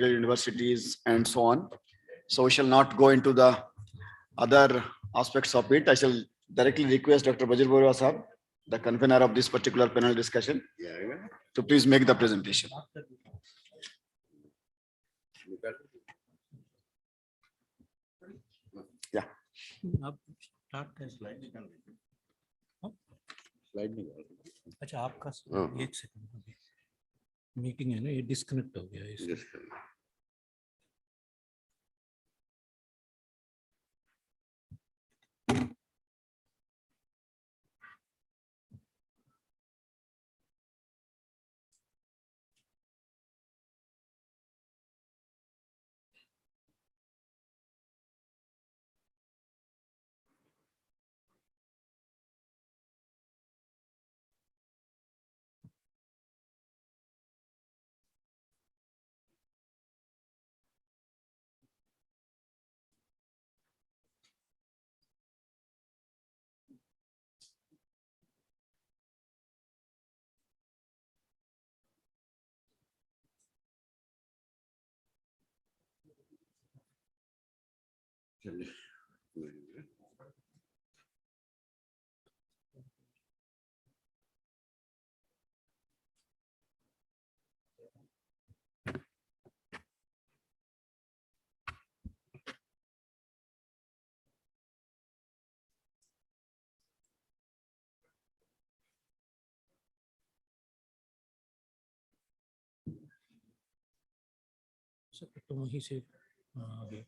universities and so on. So we shall not go into the other aspects of it. I shall directly request Dr. Bajir Borua Sahab, the convener of this particular panel discussion, to please make the presentation. Yeah. अच्छा आपका एक second meeting है ना, ये disconnect हो गया है। तो वहीं से आगे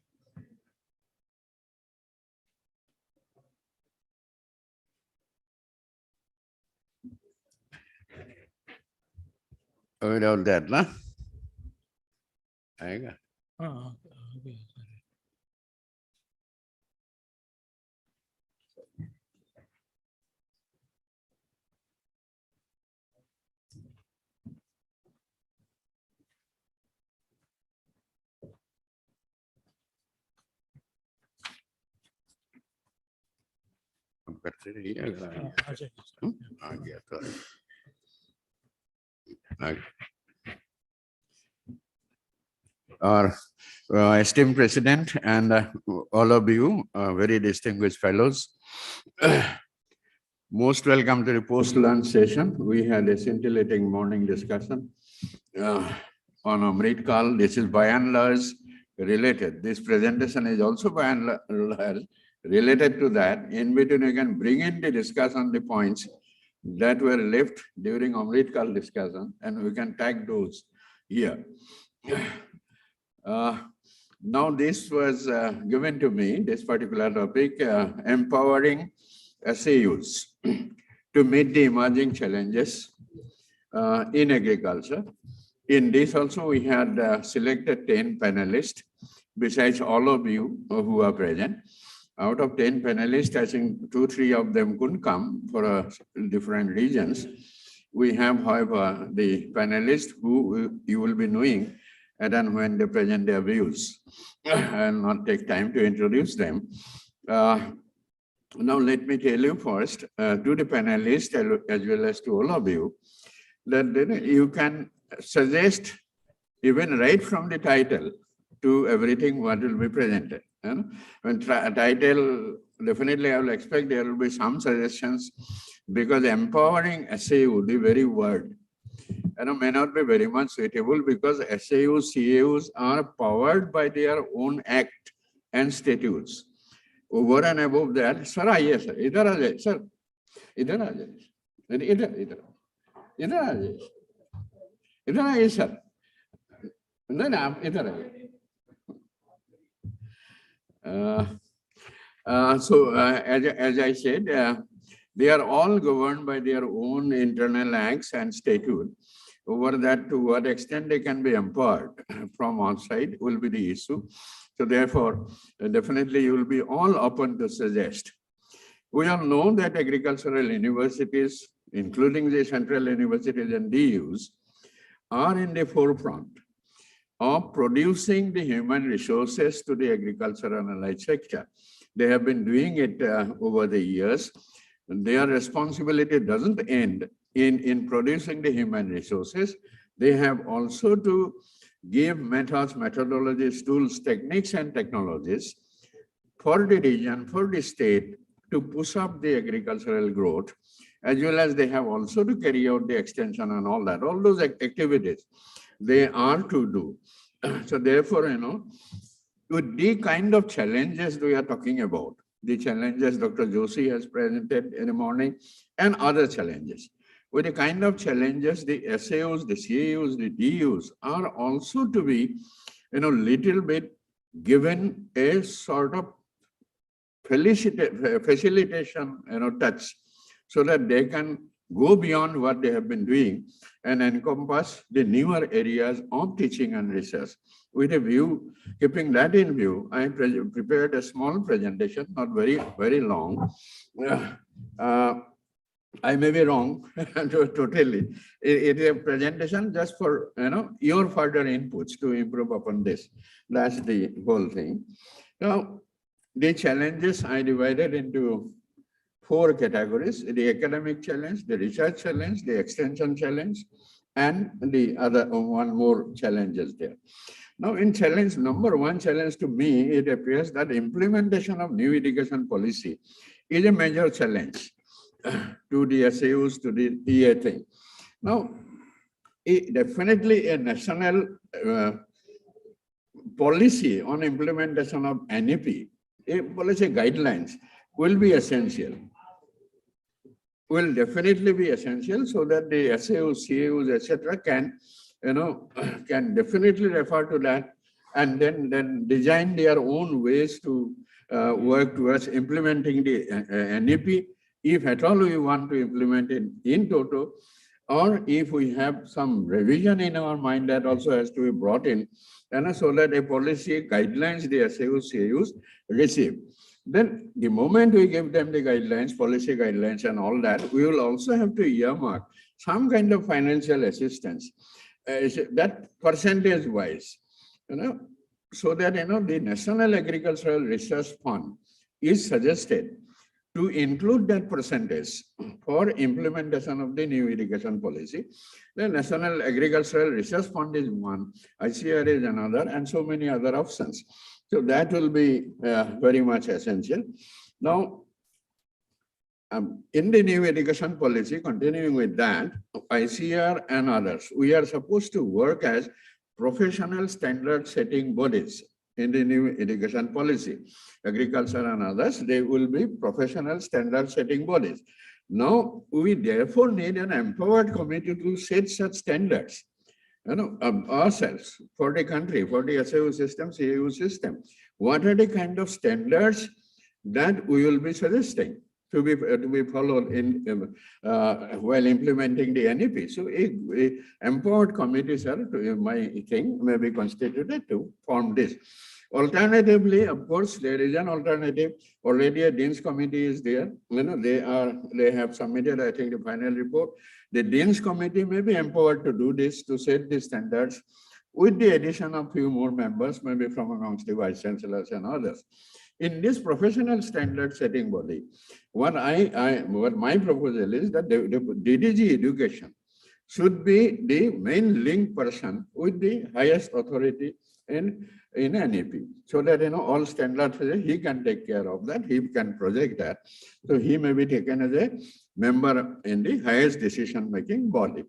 without that, na? आएगा? हाँ करते रहिए अगर आ गया तो our esteemed president and all of you, very distinguished fellows, most welcome to the post-lunch session. We had a scintillating morning discussion on Amrit Kal. This is by and large related. This presentation is also by and large related to that. In between, you can bring in the discussion, the points that were left during Amrit Kal discussion, and we can tag those here. Now this was given to me, this particular topic, empowering SAUs to meet the emerging challenges in agriculture. In this also we had selected 10 panelists, besides all of you who are present. Out of 10 panelists, I think 2-3 of them couldn't come for different reasons. We have, however, the panelists who you will be knowing and then when they present their views. I will not take time to introduce them. Now let me tell you first to the panelists as well as to all of you that you can suggest even right from the title to everything what will be presented. When title, definitely I will expect there will be some suggestions because empowering SAU, the very word, may not be very much suitable because SAUs, CAUs are powered by their own act and statutes. Over and above that, sir, yes, sir. Idhar aa jaye, sir. Idhar aa jaye. Idhar aa jaye. Idhar aa jaye, sir. No, idhar aa jaye. So, as I said, they are all governed by their own internal acts and statute. Over that, to what extent they can be empowered from outside will be the issue. So therefore, definitely you will be all open to suggest. We all know that agricultural universities, including the central universities and DUs, are in the forefront of producing the human resources to the agricultural and allied sector. They have been doing it over the years. Their responsibility doesn't end in producing the human resources. They have also to give methods, methodologies, tools, techniques, and technologies for the region, for the state to push up the agricultural growth, as well as they have also to carry out the extension and all that, all those activities they are to do. So therefore, with the kind of challenges we are talking about, the challenges Dr. Joshi has presented in the morning and other challenges, with the kind of challenges the SAOs, the CAOs, the DUs are also to be, little bit given a sort of facilitation, touch, so that they can go beyond what they have been doing and encompass the newer areas of teaching and research. With a view, keeping that in view, I prepared a small presentation, not very, very long. I may be wrong totally. It is a presentation just for your further inputs to improve upon this. That's the whole thing. Now, the challenges I divided into 4 categories: the academic challenge, the research challenge, the extension challenge, and the other one more challenges there. Now, in challenge number 1, challenge to me, it appears that implementation of new education policy is a major challenge to the SAUs, to the EA thing. Now, definitely a national policy on implementation of NEP, a policy guidelines will be essential. Will definitely be essential, so that the SAOs, CAOs, etc. can, can definitely refer to that, and then design their own ways to work towards implementing the NEP, if at all we want to implement it in toto, or if we have some revision in our mind that also has to be brought in, and so that a policy guidelines the SAOs, CAOs receive. Then the moment we give them the guidelines, policy guidelines and all that, we will also have to earmark some kind of financial assistance, that percentage wise, so that, the National Agricultural Research Fund is suggested to include that percentage for implementation of the new education policy. The National Agricultural Research Fund is one, ICR is another, and so many other options. So that will be very much essential. Now, in the new education policy, continuing with that, ICR and others, we are supposed to work as professional standard setting bodies in the new education policy. Agriculture and others, they will be professional standard setting bodies. Now, we therefore need an empowered committee to set such standards, ourselves, for the country, for the SAO system, CAO system. What are the kind of standards that we will be suggesting to be followed in while implementing the NEP? So, a empowered committee, sir, my thing, may be constituted to form this. Alternatively, of course, there is an alternative. Already a Dean's committee is there. They have submitted, I think, the final report. The Dean's committee may be empowered to do this, to set the standards, with the addition of few more members, maybe from amongst the vice chancellors and others. In this professional standard setting body, what my proposal is that the DDG education should be the main link person with the highest authority in NEP, so that all standards he can take care of that, he can project that. So he may be taken as a member in the highest decision-making body.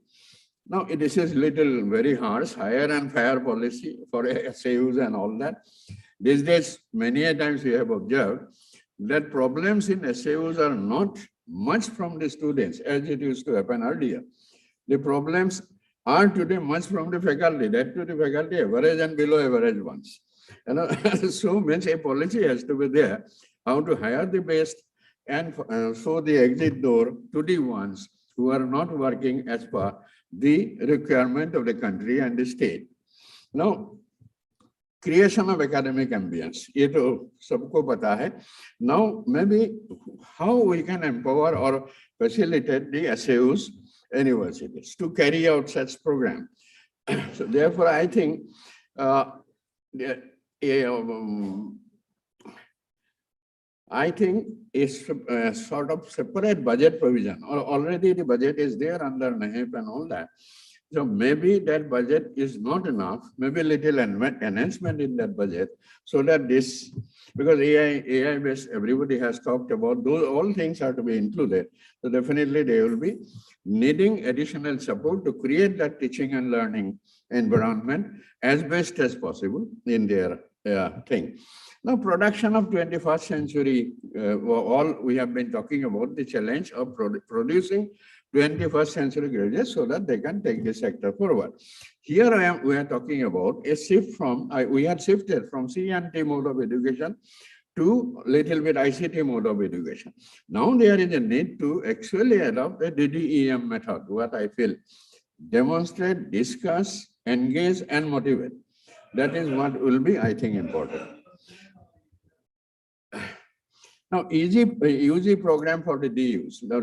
Now, this is very harsh, hire and fire policy for SAUs and all that. These days, many a times we have observed that problems in SAUs are not much from the students as it used to happen earlier. The problems are today much from the faculty, that to the faculty average and below average ones. So means a policy has to be there, how to hire the best and show the exit door to the ones who are not working as per the requirement of the country and the state. Now, creation of academic ambience, ये तो सबको पता है. Now, maybe how we can empower or facilitate the SAUs, universities, to carry out such program. So therefore, I think it's a sort of separate budget provision, or already the budget is there under NAAS and all that. So maybe that budget is not enough, maybe little enhancement in that budget, so that this, because AI based, everybody has talked about, those all things are to be included. So definitely they will be needing additional support to create that teaching and learning environment as best as possible in their thing. Now, production of 21st century, all we have been talking about the challenge of producing 21st century graduates so that they can take this sector forward. Here we are talking about a shift from, we had shifted from C&T mode of education to little bit ICT mode of education. Now there is a need to actually adopt a DDEM method, what I feel. Demonstrate, discuss, engage, and motivate. That is what will be, I think, important. Now, UG program for the DUs. Now,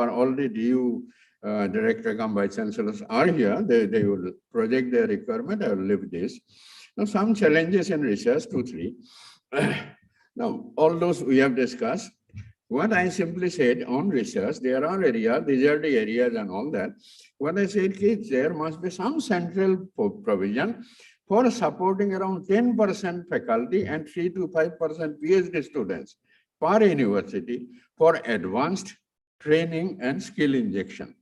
all the DU director come vice chancellors are here. They will project their requirement. I will leave this. Now, some challenges in research, 2, 3. Now, all those we have discussed. What I simply said on research, there are areas, these are the areas and all that. What I said is there must be some central provision for supporting around 10% faculty and 3 to 5% PhD students per university for advanced training and skill injection.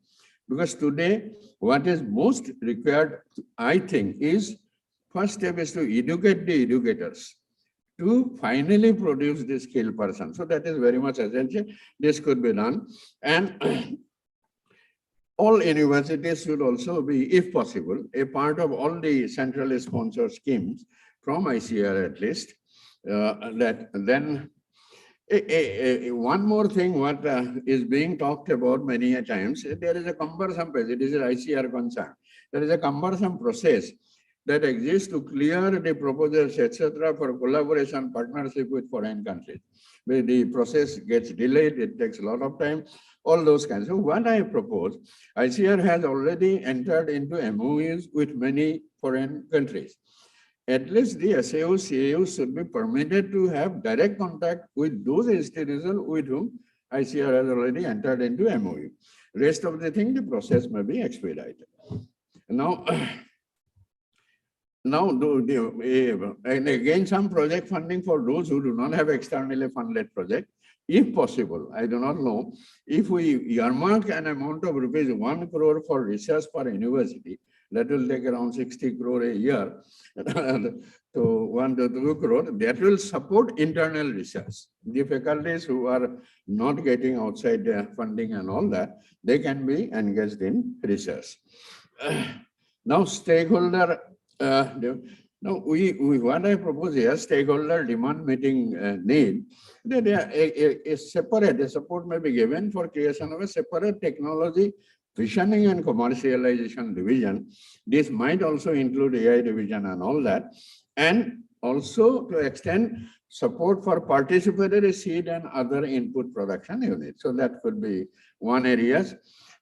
Because today, what is most required, I think, is first step is to educate the educators to finally produce the skilled person. So that is very much essential. This could be done. And all universities should also be, if possible, a part of all the centrally sponsored schemes from ICR at least. One more thing, what is being talked about many a times, there is a cumbersome process. It is an ICR concern. There is a cumbersome process that exists to clear the proposals, etc., for collaboration, partnership with foreign countries. Where the process gets delayed, it takes a lot of time, all those kinds. So what I propose, ICR has already entered into MOUs with many foreign countries. At least the SAOs, CAOs should be permitted to have direct contact with those institutions with whom ICR has already entered into MOU. Rest of the thing, the process may be expedited. Now, and again, some project funding for those who do not have externally funded project, if possible, I do not know, if we earmark an amount of rupees 1 crore for research per university, that will take around 60 crore a year, to 1 to 2 crore, that will support internal research. The faculties who are not getting outside funding and all that, they can be engaged in research. Now, stakeholder, what I propose here, stakeholder demand meeting need, a separate support may be given for creation of a separate technology visioning and commercialization division. This might also include AI division and all that, and also to extend support for participatory seed and other input production units. So that could be one area.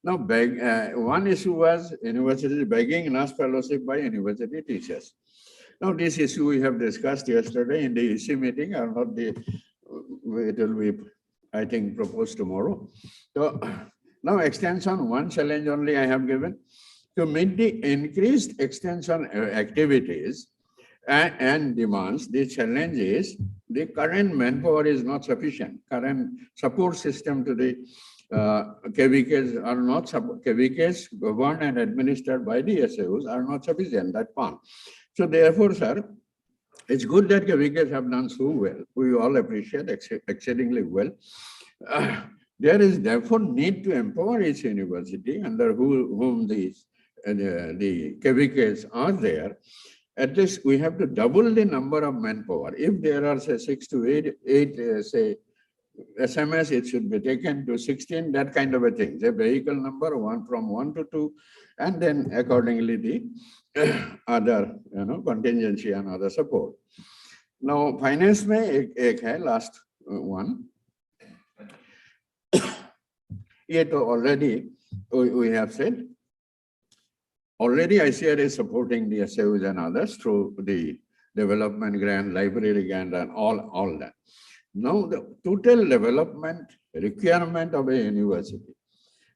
Now, one issue was university begging NAAS fellowship by university teachers. Now, this issue we have discussed yesterday in the EC meeting, or not the, it will be, I think, proposed tomorrow. So now extension, one challenge only I have given. To meet the increased extension activities and demands, the challenge is the current manpower is not sufficient. Current support system to the KVKs are not, KVKs governed and administered by the SAOs are not sufficient, that one. So therefore, sir, it's good that KVKs have done so well. We all appreciate exceedingly well. There is therefore need to empower each university under whom the KVKs are there. At least we have to double the number of manpower. If there are, say, 6 to 8 say, SMS, it should be taken to 16, that kind of a thing. The vehicle number, from 1 to 2, and then accordingly the other, contingency and other support. Now, finance mein ek hai, last one. Yet already, we have said, already ICR is supporting the SAOs and others through the development grant, library grant, and all that. Now, the total development requirement of a university,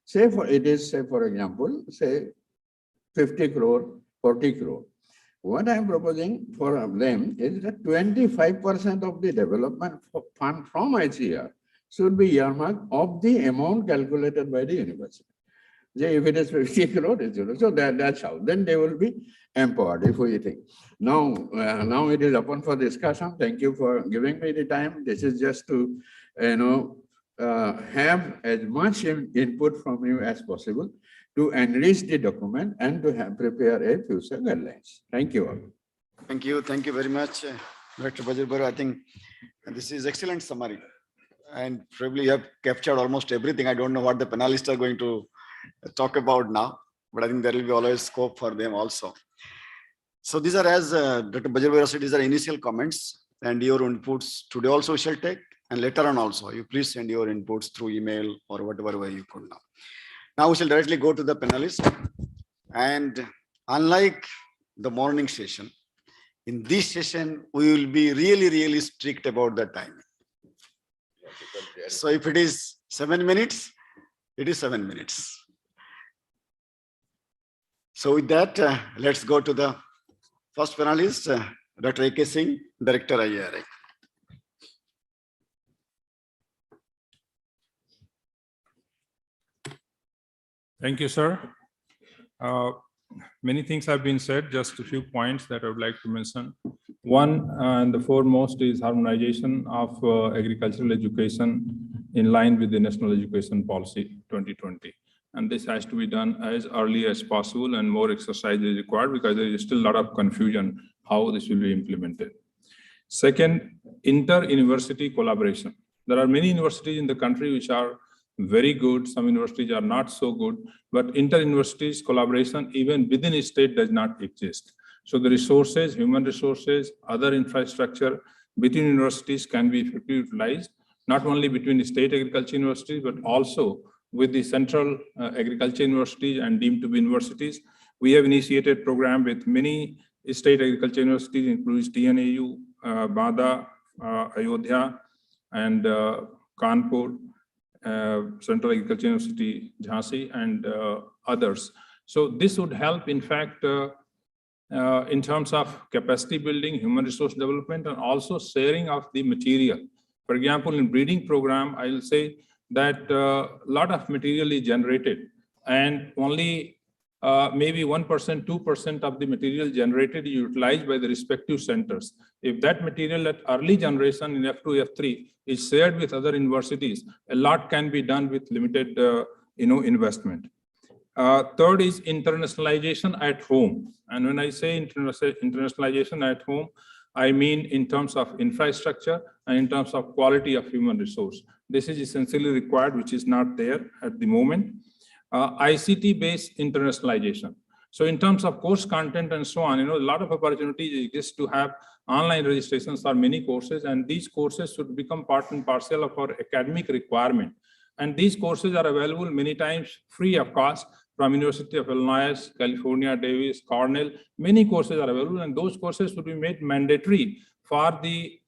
say for example, say 50 crore, 40 crore. What I'm proposing for them is that 25% of the development fund from ICR should be earmarked of the amount calculated by the university. If it is 50 crore, it's zero. So that's how. Then they will be empowered, if we think. Now it is open for discussion. Thank you for giving me the time. This is just to, have as much input from you as possible to enrich the document and to prepare a future guidelines. Thank you all. Thank you. Thank you very much, Director Bajir. I think this is excellent summary. And probably you have captured almost everything. I don't know what the panelists are going to talk about now, but I think there will be always scope for them also. So these are, as Dr. Bajir said, these are initial comments, and your inputs today also we shall take, and later on also. You please send your inputs through email or whatever way you could now. Now we shall directly go to the panelists. And unlike the morning session, in this session, we will be really, really strict about the time. So if it is 7 minutes, it is 7 minutes. So with that, let's go to the first panelist, Dr. A.K. Singh, Director IARI. Thank you, sir. Many things have been said, just a few points that I would like to mention. One and the foremost is harmonization of agricultural education in line with the National Education Policy 2020. And this has to be done as early as possible, and more exercise is required because there is still a lot of confusion how this will be implemented. Second, inter-university collaboration. There are many universities in the country which are very good. Some universities are not so good, but inter-universities collaboration even within a state does not exist. So the resources, human resources, other infrastructure between universities can be effectively utilized, not only between state agriculture universities, but also with the central agriculture universities and deemed to be universities. We have initiated program with many state agriculture universities, including TNAU, Bada, Ayodhya, and Kanpur, Central Agriculture University, Jhansi, and others. So this would help, in fact, in terms of capacity building, human resource development, and also sharing of the material. For example, in breeding program, I will say that a lot of material is generated, and only maybe 1%, 2% of the material generated is utilized by the respective centers. If that material at early generation in F2, F3 is shared with other universities, a lot can be done with limited investment. Third is internationalization at home. And when I say internationalization at home, I mean in terms of infrastructure and in terms of quality of human resource. This is essentially required, which is not there at the moment. ICT-based internationalization. So in terms of course content and so on, a lot of opportunities exist to have online registrations for many courses, and these courses should become part and parcel of our academic requirement. And these courses are available many times free of cost from University of Illinois, California, Davis, Cornell. Many courses are available, and those courses should be made mandatory for the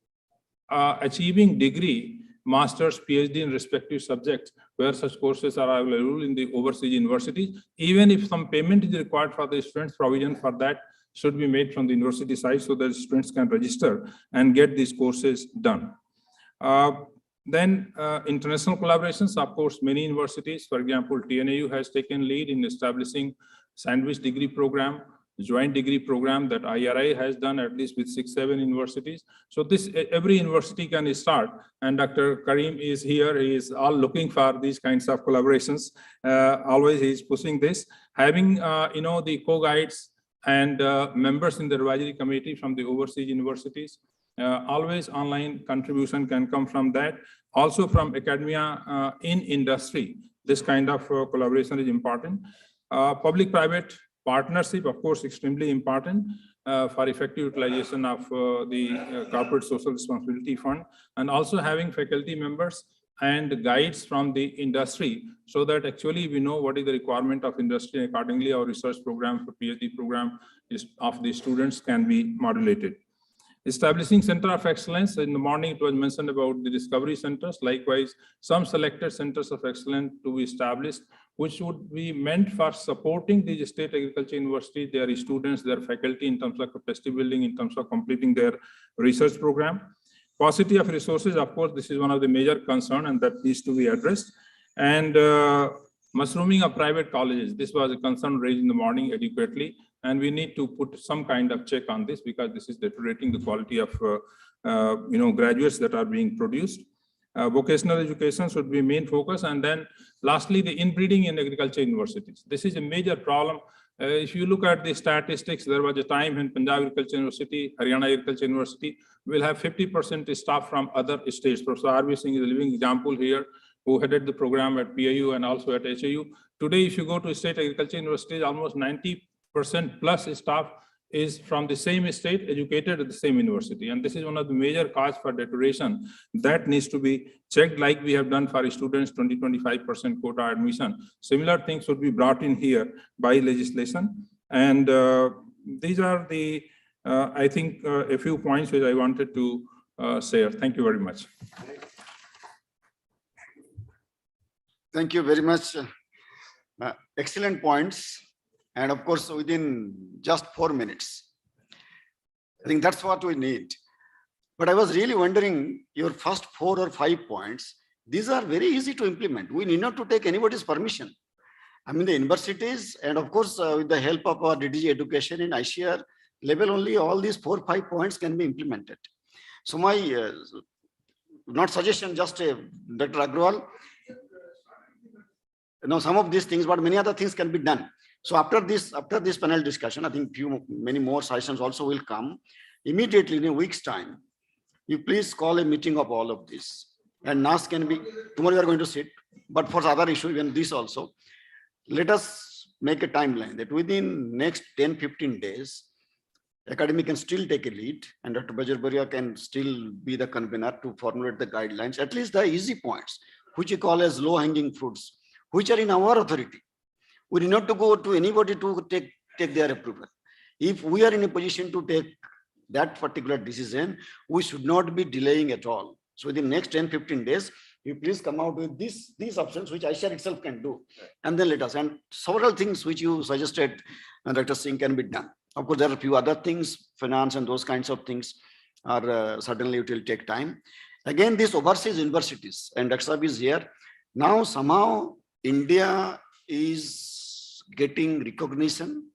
achieving degree, master's, PhD in respective subjects, where such courses are available in the overseas universities. Even if some payment is required for the students, provision for that should be made from the university side so that students can register and get these courses done. Then international collaborations, of course, many universities, for example, TNAU has taken lead in establishing sandwich degree program, joint degree program that IRI has done at least with 6-7 universities. So this, every university can start, and Dr. Karim is here. He is all looking for these kinds of collaborations. Always he is pushing this. Having, the co-guides and members in the advisory committee from the overseas universities, always online contribution can come from that. Also from academia in industry, this kind of collaboration is important. Public-private partnership, of course, extremely important for effective utilization of the corporate social responsibility fund, and also having faculty members and guides from the industry so that actually we know what is the requirement of industry. Accordingly, our research program for PhD program of the students can be modulated. Establishing Center of Excellence. In the morning, it was mentioned about the discovery centers. Likewise, some selected centers of excellence to be established, which would be meant for supporting the state agriculture university, their students, their faculty in terms of capacity building, in terms of completing their research program. Paucity of resources, of course, this is one of the major concerns and that needs to be addressed. And mushrooming of private colleges. This was a concern raised in the morning adequately. And we need to put some kind of check on this because this is deteriorating the quality of graduates that are being produced. Vocational education should be main focus. And then lastly, the inbreeding in agriculture universities. This is a major problem. If you look at the statistics, there was a time when Punjab Agriculture University, Haryana Agriculture University will have 50% staff from other states. Professor R.V. Singh is a living example here, who headed the program at PIU and also at HAU. Today, if you go to state agriculture universities, almost 90% plus staff is from the same state, educated at the same university. And this is one of the major cause for deterioration that needs to be checked, like we have done for students, 20-25% quota admission. Similar things should be brought in here by legislation. And these are the, I think, a few points which I wanted to share. Thank you very much. Thank you very much. Excellent points. And of course, within just 4 minutes. I think that's what we need. But I was really wondering, your first 4 or 5 points, these are very easy to implement. We need not to take anybody's permission. I mean, the universities, and of course, with the help of our DDG education in ICR level only, all these 4 or 5 points can be implemented. So my, not suggestion, just Dr. Agrawal, some of these things, but many other things can be done. So after this panel discussion, I think many more sessions also will come. Immediately in a week's time, you please call a meeting of all of this. And NAAS can be, tomorrow we are going to sit, but for other issue, even this also, let us make a timeline that within next 10-15 days, academy can still take a lead and Dr. Bajirbaria can still be the convener to formulate the guidelines, at least the easy points, which we call as low-hanging fruits, which are in our authority. We need not to go to anybody to take their approval. If we are in a position to take that particular decision, we should not be delaying at all. So within the next 10-15 days, you please come out with these options, which ICAR itself can do. And then let us, and several things which you suggested, Dr. Singh, can be done. Of course, there are a few other things, finance and those kinds of things are certainly it will take time. Again, these overseas universities, and Dr. Saab is here. Now somehow India is getting recognition.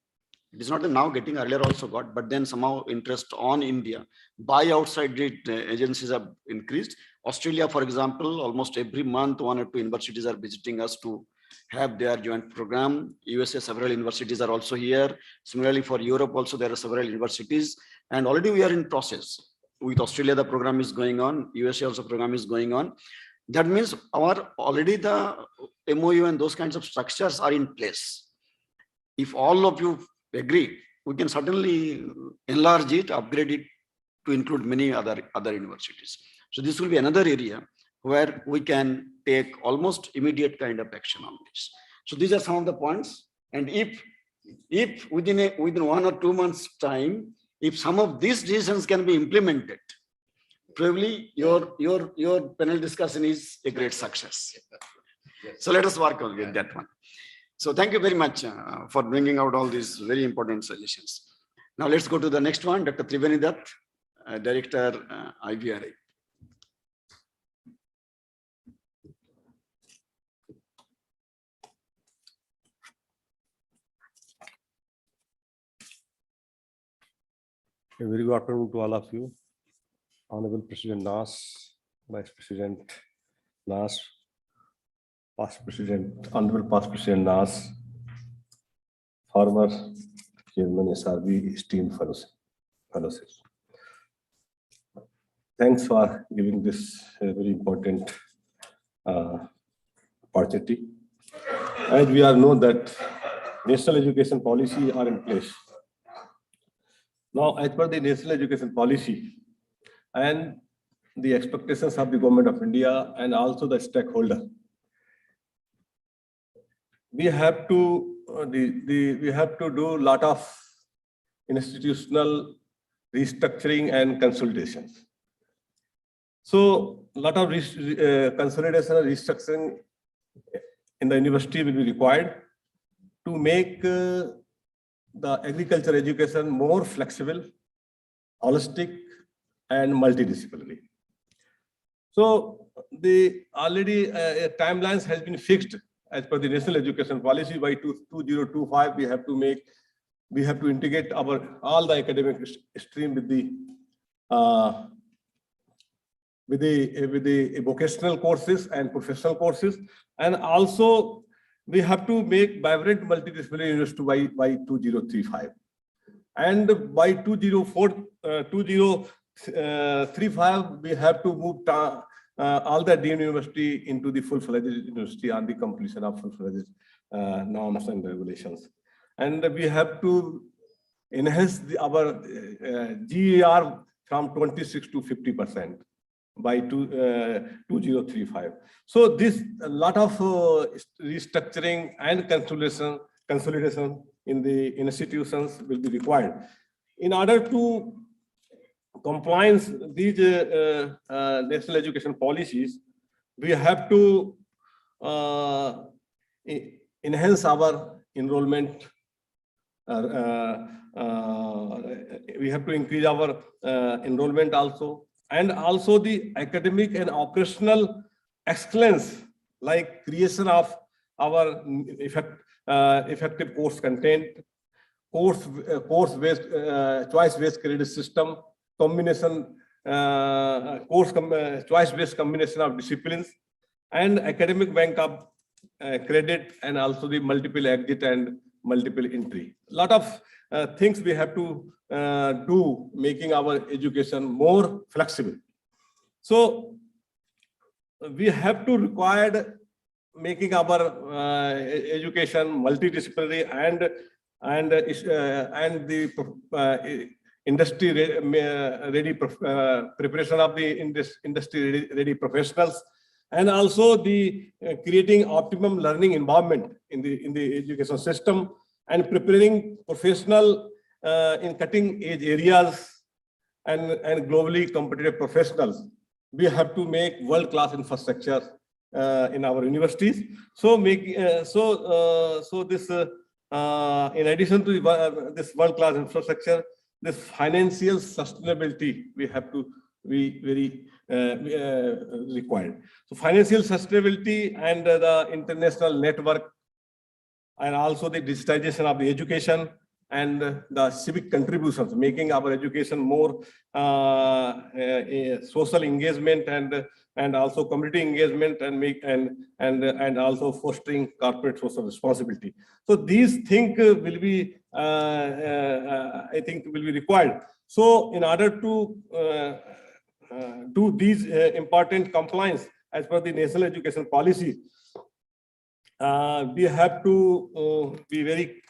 It is not now getting, earlier also got, but then somehow interest on India by outside agencies have increased. Australia, for example, almost every month, 1 or 2 universities are visiting us to have their joint program. USA, several universities are also here. Similarly, for Europe also, there are several universities. And already we are in process. With Australia, the program is going on. USA also program is going on. That means already the MOU and those kinds of structures are in place. If all of you agree, we can certainly enlarge it, upgrade it to include many other universities. So this will be another area where we can take almost immediate kind of action on this. So these are some of the points. And if within 1 or 2 months time, if some of these decisions can be implemented, probably your panel discussion is a great success. So let us work on that one. So thank you very much for bringing out all these very important suggestions. Now let's go to the next one, Dr. Triveni Dutt, Director, IBRA. A very good afternoon to all of you. Honorable President NAAS, Vice President NAAS, Past President, Honorable Past President NAAS, former Chairman SRB, esteemed fellows. Thanks for giving this very important opportunity. As we all know that national education policy are in place. Now, as per the national education policy and the expectations of the government of India and also the stakeholder, we have to do a lot of institutional restructuring and consolidations. So a lot of consolidation and restructuring in the university will be required to make the agriculture education more flexible, holistic, and multidisciplinary. So the already timelines has been fixed as per the national education policy. By 2025, we have to integrate all the academic stream with the vocational courses and professional courses, and also we have to make vibrant multidisciplinary university by 2035, and by 2035 we have to move all the deemed university into the full-fledged university on the completion of full-fledged norms and regulations, and we have to enhance our GER from 26 to 50% by 2035. So this a lot of restructuring and consolidation in the institutions will be required. In order to compliance these national education policies, we have to enhance our enrollment. We have to increase our enrollment also, and also the academic and operational excellence, like creation of our effective course content, course-based, choice-based credit system, combination, choice-based combination of disciplines, and academic bank of credit, and also the multiple exit and multiple entry. A lot of things we have to do, making our education more flexible. So we have to require making our education multidisciplinary and the industry ready preparation of the industry ready professionals, and also the creating optimum learning environment in the education system, and preparing professional in cutting edge areas and globally competitive professionals. We have to make world-class infrastructure in our universities. So this in addition to this world-class infrastructure, this financial sustainability we have to be very required. So financial sustainability and the international network, and also the digitization of the education and the civic contributions, making our education more social engagement and also community engagement, and also fostering corporate social responsibility. So these things will be, I think, will be required. So in order to do these important compliance as per the national education policy, we have to be very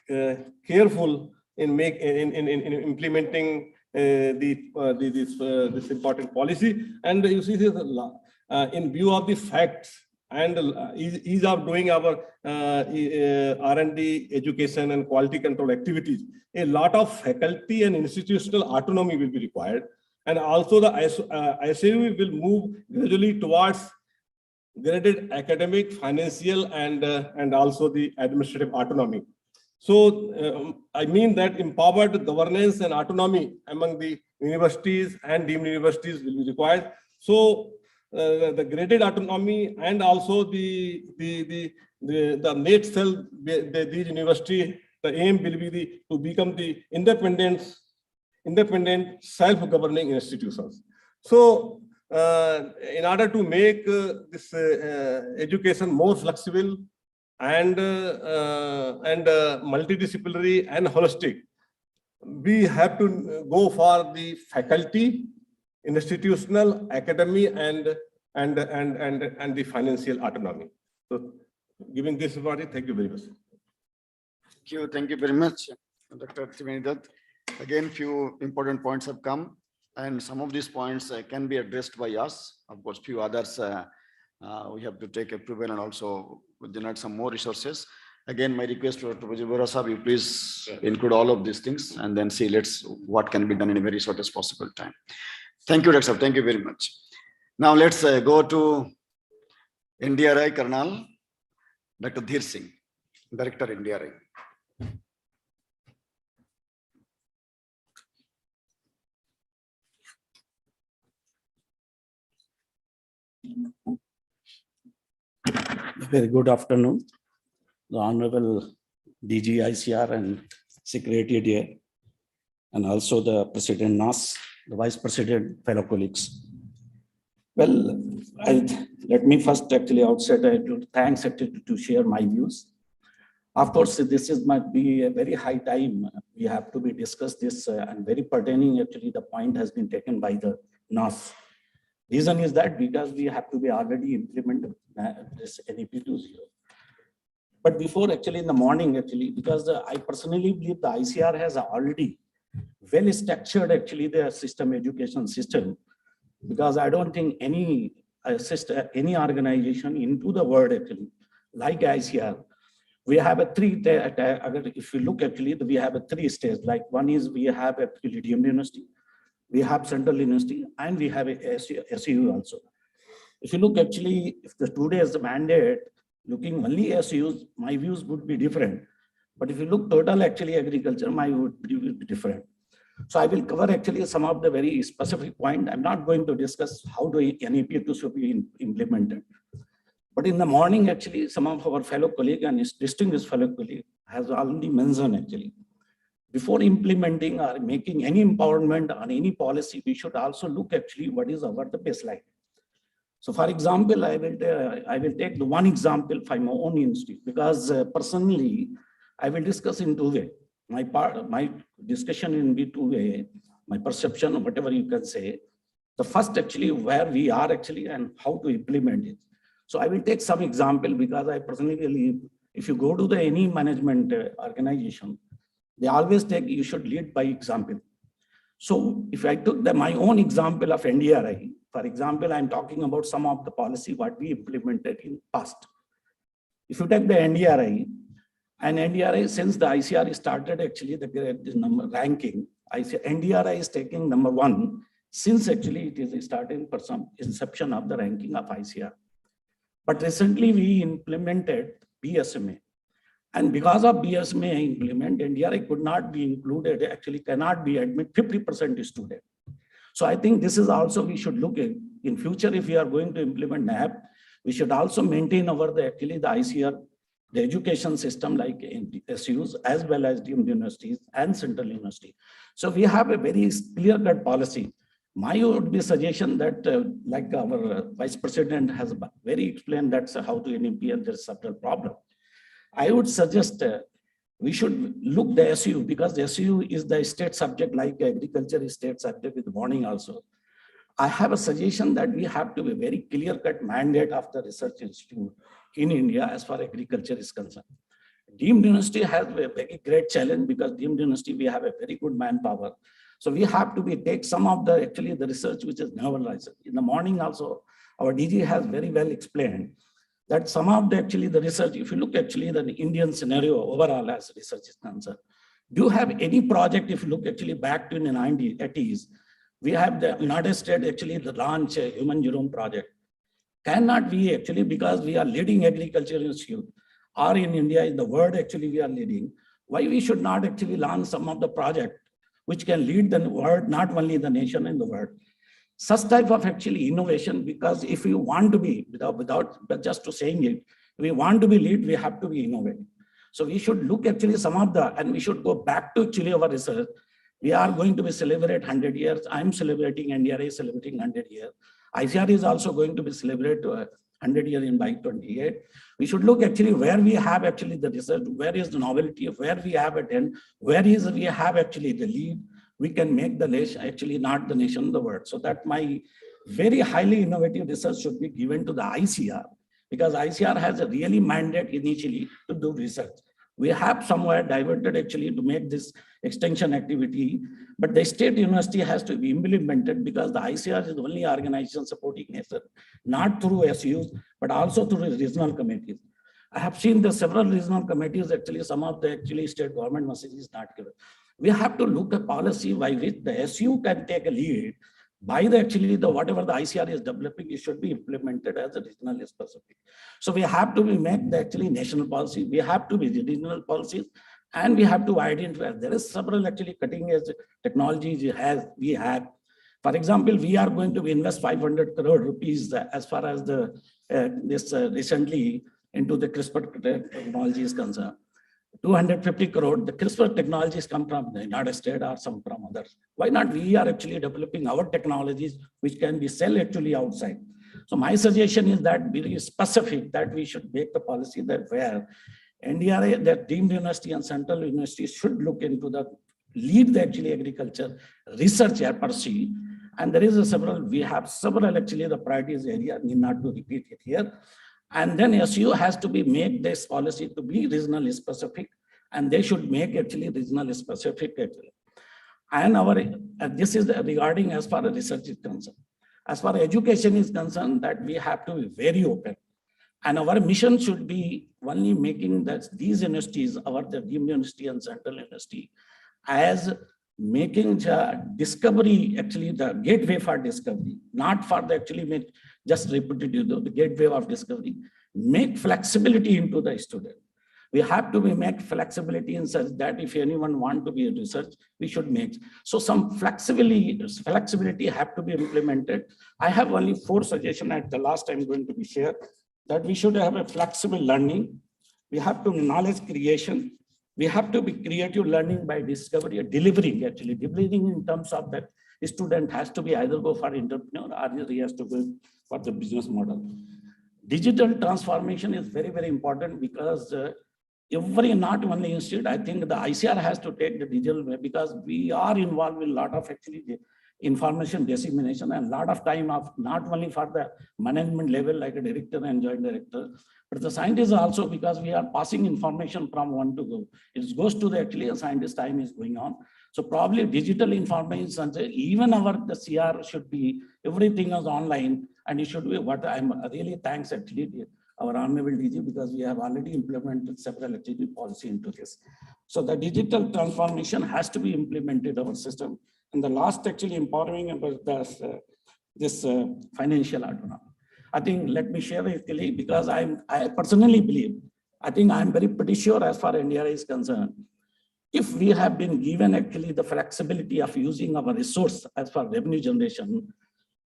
careful in implementing this important policy. And you see this in view of the facts and ease of doing our R&D education and quality control activities, a lot of faculty and institutional autonomy will be required, and also the ISAU will move gradually towards graded academic, financial, and also the administrative autonomy. So I mean that empowered governance and autonomy among the universities and deemed universities will be required. So the graded autonomy and also the net cell, these university, the aim will be to become the independent self-governing institutions. So in order to make this education more flexible and multidisciplinary and holistic, we have to go for the faculty, institutional, academy, and the financial autonomy. So giving this body, thank you very much. Thank you very much, Dr. Trivenidath. Again, few important points have come, and some of these points can be addressed by us. Of course, few others we have to take approval, and also generate some more resources. Again, my request to Dr. Bajir Bora Sahab, you please include all of these things and then see what can be done in a very shortest possible time. Thank you, Dr. Sahab. Thank you very much. Now let's go to NDRI Colonel Dr. Dhir Singh, Director NDRI. Very good afternoon. The Honorable DG ICR and Secretariat here, and also the President NAAS, the Vice President, fellow colleagues. Well, let me first actually outset thanks actually to share my views. Of course, this might be a very high time. We have to be discussed this and very pertaining actually the point has been taken by the NAAS. Reason is that because we have to be already implement this NEP 2.0. But before actually in the morning actually, because I personally believe the ICR has already well structured actually the education system, because I don't think any organization into the world actually like ICR. We have a if you look actually, we have a 3 stages. Like one is we have actually deemed university, we have central university, and we have a SU also. If you look actually, if the today's mandate, looking only SUs, my views would be different. But if you look total actually agriculture, my would be different. So I will cover actually some of the very specific point. I'm not going to discuss how the NEP should be implemented. But in the morning, actually, some of our fellow colleagues and distinguished fellow colleagues has already mentioned actually, before implementing or making any empowerment on any policy, we should also look actually what is our the baseline. So for example, I will take the one example from my own institute, because personally, I will discuss in 2 ways. My discussion in be 2 ways, my perception or whatever you can say. The first actually where we are actually and how to implement it. So I will take some example, because I personally believe if you go to any management organization, they always take you should lead by example. So if I took my own example of NDRI, for example, I'm talking about some of the policy what we implemented in past. If you take the NDRI, and NDRI, since the ICR started actually the number ranking, NDRI is taking number 1 since actually it is starting for some inception of the ranking of ICR. But recently we implemented BSMA. And because of BSMA implement, NDRI could not be included, actually cannot be admit 50% student. So I think this is also we should look at in future. If we are going to implement NAP, we should also maintain actually the ICR, the education system like SUs as well as deemed universities and central university. So we have a very clear-cut policy. My would be suggestion that like our Vice President has very explained that's how to NEP and there's several problem. I would suggest we should look the SU, because the SU is the state subject, like agriculture is state subject with morning also. I have a suggestion that we have to be very clear-cut mandate of the research institute in India as far as agriculture is concerned. Deemed university has a very great challenge, because deemed university we have a very good manpower. So we have to take some of the actually the research which is never licensed. In the morning also, our DG has very well explained that some of the actually the research, if you look actually the Indian scenario overall as research is concerned, do you have any project, if you look actually back to in the 1980s, we have the United States actually the launch human genome project. Cannot be actually, because we are leading agriculture institute, or in India in the world actually we are leading, why we should not actually launch some of the project which can lead the world, not only the nation in the world. Such type of actually innovation, because if we want to be, without just to saying it, we want to be lead, we have to be innovative. So we should look actually some of the, and we should go back to actually our research. We are going to be celebrate 100 years. I'm celebrating, NDRA is celebrating 100 years. ICR is also going to be celebrate 100 years in by 28. We should look actually where we have actually the research, where is the novelty, where we have it, and where is we have actually the lead. We can make the nation, actually not the nation, the world. So that my very highly innovative research should be given to the ICR, because ICR has a really mandate initially to do research. We have somewhere diverted actually to make this extension activity, but the state university has to be implemented, because the ICR is the only organization supporting nature, not through SUs, but also through regional committees. I have seen the several regional committees, actually, some of the actually state government message is not given. We have to look at policy by which the SU can take a lead by the actually the whatever the ICR is developing, it should be implemented as a regional specific. So we have to make the actually national policy, we have to be the regional policies, and we have to identify there is several actually cutting edge technologies we have. For example, we are going to invest 500 crore rupees as far as the this recently into the CRISPR technology is concerned. 250 crore, the CRISPR technologies come from the United States or some from others. Why not we are actually developing our technologies which can be sell actually outside. So my suggestion is that very specific that we should make the policy that where NDRA, that deemed university and central universities should look into the lead the actually agriculture research per se. And there is we have several actually the priorities area, need not to repeat it here. And then SU has to be make this policy to be regionally specific, and they should make actually regionally specific actually. And this is regarding as far as research is concerned. As far as education is concerned, that we have to be very open. And our mission should be only making that these universities, the deemed university and central university, as making discovery actually the gateway for discovery, not for the actually just repetitive, the gateway of discovery. Make flexibility into the student. We have to make flexibility in such that if anyone want to be a research, we should make. So some flexibility have to be implemented. I have only 4 suggestions at the last I'm going to be shared, that we should have a flexible learning. We have to knowledge creation. We have to be creative learning by discovery or delivering actually. Delivering in terms of that student has to be either go for entrepreneur or he has to go for the business model. Digital transformation is very, very important because not only institute, I think the ICR has to take the digital way because we are involved with a lot of actually information dissemination and a lot of time of not only for the management level like a director and joint director, but the scientists also because we are passing information from one to go. It goes to the actually a scientist time is going on. So probably digital information, even the CR should be, everything is online and it should be what I'm really thanks actually our honorable DG because we have already implemented several actually policy into this. So the digital transformation has to be implemented our system. And the last actually empowering about this financial autonomy. I think let me share it because I personally believe, I think I'm very pretty sure as far as NDRA is concerned, if we have been given actually the flexibility of using our resource as far as revenue generation,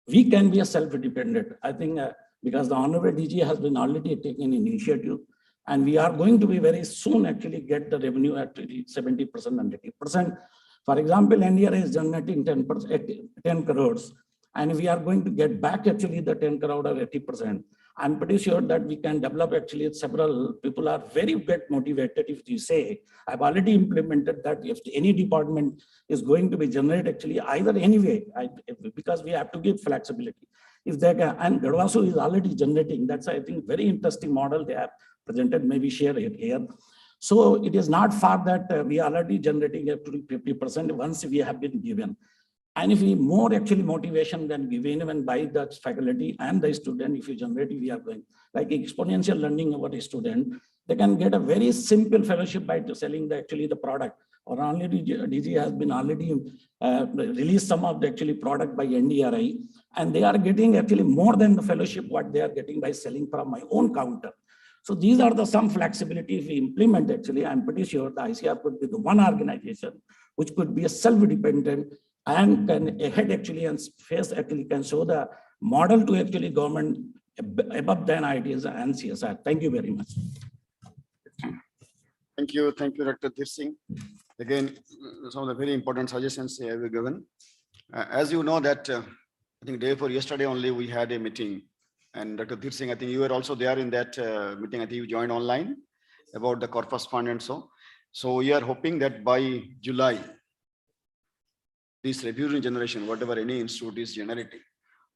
we can be a self-dependent. I think because the honorable DG has been already taking an initiative and we are going to be very soon actually get the revenue at 70% and 80%. For example, NDRA is generating 10 crores and we are going to get back actually the 10 crore or 80%. I'm pretty sure that we can develop actually several people are very motivated if you say, I've already implemented that if any department is going to be generate actually either anyway, because we have to give flexibility. If they can, and Gadwasu is already generating, that's I think very interesting model they have presented, maybe share it here. So it is not far that we are already generating up to 50% once we have been given. And if we more actually motivation than given even by the faculty and the student, if you generate, we are going like exponential learning about a student, they can get a very simple fellowship by selling actually the product. Or already DG has been already released some of the actually product by NDRI, and they are getting actually more than the fellowship what they are getting by selling from my own counter. So these are the some flexibility if we implement actually, I'm pretty sure the ICR could be the one organization which could be a self-dependent and can ahead actually and face actually can show the model to actually government above than ideas and CSR. Thank you very much. Thank you, Dr. Dhir Singh. Again, some of the very important suggestions you have given. As you know that, I think day before yesterday only we had a meeting, and Dr. Dhir Singh, I think you were also there in that meeting. I think you joined online about the corpus fund and so. So we are hoping that by July, this revenue generation, whatever any institute is generating,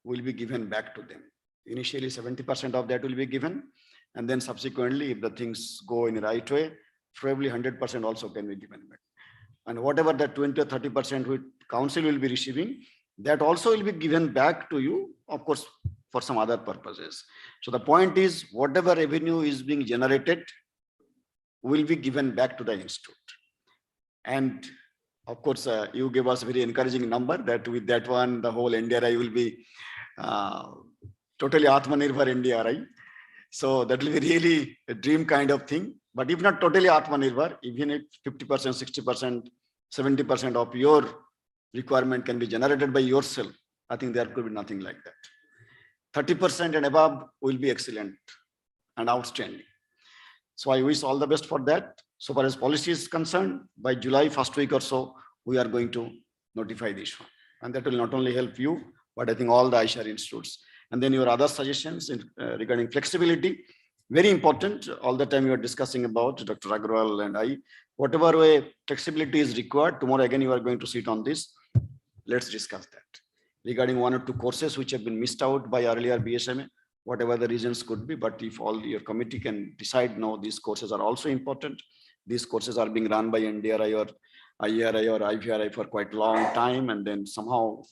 will be given back to them. Initially, 70% of that will be given, and then subsequently, if the things go in the right way, probably 100% also can be given back. And whatever that 20 or 30% which council will be receiving, that also will be given back to you. Of course, for some other purposes. So the point is, whatever revenue is being generated will be given back to the institute. And of course, you gave us a very encouraging number that with that one, the whole NDRI will be totally Atmanirbhar India, right? So that will be really a dream kind of thing. But if not totally Atmanirbhar, even if 50%, 60%, 70% of your requirement can be generated by yourself, I think there could be nothing like that. 30% and above will be excellent and outstanding. So I wish all the best for that. So far as policy is concerned, by July first week or so, we are going to notify this one. And that will not only help you, but I think all the Aishar institutes. And then your other suggestions regarding flexibility, very important. All the time you are discussing about Dr. Agrawal and I, whatever way flexibility is required, tomorrow again you are going to sit on this. Let's discuss that. Regarding 1 or 2 courses which have been missed out by earlier BSMA, whatever the reasons could be, but if all your committee can decide, no, these courses are also important. These courses are being run by NDRI or IRI or IVRI for quite a long time, and then somehow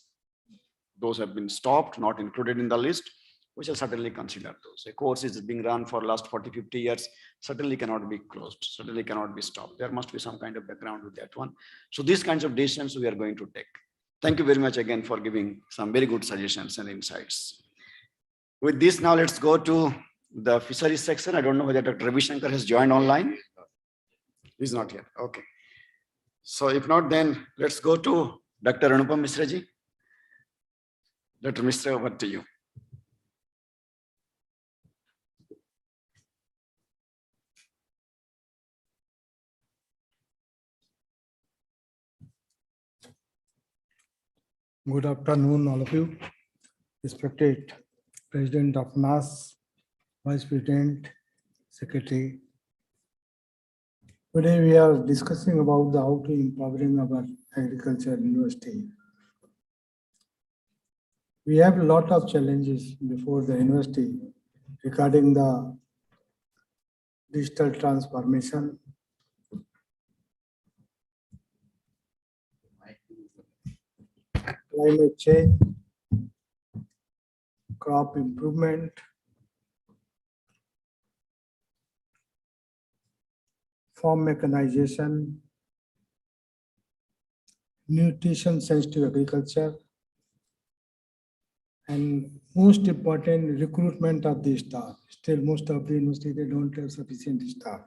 those have been stopped, not included in the list. We shall certainly consider those. A course is being run for last 40, 50 years, certainly cannot be closed, certainly cannot be stopped. There must be some kind of background with that one. So these kinds of decisions we are going to take. Thank you very much again for giving some very good suggestions and insights. With this, now let's go to the fisheries section. I don't know whether Dr. Ravi Shankar has joined online. He's not here. Okay. So if not, then let's go to Dr. Anupam Misra ji. Dr. Misra, over to you. Good afternoon, all of you. Respected President of NAAS, Vice President, Secretary. Today we are discussing about how to empowering our agriculture university. We have a lot of challenges before the university regarding the digital transformation, climate change, crop improvement, farm mechanization, nutrition sensitive agriculture, and most important, recruitment of the staff. Still, most of the university, they don't have sufficient staff.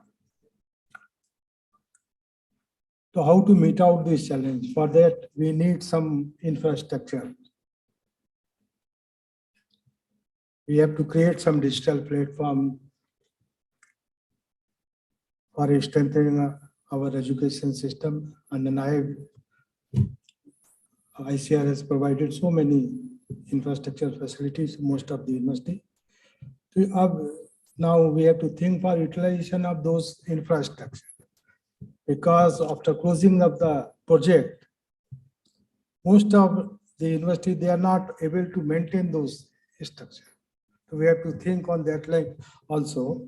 So how to meet out this challenge? For that, we need some infrastructure. We have to create some digital platform for strengthening our education system. And then ICR has provided so many infrastructure facilities, most of the university. Now we have to think for utilization of those infrastructure. Because after closing of the project, most of the university, they are not able to maintain those structure. So we have to think on that like also.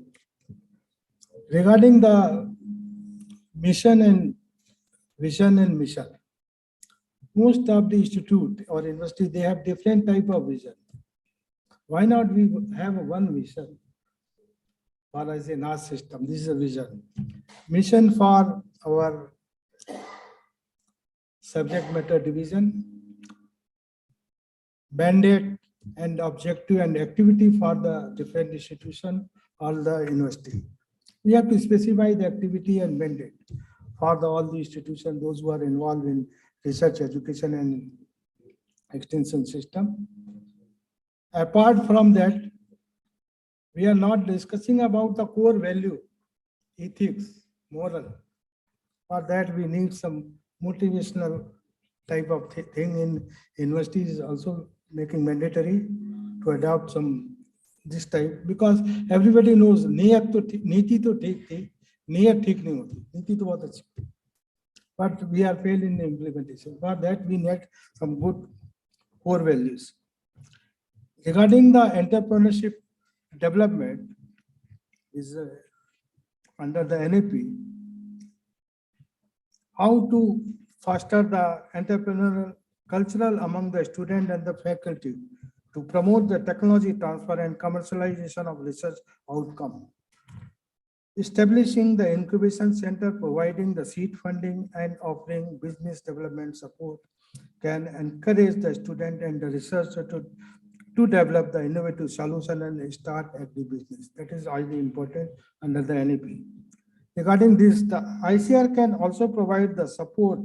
Regarding the mission and vision and mission, most of the institute or university, they have different type of vision. Why not we have one vision for as a NAAS system? This is a vision. Mission for our subject matter division, mandate and objective and activity for the different institution or the university. We have to specify the activity and mandate for all the institutions, those who are involved in research, education, and extension system. Apart from that, we are not discussing about the core value, ethics, moral. For that, we need some motivational type of thing in universities, also making mandatory to adopt some this type, because everybody knows niyat to नीति तो ठीक थी, नियत ठीक नहीं होती, नीति तो बहुत अच्छी, but we are failing in the implementation. For that, we need some good core values. Regarding the entrepreneurship development is under the NAP, how to foster the entrepreneurial cultural among the student and the faculty. to promote the technology transfer and commercialization of research outcome. Establishing the incubation center, providing the seed funding and offering business development support can encourage the student and the researcher to develop the innovative solution and start agri-business. That is highly important under the NEP. Regarding this, the ICR can also provide the support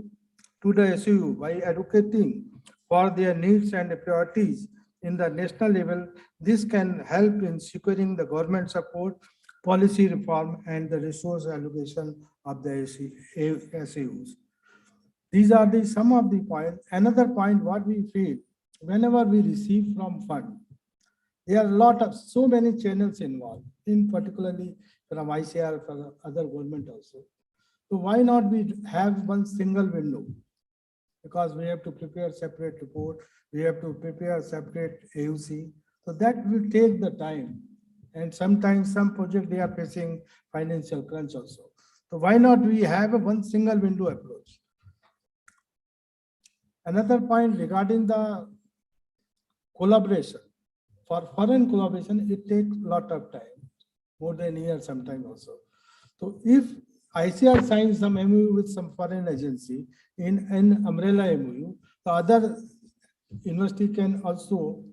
to the SU by advocating for their needs and priorities in the national level. This can help in securing the government support, policy reform, and the resource allocation of the SAUs. These are some of the points. Another point, what we feel, whenever we receive from fund, there are so many channels involved, in particularly from ICR, from other government also. So why not we have one single window? Because we have to prepare separate report, we have to prepare separate AUC. So that will take the time. And sometimes some project they are facing financial crunch also. So why not we have a one single window approach? Another point regarding the collaboration. For foreign collaboration, it takes a lot of time, more than a year sometimes also. So if ICR signs some MOU with some foreign agency in an umbrella MOU, the other university can also,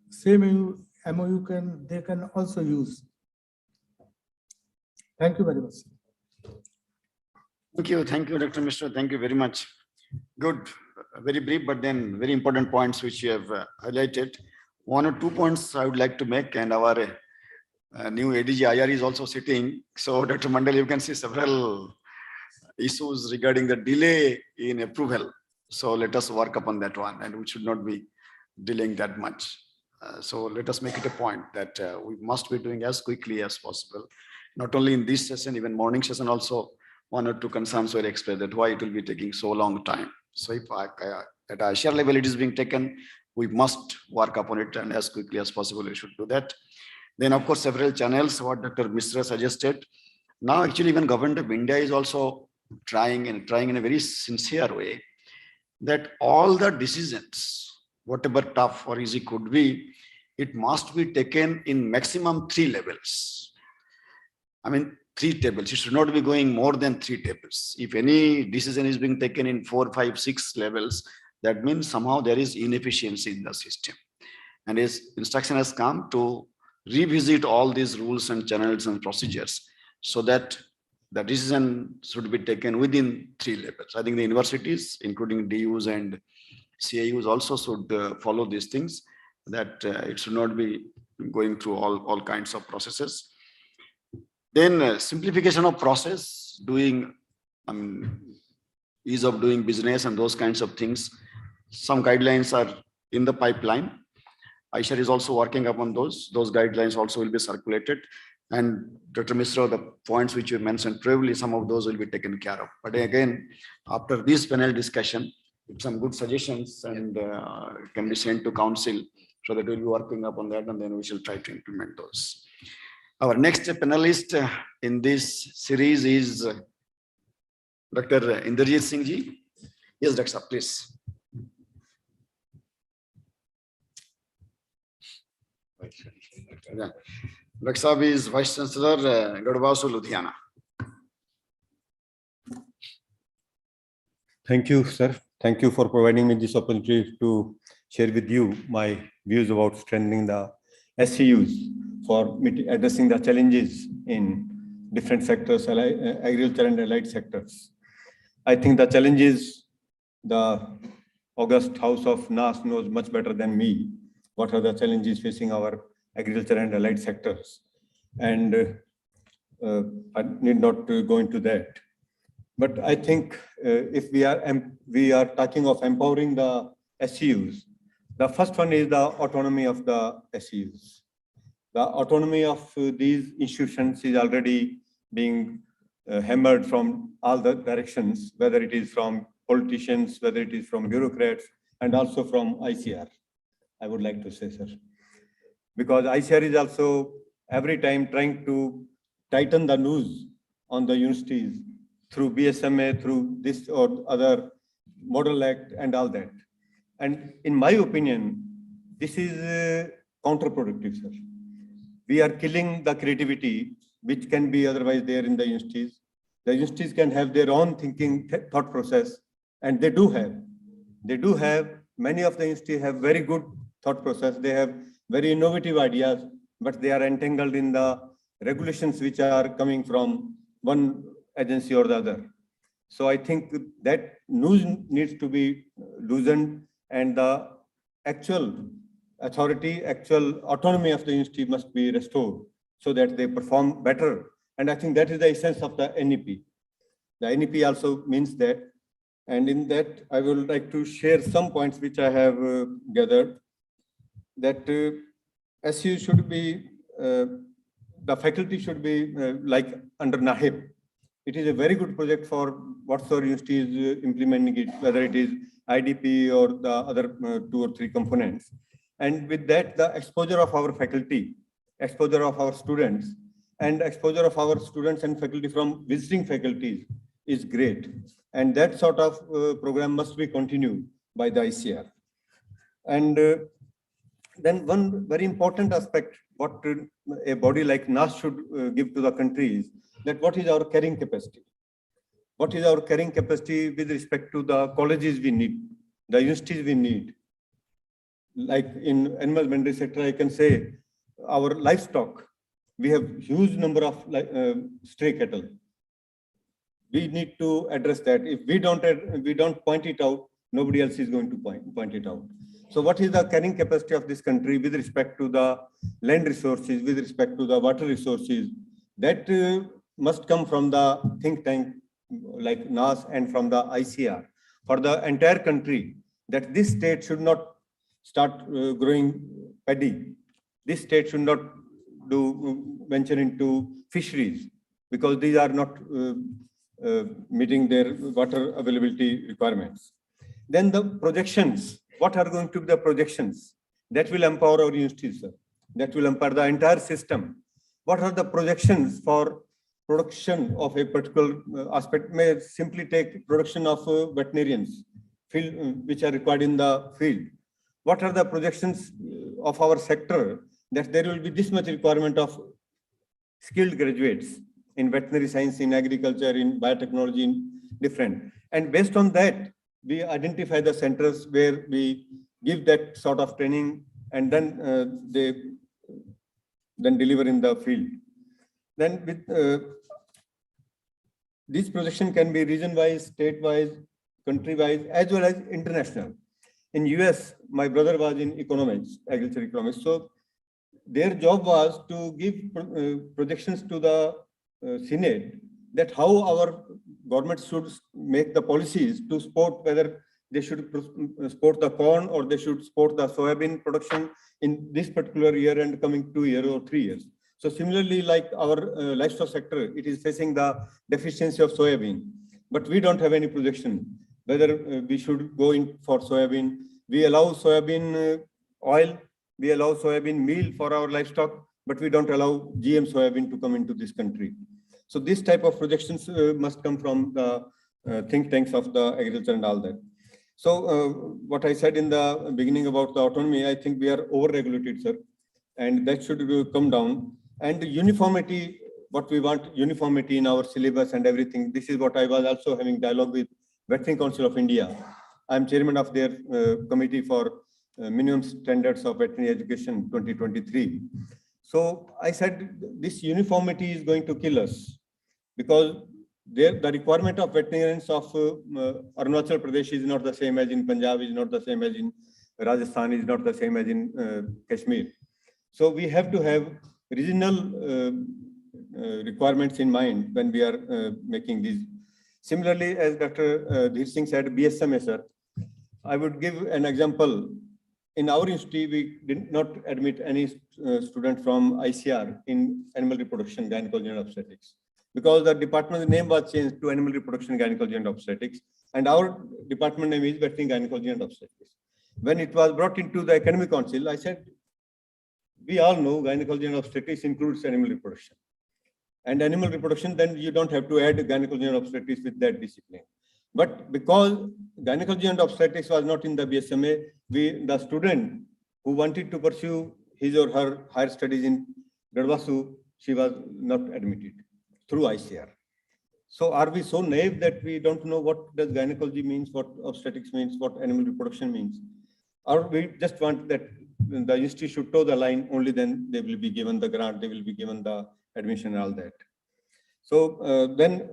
same MOU they can also use. Thank you very much. Thank you, Dr. Mishra. Thank you very much. Good, very brief, but then very important points which you have highlighted. 1 or 2 points I would like to make, and our new ADG IR is also sitting. So Dr. Mandal, you can see several issues regarding the delay in approval. So let us work upon that one, and we should not be delaying that much. So let us make it a point that we must be doing as quickly as possible. Not only in this session, even morning session also, 1 or 2 concerns were expressed that why it will be taking so long time. So if at a higher level it is being taken, we must work upon it, and as quickly as possible we should do that. Then of course several channels, what Dr. Mishra suggested. Now actually even Government of India is also trying in a very sincere way that all the decisions, whatever tough or easy could be, it must be taken in maximum 3 levels. I mean 3 tables. It should not be going more than 3 tables. If any decision is being taken in 4, 5, 6 levels, that means somehow there is inefficiency in the system. And his instruction has come to revisit all these rules and channels and procedures so that the decision should be taken within 3 levels. I think the universities, including DUs and CIUs, also should follow these things, that it should not be going through all kinds of processes. Then simplification of process, ease of doing business and those kinds of things. Some guidelines are in the pipeline. Aisha is also working upon those. Those guidelines also will be circulated. And Dr. Mishra, the points which you mentioned, probably some of those will be taken care of. But again, after this panel discussion, if some good suggestions and can be sent to council, so that we'll be working upon that, and then we shall try to implement those. Our next panelist in this series is Dr. Inderjit Singh ji. Yes, Dr. Saab, please. Yeah. Dr. Saab is Vice Chancellor, Gadwasu, Ludhiana. Thank you, sir. Thank you for providing me this opportunity to share with you my views about strengthening the SCUs for addressing the challenges in different sectors, agriculture and allied sectors. I think the challenges, the August House of NAAS knows much better than me what are the challenges facing our agriculture and allied sectors. And I need not go into that. But I think if we are talking of empowering the SCUs, the first one is the autonomy of the SCUs. The autonomy of these institutions is already being hammered from all the directions, whether it is from politicians, whether it is from bureaucrats, and also from ICR, I would like to say, sir. Because ICR is also every time trying to tighten the noose on the universities through BSMA, through this or other model act and all that. And in my opinion, this is counterproductive, sir. We are killing the creativity which can be otherwise there in the universities. The universities can have their own thinking, thought process, and they do have. They do have, many of the universities have very good thought process. They have very innovative ideas, but they are entangled in the regulations which are coming from one agency or the other. So I think that noose needs to be loosened, and the actual authority, actual autonomy of the university must be restored so that they perform better. And I think that is the essence of the NEP. The NEP also means that. And in that, I would like to share some points which I have gathered, that SU should be, the faculty should be like under NAHIB. It is a very good project for whatsoever university is implementing it, whether it is IDP or the other 2 or 3 components. And with that, the exposure of our faculty, exposure of our students, and exposure of our students and faculty from visiting faculties is great. And that sort of program must be continued by the ICR. And then one very important aspect, what a body like NAAS should give to the country is that what is our carrying capacity? What is our carrying capacity with respect to the colleges we need, the universities we need? Like in animal husbandry sector, I can say our livestock, we have huge number of stray cattle. We need to address that. If we don't point it out, nobody else is going to point it out. So what is the carrying capacity of this country with respect to the land resources, with respect to the water resources? That must come from the think tank like NAAS and from the ICR for the entire country, that this state should not start growing paddy. This state should not venture into fisheries, because these are not meeting their water availability requirements. Then the projections, what are going to be the projections that will empower our universities, sir? That will empower the entire system. What are the projections for production of a particular aspect? May simply take production of veterinarians, field, which are required in the field. What are the projections of our sector that there will be this much requirement of skilled graduates in veterinary science, in agriculture, in biotechnology, in different. And based on that, we identify the centers where we give that sort of training, and then they deliver in the field. Then with this projection can be region-wise, state-wise, country-wise, as well as international. In US, my brother was in economics, agriculture economics. So their job was to give projections to the Senate that how our government should make the policies to support, whether they should support the corn or they should support the soybean production in this particular year and coming 2 years or 3 years. So similarly, like our livestock sector, it is facing the deficiency of soybean, but we don't have any projection whether we should go in for soybean. We allow soybean oil, we allow soybean meal for our livestock, but we don't allow GM soybean to come into this country. So this type of projections must come from the think tanks of the agriculture and all that. So what I said in the beginning about the autonomy, I think we are over-regulated, sir, and that should come down. And uniformity, what we want, uniformity in our syllabus and everything. This is what I was also having dialogue with Veterinary Council of India. I'm chairman of their committee for minimum standards of veterinary education 2023. So I said this uniformity is going to kill us, because the requirement of veterinarians of Arunachal Pradesh is not the same as in Punjab, is not the same as in Rajasthan, is not the same as in Kashmir. So we have to have regional requirements in mind when we are making these. Similarly, as Dr. Dhir Singh said, BSMA, sir, I would give an example. In our institute, we did not admit any student from ICR in animal reproduction, gynecology and obstetrics, because the department's name was changed to animal reproduction, gynecology and obstetrics, and our department name is veterinary gynecology and obstetrics. When it was brought into the academic council, I said, we all know gynecology and obstetrics includes animal reproduction. And animal reproduction, then you don't have to add gynecology and obstetrics with that discipline. But because gynecology and obstetrics was not in the BSMA, the student who wanted to pursue his or her higher studies in Gadwasu, she was not admitted through ICR. So are we so naive that we don't know what does gynecology means, what obstetrics means, what animal reproduction means? Or we just want that the institute should toe the line, only then they will be given the grant, they will be given the admission and all that. So then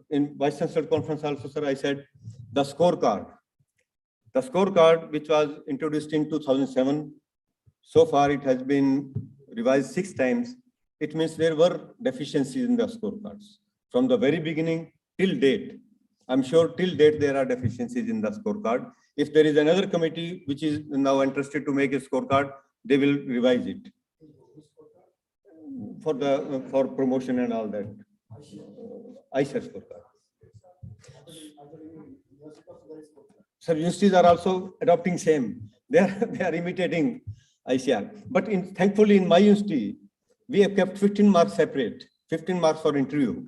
in Vice Chancellor conference also, sir, I said the scorecard. The scorecard, which was introduced in 2007, so far it has been revised 6 times. It means there were deficiencies in the scorecards. From the very beginning till date, I'm sure till date there are deficiencies in the scorecard. If there is another committee which is now interested to make a scorecard, they will revise it for promotion and all that. ICER scorecard. So universities are also adopting same. They are imitating ICR. But thankfully in my university, we have kept 15 marks separate, 15 marks for interview.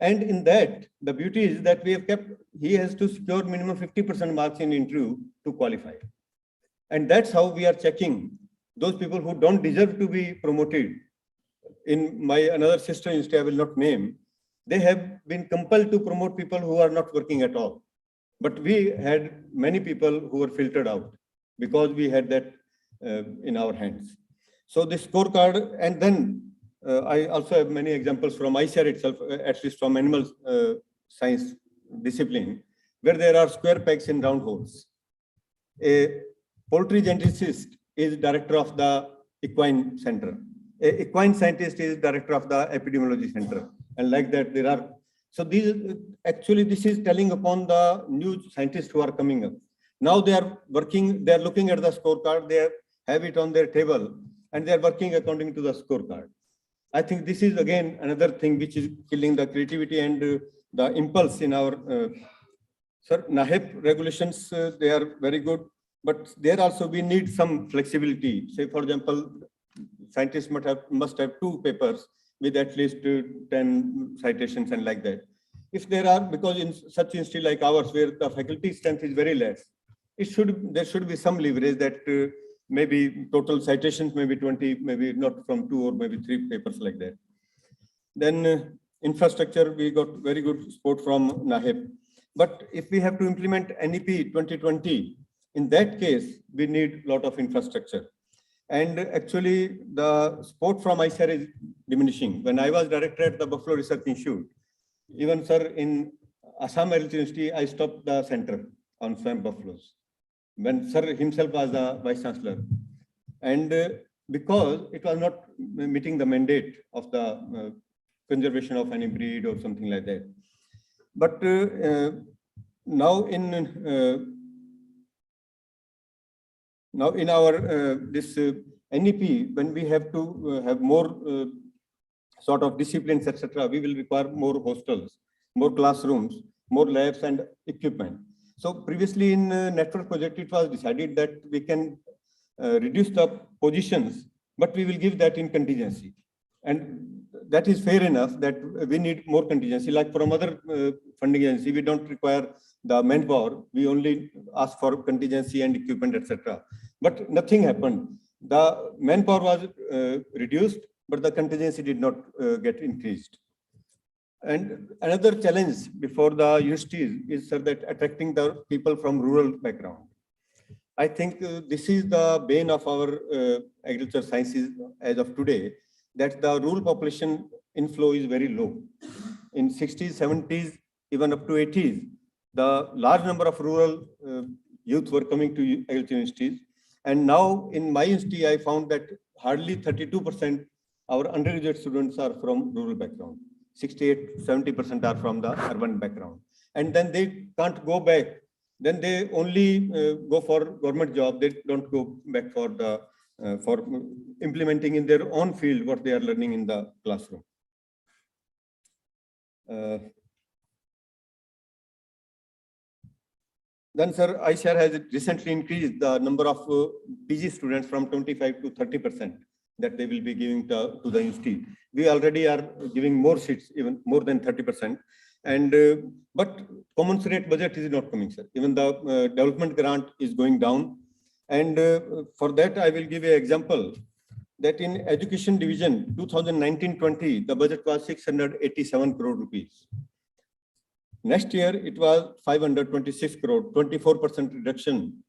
And in that, the beauty is that we have kept, he has to secure minimum 50% marks in interview to qualify. And that's how we are checking those people who don't deserve to be promoted. In my another sister university, I will not name, they have been compelled to promote people who are not working at all. But we had many people who were filtered out because we had that in our hands. So the scorecard, and then I also have many examples from ICR itself, at least from animal science discipline, where there are square pegs in round holes. A poultry geneticist is director of the equine center. A equine scientist is director of the epidemiology center. And like that, there are. So these actually, this is telling upon the new scientists who are coming up. Now they are working, they are looking at the scorecard, they have it on their table, and they are working according to the scorecard. I think this is again another thing which is killing the creativity and the impulse in our sir, NAAS regulations. They are very good, but there also we need some flexibility. Say, for example, scientists must have 2 papers with at least 10 citations and like that. If there are, because in such institute like ours, where the faculty strength is very less, there should be some leverage that maybe total citations, maybe 20, maybe not from 2 or maybe 3 papers like that. Then infrastructure, we got very good support from NAAS. But if we have to implement NEP 2020, in that case, we need a lot of infrastructure. And actually, the support from ICR is diminishing. When I was director at the Buffalo Research Institute, even sir, in Assam University, I stopped the center on swamp buffaloes when sir himself was the vice chancellor. And because it was not meeting the mandate of the conservation of any breed or something like that. But now in our this NEP, when we have to have more sort of disciplines, etc., we will require more hostels, more classrooms, more labs and equipment. So previously in network project, it was decided that we can reduce the positions, but we will give that in contingency. And that is fair enough that we need more contingency. Like from other funding agency, we don't require the manpower. We only ask for contingency and equipment, etc. But nothing happened. The manpower was reduced, but the contingency did not get increased. And another challenge before the universities is that attracting the people from rural background. I think this is the bane of our agriculture sciences as of today, that the rural population inflow is very low. In 60s, 70s, even up to 80s, the large number of rural youth were coming to agriculture universities. And now in my institute, I found that hardly 32% our undergraduate students are from rural background. 68, 70% are from the urban background. And then they can't go back. Then they only go for government job. They don't go back for the for implementing in their own field what they are learning in the classroom. Then, sir, ICR has recently increased the number of PG students from 25 to 30% that they will be giving to the institute. We already are giving more seats, even more than 30%. And but commensurate budget is not coming, sir. Even the development grant is going down. And for that, I will give you an example that in education division 2019-20, the budget was 687 crore rupees. Next year, it was 526 crore, 24% reduction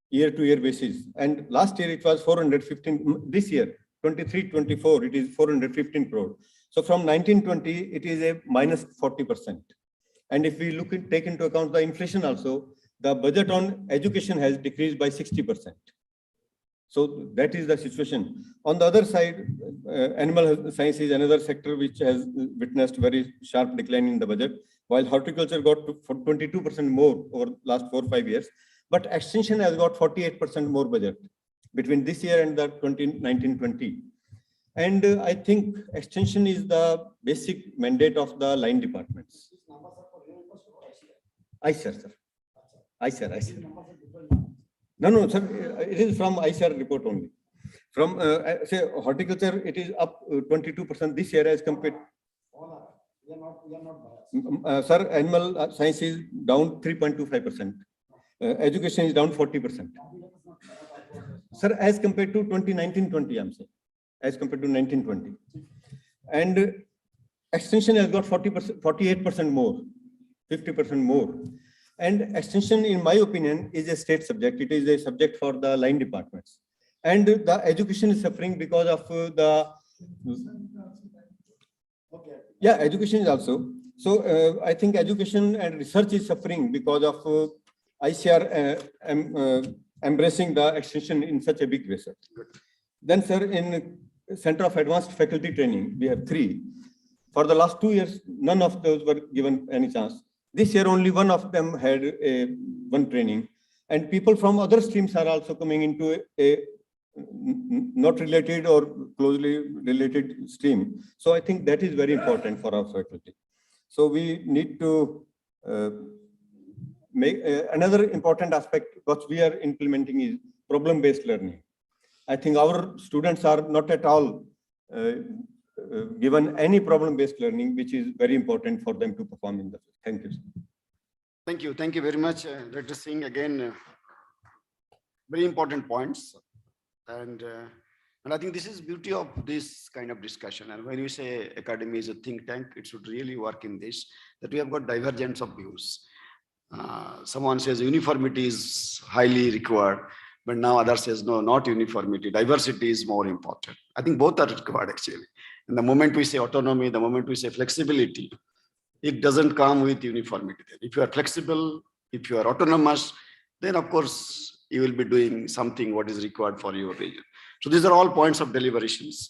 year-to-year basis. And last year, it was 415. This year, 23-24, it is 415 crore. So from 19-20, it is a minus 40%. And if we take into account the inflation also, the budget on education has decreased by 60%. So that is the situation. On the other side, animal science is another sector which has witnessed very sharp decline in the budget, while horticulture got for 22% more over last 4 or 5 years. But extension has got 48% more budget between this year and the 2019-20. And I think extension is the basic mandate of the line departments. ICR, sir. ICR. No, sir. It is from ICR report only. From say horticulture, it is up 22% this year as compared. Sir, animal science is down 3.25%. Education is down 40%. Sir, as compared to 2019-20, I'm saying, as compared to 19-20. And extension has got 40%, 48% more, 50% more. And extension, in my opinion, is a state subject. It is a subject for the line departments. And the education is suffering because of the, yeah, education is also. So I think education and research is suffering because of ICR embracing the extension in such a big way, sir. Then, sir, in Center of Advanced Faculty Training, we have 3. For the last 2 years, none of those were given any chance. This year, only one of them had one training. And people from other streams are also coming into a not related or closely related stream. So I think that is very important for our faculty. So we need to make another important aspect what we are implementing is problem-based learning. I think our students are not at all given any problem-based learning, which is very important for them to perform in the field. Thank you, sir. Thank you very much, Dr. Singh. Again, very important points. And I think this is beauty of this kind of discussion. And when you say academy is a think tank, it should really work in this, that we have got divergence of views. Someone says uniformity is highly required, but now others says, no, not uniformity. Diversity is more important. I think both are required actually. And the moment we say autonomy, the moment we say flexibility, it doesn't come with uniformity. If you are flexible, if you are autonomous, then of course you will be doing something what is required for your region. So these are all points of deliberations.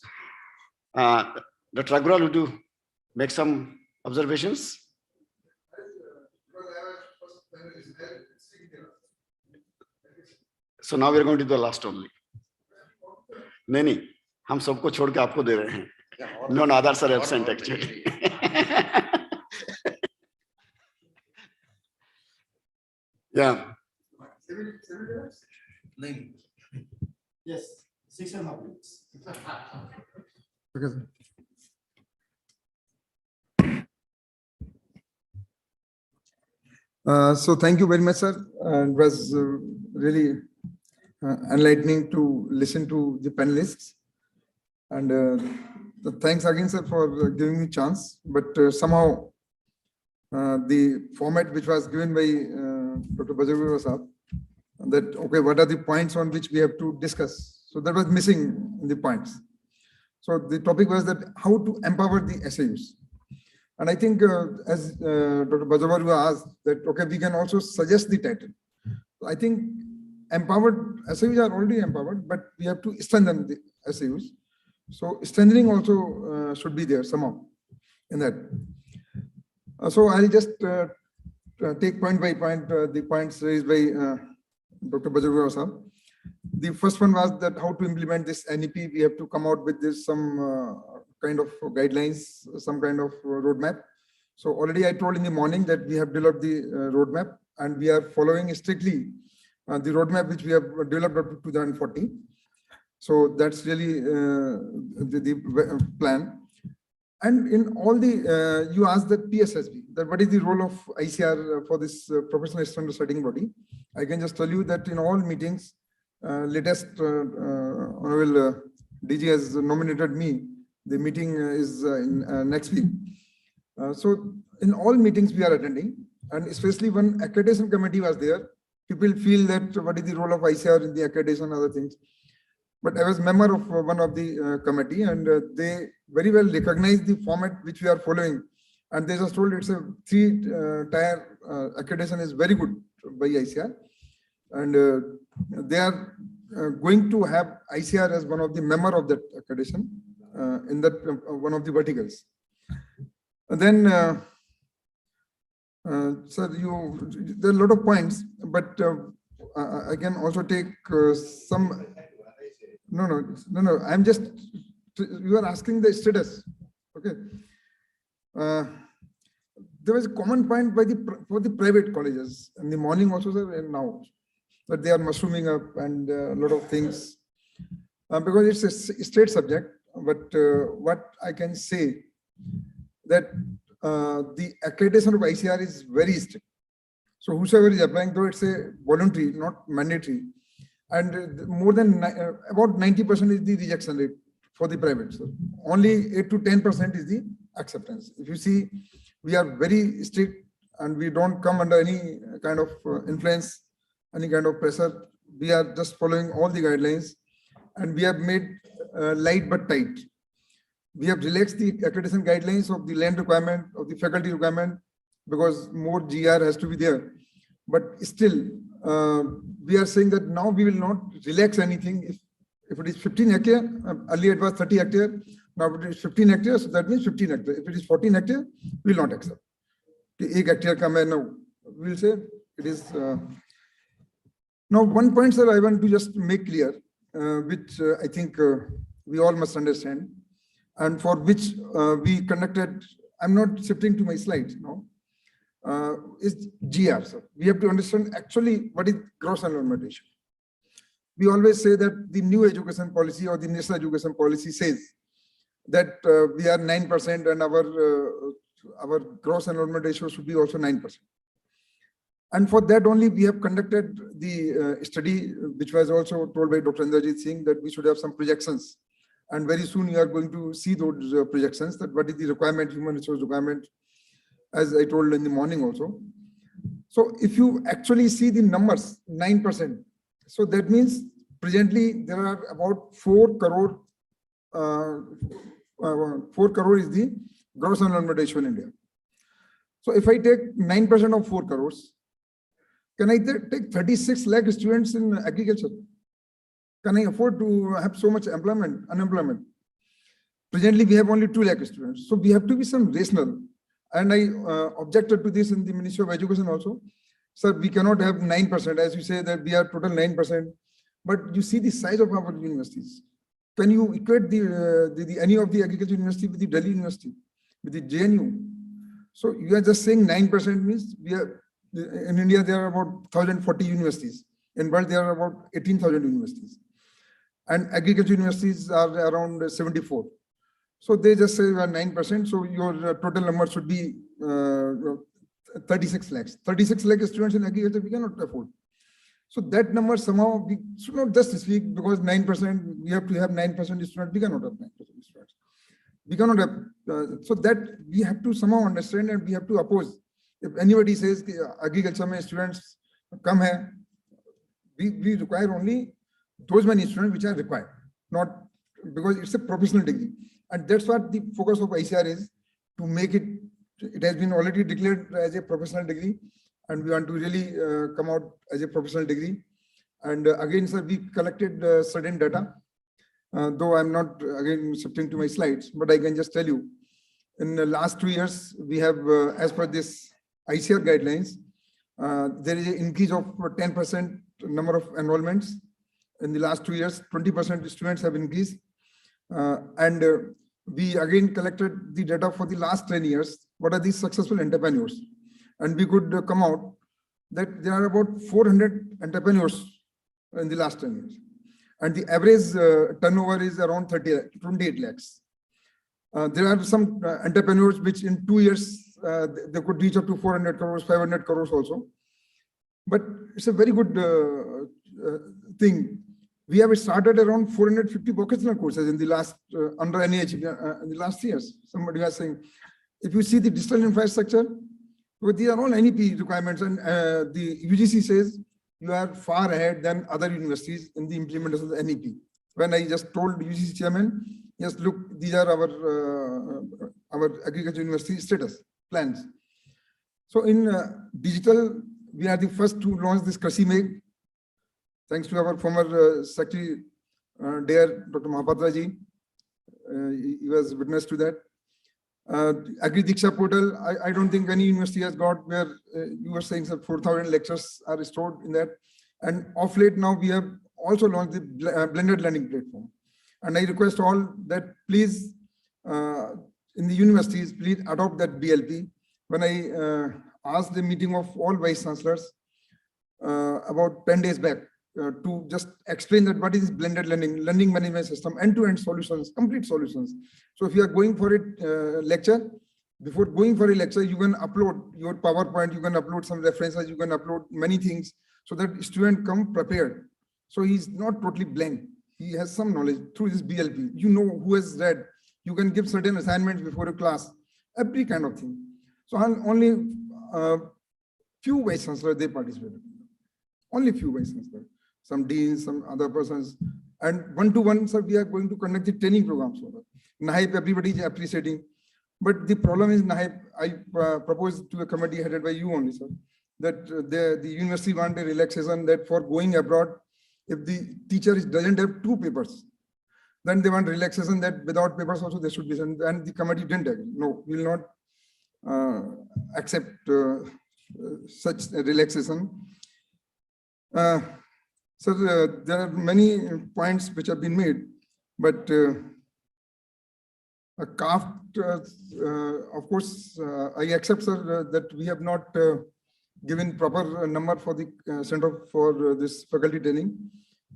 Dr. Agrawal, would you make some observations? So now we are going to do the last only. नहीं, हम सबको छोड़ के आपको दे रहे हैं. No, others are absent actually. Yeah. Yes, 6.5 minutes. So thank you very much, sir. It was really enlightening to listen to the panelists. And thanks again, sir, for giving me chance. But somehow the format which was given by Dr. Bajarpur Sahab, that, okay, what are the points on which we have to discuss? So that was missing in the points. So the topic was that how to empower the SAUs. And I think as Dr. Bajarpur asked that, okay, we can also suggest the title. So I think empowered SAUs are already empowered, but we have to strengthen the SAUs. So strengthening also should be there somehow in that. So I'll just take point by point the points raised by Dr. Bajarpur Sahab. The first one was that how to implement this NEP. We have to come out with this some kind of guidelines, some kind of roadmap. So already I told in the morning that we have developed the roadmap and we are following strictly the roadmap which we have developed up to 2040. So that's really the plan. And in all the, you asked that PSSB, that what is the role of ICR for this professional standard setting body? I can just tell you that in all meetings, latest Honorable DG has nominated me. The meeting is in next week. So in all meetings we are attending, and especially when accreditation committee was there, people feel that what is the role of ICR in the accreditation and other things. But I was member of one of the committee, and they very well recognize the format which we are following. And they just told it's a three-tier accreditation is very good by ICR. And they are going to have ICR as one of the member of that accreditation in that one of the verticals. And then, sir, there are a lot of points, but I can also take some. No. I'm just, you are asking the status. Okay. There was a common point for the private colleges in the morning also, sir, and now that they are mushrooming up and a lot of things because it's a state subject. But what I can say that the accreditation of ICR is very strict. So whosoever is applying, though it's a voluntary, not mandatory, and more than about 90% is the rejection rate for the private. So only 8 to 10% is the acceptance. If you see, we are very strict and we don't come under any kind of influence, any kind of pressure. We are just following all the guidelines, and we have made light but tight. We have relaxed the accreditation guidelines of the land requirement, of the faculty requirement, because more GR has to be there. But still, we are saying that now we will not relax anything. If it is 15 hectare, earlier it was 30 hectare, now it is 15 hectares, so that means 15 hectare. If it is 14 hectare, we will not accept. 1 hectare come now, we will say it is. Now, one point, sir, I want to just make clear, which I think we all must understand, and for which we conducted, I'm not shifting to my slides now, is GR, sir. We have to understand actually what is gross enrollment ratio. We always say that the new education policy or the national education policy says that we are 9% and our gross enrollment ratio should be also 9%. And for that only we have conducted the study, which was also told by Dr. Inderjit Singh, that we should have some projections. And very soon you are going to see those projections, that what is the requirement, human resource requirement, as I told in the morning also. So if you actually see the numbers, 9%, so that means presently there are about 4 crore, 4 crore is the gross enrollment ratio in India. So if I take 9% of 4 crores, can I take 36 lakh students in agriculture? Can I afford to have so much unemployment? Presently, we have only 2 lakh students. So we have to be some rational. And I objected to this in the Ministry of Education also. Sir, we cannot have 9%, as you say that we are total 9%. But you see the size of our universities. Can you equate any of the agriculture university with the Delhi University, with the JNU? So you are just saying 9% means we are, in India, there are about 1,040 universities. In world, there are about 18,000 universities. And agriculture universities are around 74. So they just say 9%. So your total number should be 36 lakhs. 36 lakh students in agriculture, we cannot afford. So that number somehow we should not just speak because 9%, we have to have 9% students. We cannot have 9% students. We cannot have, so that we have to somehow understand and we have to oppose. If anybody says agriculture students come here, we require only those many students which are required, not because it's a professional degree. And that's what the focus of ICR is, to make it, it has been already declared as a professional degree, and we want to really come out as a professional degree. And again, sir, we collected certain data, though I'm not again shifting to my slides, but I can just tell you, in the last 2 years, we have, as per this ICR guidelines, there is an increase of 10% number of enrollments. In the last 2 years, 20% students have increased. And we again collected the data for the last 10 years. What are these successful entrepreneurs? And we could come out that there are about 400 entrepreneurs in the last 10 years. And the average turnover is around 28 lakhs. There are some entrepreneurs which in 2 years, they could reach up to 400 crores, 500 crores also. But it's a very good thing We have started around 450 vocational courses in the last, under NAH, in the last years. Somebody was saying, if you see the digital infrastructure, well, these are all NEP requirements, and the UGC says you are far ahead than other universities in the implementation of the NEP. When I just told UGC chairman, yes, look, these are our agriculture university status plans. So in digital, we are the first to launch this Krasi Megh, thanks to our former secretary, dear Dr. Mahapatra ji. He was witness to that. Agri Diksha portal, I don't think any university has got where you were saying that 4,000 lectures are stored in that. And of late now we have also launched the blended learning platform. And I request all that please, in the universities, please adopt that BLP. When I asked the meeting of all vice chancellors about 10 days back to just explain that what is blended learning management system, end-to-end solutions, complete solutions. So if you are going for a lecture, before going for a lecture, you can upload your PowerPoint, you can upload some references, you can upload many things so that student come prepared. So he's not totally blank. He has some knowledge through this BLP. You know who has read. You can give certain assignments before a class, every kind of thing. So only few vice chancellors, they participated. Only few vice chancellors. Some deans, some other persons, and one-to-one, sir, we are going to conduct the training programs. NAIP, everybody is appreciating, but the problem is NAIP, I proposed to a committee headed by you only, sir, that the university want a relaxation that for going abroad, if the teacher doesn't have 2 papers, then they want relaxation that without papers also they should be sent, and the committee didn't agree. No, we will not accept such a relaxation. So there are many points which have been made, but a CAFT, of course, I accept, sir, that we have not given proper number for the center for this faculty training.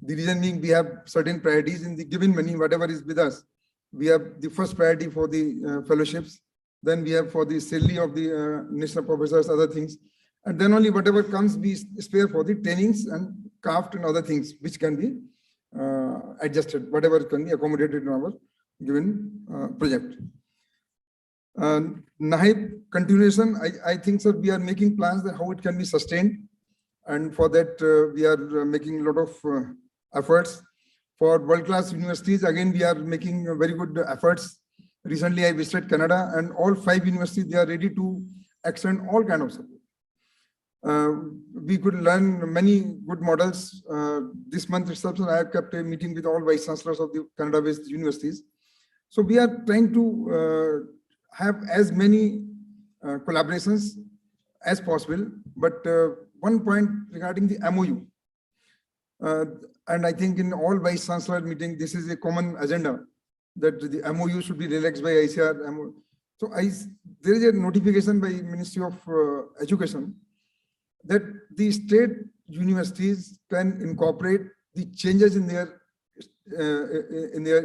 The reason being we have certain priorities in the given money, whatever is with us. We have the first priority for the fellowships, then we have for the salary of the national professors, other things, and then only whatever comes we spare for the trainings and CAFT and other things which can be adjusted, whatever can be accommodated in our given project. NAIP continuation, I think, sir, we are making plans that how it can be sustained, and for that we are making a lot of efforts. For world-class universities, again, we are making very good efforts. Recently, I visited Canada, and all 5 universities, they are ready to extend all kind of support. We could learn many good models. This month itself, I have kept a meeting with all vice chancellors of the Canada-based universities. So we are trying to have as many collaborations as possible. But one point regarding the MOU, and I think in all vice chancellor meeting, this is a common agenda that the MOU should be relaxed by ICR. So there is a notification by Ministry of Education that the state universities can incorporate the changes in their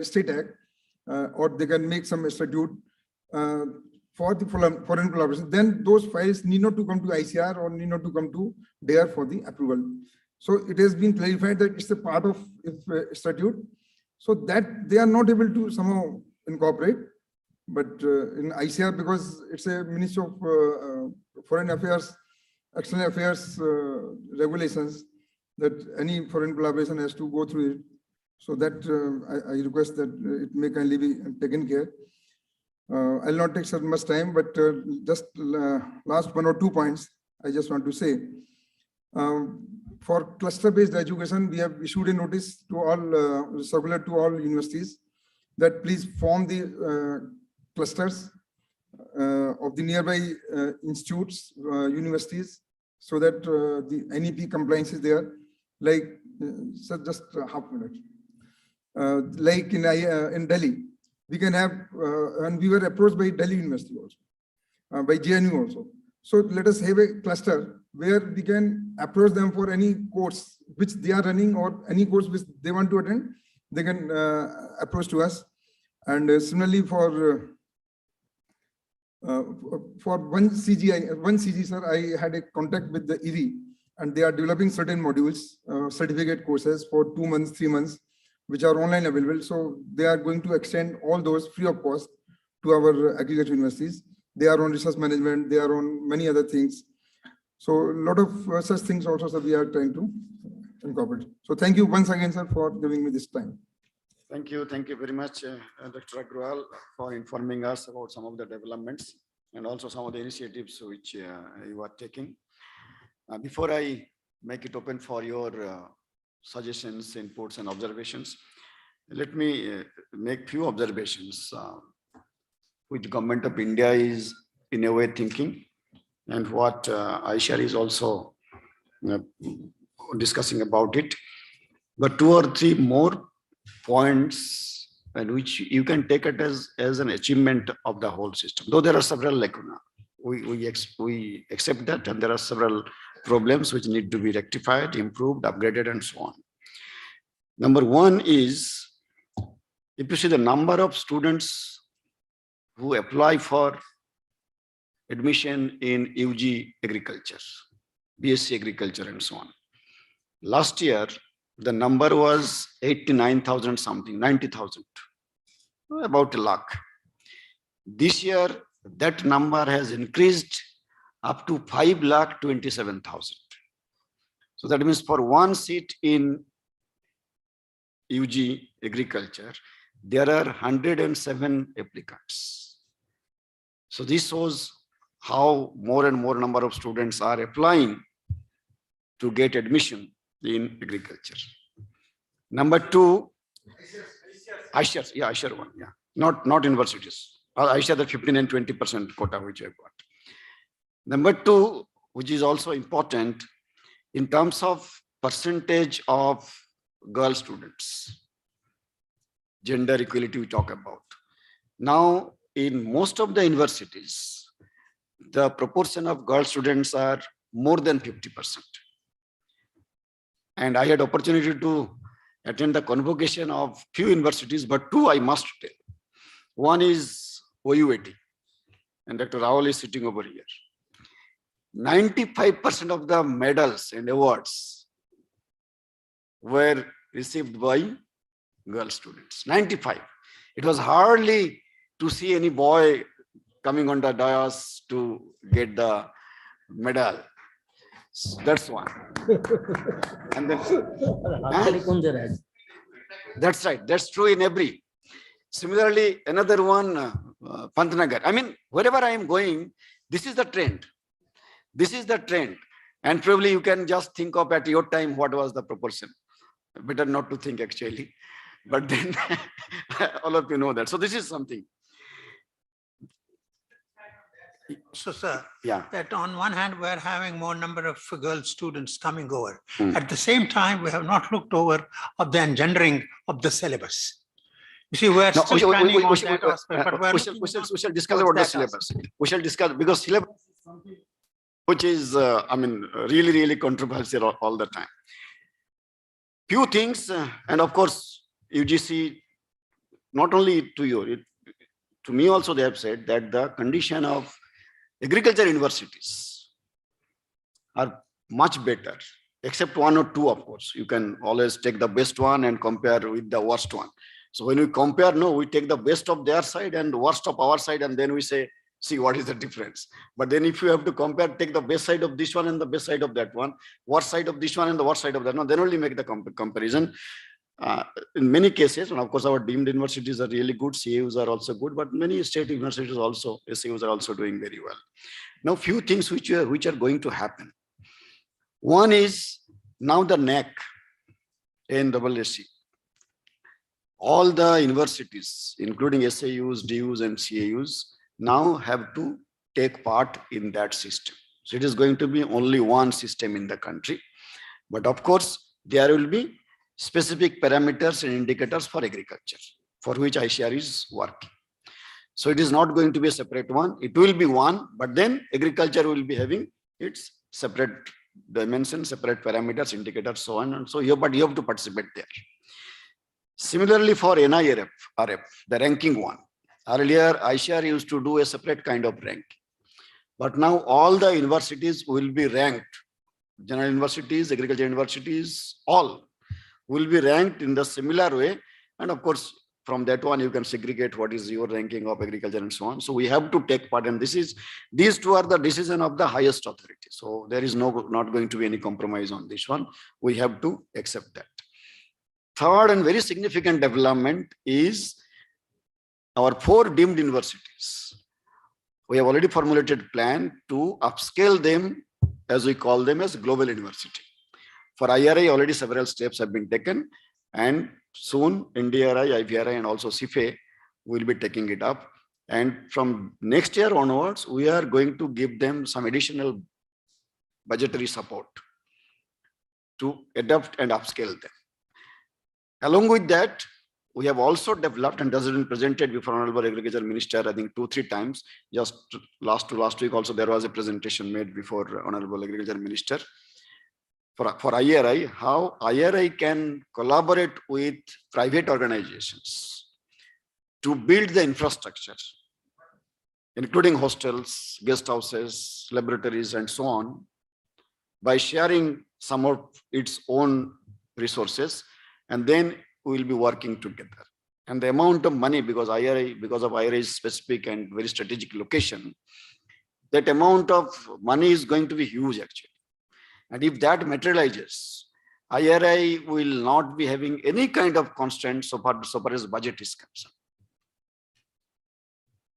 state act, or they can make some statute for the foreign collaboration. Then those files need not to come to ICR or need not to come to DARE for the approval. So it has been clarified that it's a part of statute, so that they are not able to somehow incorporate. But in ICR, because it's a Ministry of Foreign Affairs, External Affairs regulations, that any foreign collaboration has to go through it. So that I request that it may kindly be taken care. I'll not take so much time, but just last 1 or 2 points I just want to say. For cluster-based education, we have issued a notice to all, circular to all universities, that please form the clusters of the nearby institutes, universities, so that the NEP compliance is there. Like, sir, just half minute. Like in Delhi, we can have, and we were approached by Delhi University also, by JNU also. So let us have a cluster where we can approach them for any course which they are running, or any course which they want to attend, they can approach to us. And similarly for one CG, sir, I had a contact with the IRI, and they are developing certain modules, certificate courses for 2 months, 3 months, which are online available. So they are going to extend all those free of cost to our agriculture universities. They are on resource management, they are on many other things. So a lot of such things also, sir, we are trying to incorporate. So thank you once again, sir, for giving me this time. Thank you very much, Dr. Agrawal, for informing us about some of the developments and also some of the initiatives which you are taking. Before I make it open for your suggestions, inputs, and observations, let me make few observations which Government of India is in a way thinking, and what Aisha is also discussing about it. But 2 or 3 more points and which you can take it as an achievement of the whole system. Though there are several lacuna, we accept that, and there are several problems which need to be rectified, improved, upgraded, and so on. Number 1 is, if you see the number of students who apply for admission in UG agriculture, BSc agriculture, and so on. Last year, the number was 89,000 something, 90,000, about a lakh. This year, that number has increased up to 5,27,000. So that means for 1 seat in UG agriculture, there are 107 applicants. So this shows how more and more number of students are applying to get admission in agriculture. Number 2, Aisha one, yeah, not universities. Aisha, the 15 and 20% quota which I got. Number 2, which is also important in terms of percentage of girl students, gender equality we talk about. Now, in most of the universities, the proportion of girl students are more than 50%. And I had opportunity to attend the convocation of few universities, but 2 I must tell. One is OUAT, and Dr. Rawal is sitting over here. 95% of the medals and awards were received by girl students, 95. It was hardly to see any boy coming on the dais to get the medal. That's one. And then, that's right. That's true in every. Similarly, another one, Pantnagar. I mean, wherever I am going, this is the trend. This is the trend. And probably you can just think of at your time what was the proportion. Better not to think actually. But then all of you know that. So this is something. So, sir, Yeah. that on one hand, we're having more number of girl students coming over. Hmm. At the same time, we have not looked over of the engendering of the syllabus. You see, we're No, still planning on that aspect, but we're we looking shall discuss towards about the that syllabus. We shall discuss because syllabus is something which is, really controversial all the time. Few things, and of course, UGC, not only to you, to me also they have said that the condition of agriculture universities are much better, except 1 or 2, of course. You can always take the best one and compare with the worst one. So when we compare, no, we take the best of their side and worst of our side, and then we say, see what is the difference. But then if you have to compare, take the best side of this one and the best side of that one, worst side of this one and the worst side of that one, then only make the comparison. In many cases, and of course our deemed universities are really good, CAUs are also good, but many state universities also, SAUs are also doing very well. Now, few things which are going to happen. One is now the NAAC, NAAS. All the universities, including SAUs, DUs, and CAUs, now have to take part in that system. So it is going to be only one system in the country. But of course, there will be specific parameters and indicators for agriculture, for which ICR is working. So it is not going to be a separate one. It will be one, but then agriculture will be having its separate dimensions, separate parameters, indicators, so on and so on. But you have to participate there. Similarly, for NIRF, RF, the ranking one. Earlier, ICR used to do a separate kind of rank. But now all the universities will be ranked general universities, agriculture universities, all will be ranked in the similar way. And of course, from that one, you can segregate what is your ranking of agriculture and so on. So we have to take part. And these two are the decision of the highest authority. So there is not going to be any compromise on this one. We have to accept that. Third and very significant development is our 4 deemed universities. We have already formulated plan to upscale them, as we call them, as global university. For IRI, already several steps have been taken, and soon NDRI, IVRI, and also CIFE will be taking it up. And from next year onwards, we are going to give them some additional budgetary support to adapt and upscale them. Along with that, we have also developed, and this has been presented before Honorable Agriculture Minister, I think 2-3 times. Just last week also there was a presentation made before Honorable Agriculture Minister for IRI, how IRI can collaborate with private organizations to build the infrastructure, including hostels, guest houses, laboratories, and so on, by sharing some of its own resources, and then we will be working together. And the amount of money, because of IRI's specific and very strategic location, that amount of money is going to be huge actually. And if that materializes, IRI will not be having any kind of constraints so far as budget is concerned.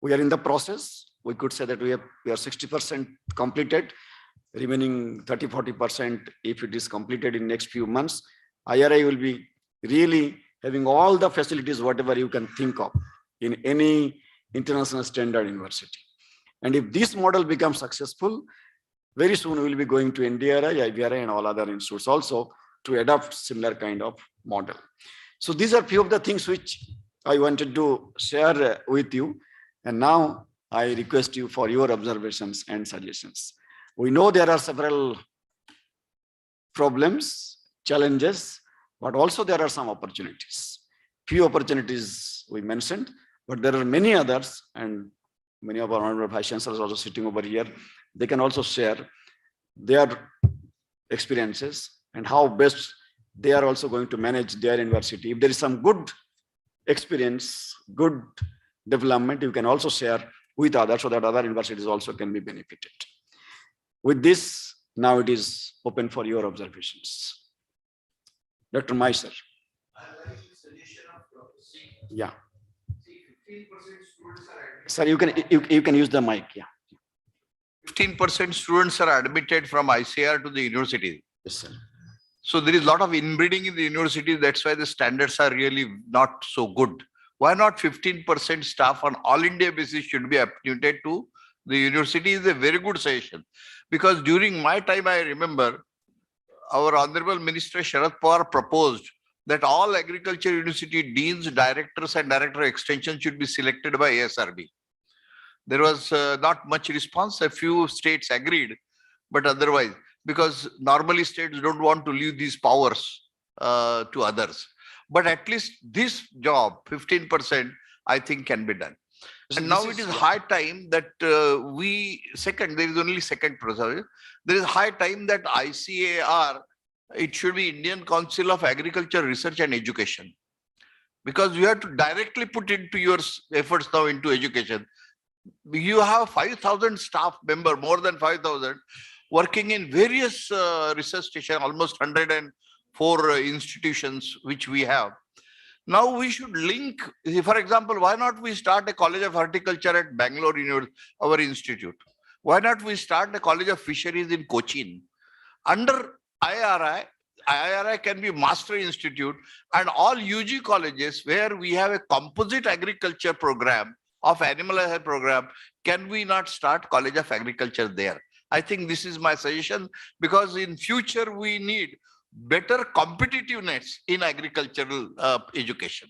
We are in the process. We could say that we are 60% completed, remaining 30-40% if it is completed in next few months. IRI will be really having all the facilities, whatever you can think of in any international standard university. And if this model becomes successful, very soon we will be going to NDRI, IVRI, and all other institutes also to adopt similar kind of model. So these are few of the things which I wanted to share with you. And now I request you for your observations and suggestions. We know there are several problems, challenges, but also there are some opportunities. Few opportunities we mentioned, but there are many others, and many of our honorable vice chancellors also sitting over here. They can also share their experiences and how best they are also going to manage their university. If there is some good experience, good development, you can also share with others so that other universities also can be benefited. With this, now it is open for your observations. Dr. Meiser. Yeah. Sir, you can use the mic. Yeah. 15% students are admitted from ICAR to the university. Yes, sir. So there is a lot of inbreeding in the university. That's why the standards are really not so good. Why not 15% staff on all India basis should be appointed to the university is a very good suggestion. Because during my time, I remember our Honorable Minister Sharad Pawar proposed that all agriculture university deans, directors, and director of extension should be selected by ASRB. There was not much response. A few states agreed, but otherwise, because normally states don't want to leave these powers to others. But at least this job, 15%, I think can be done. And now it is high time that there is only second process. There is high time that ICAR, it should be Indian Council of Agriculture Research and Education. Because you have to directly put into your efforts now into education. You have 5,000 staff member, more than 5,000, working in various research stations, almost 104 institutions which we have. Now we should link, for example, why not we start a College of Horticulture at Bangalore, our institute? Why not we start a College of Fisheries in Cochin? Under IRI can be Master Institute, and all UG colleges where we have a composite agriculture program of animal health program, can we not start College of Agriculture there? I think this is my suggestion, because in future we need better competitiveness in agricultural education.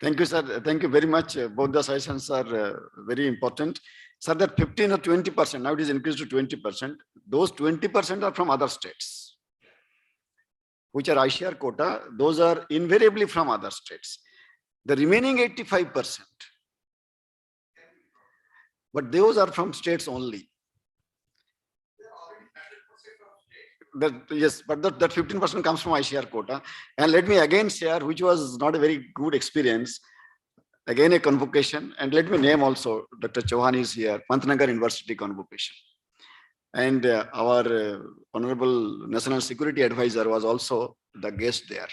Thank you, sir. Thank you very much. Both the suggestions are very important. Sir, that 15 or 20%, now it is increased to 20%. Those 20% are from other states, which are ICAR quota. Those are invariably from other states. The remaining 85%, but those are from states only. Yes, but that 15% comes from ICR quota. And let me again share, which was not a very good experience. Again, a convocation, and let me name also, Dr. Chauhan is here, Pantnagar University convocation. And our Honorable National Security Advisor was also the guest there.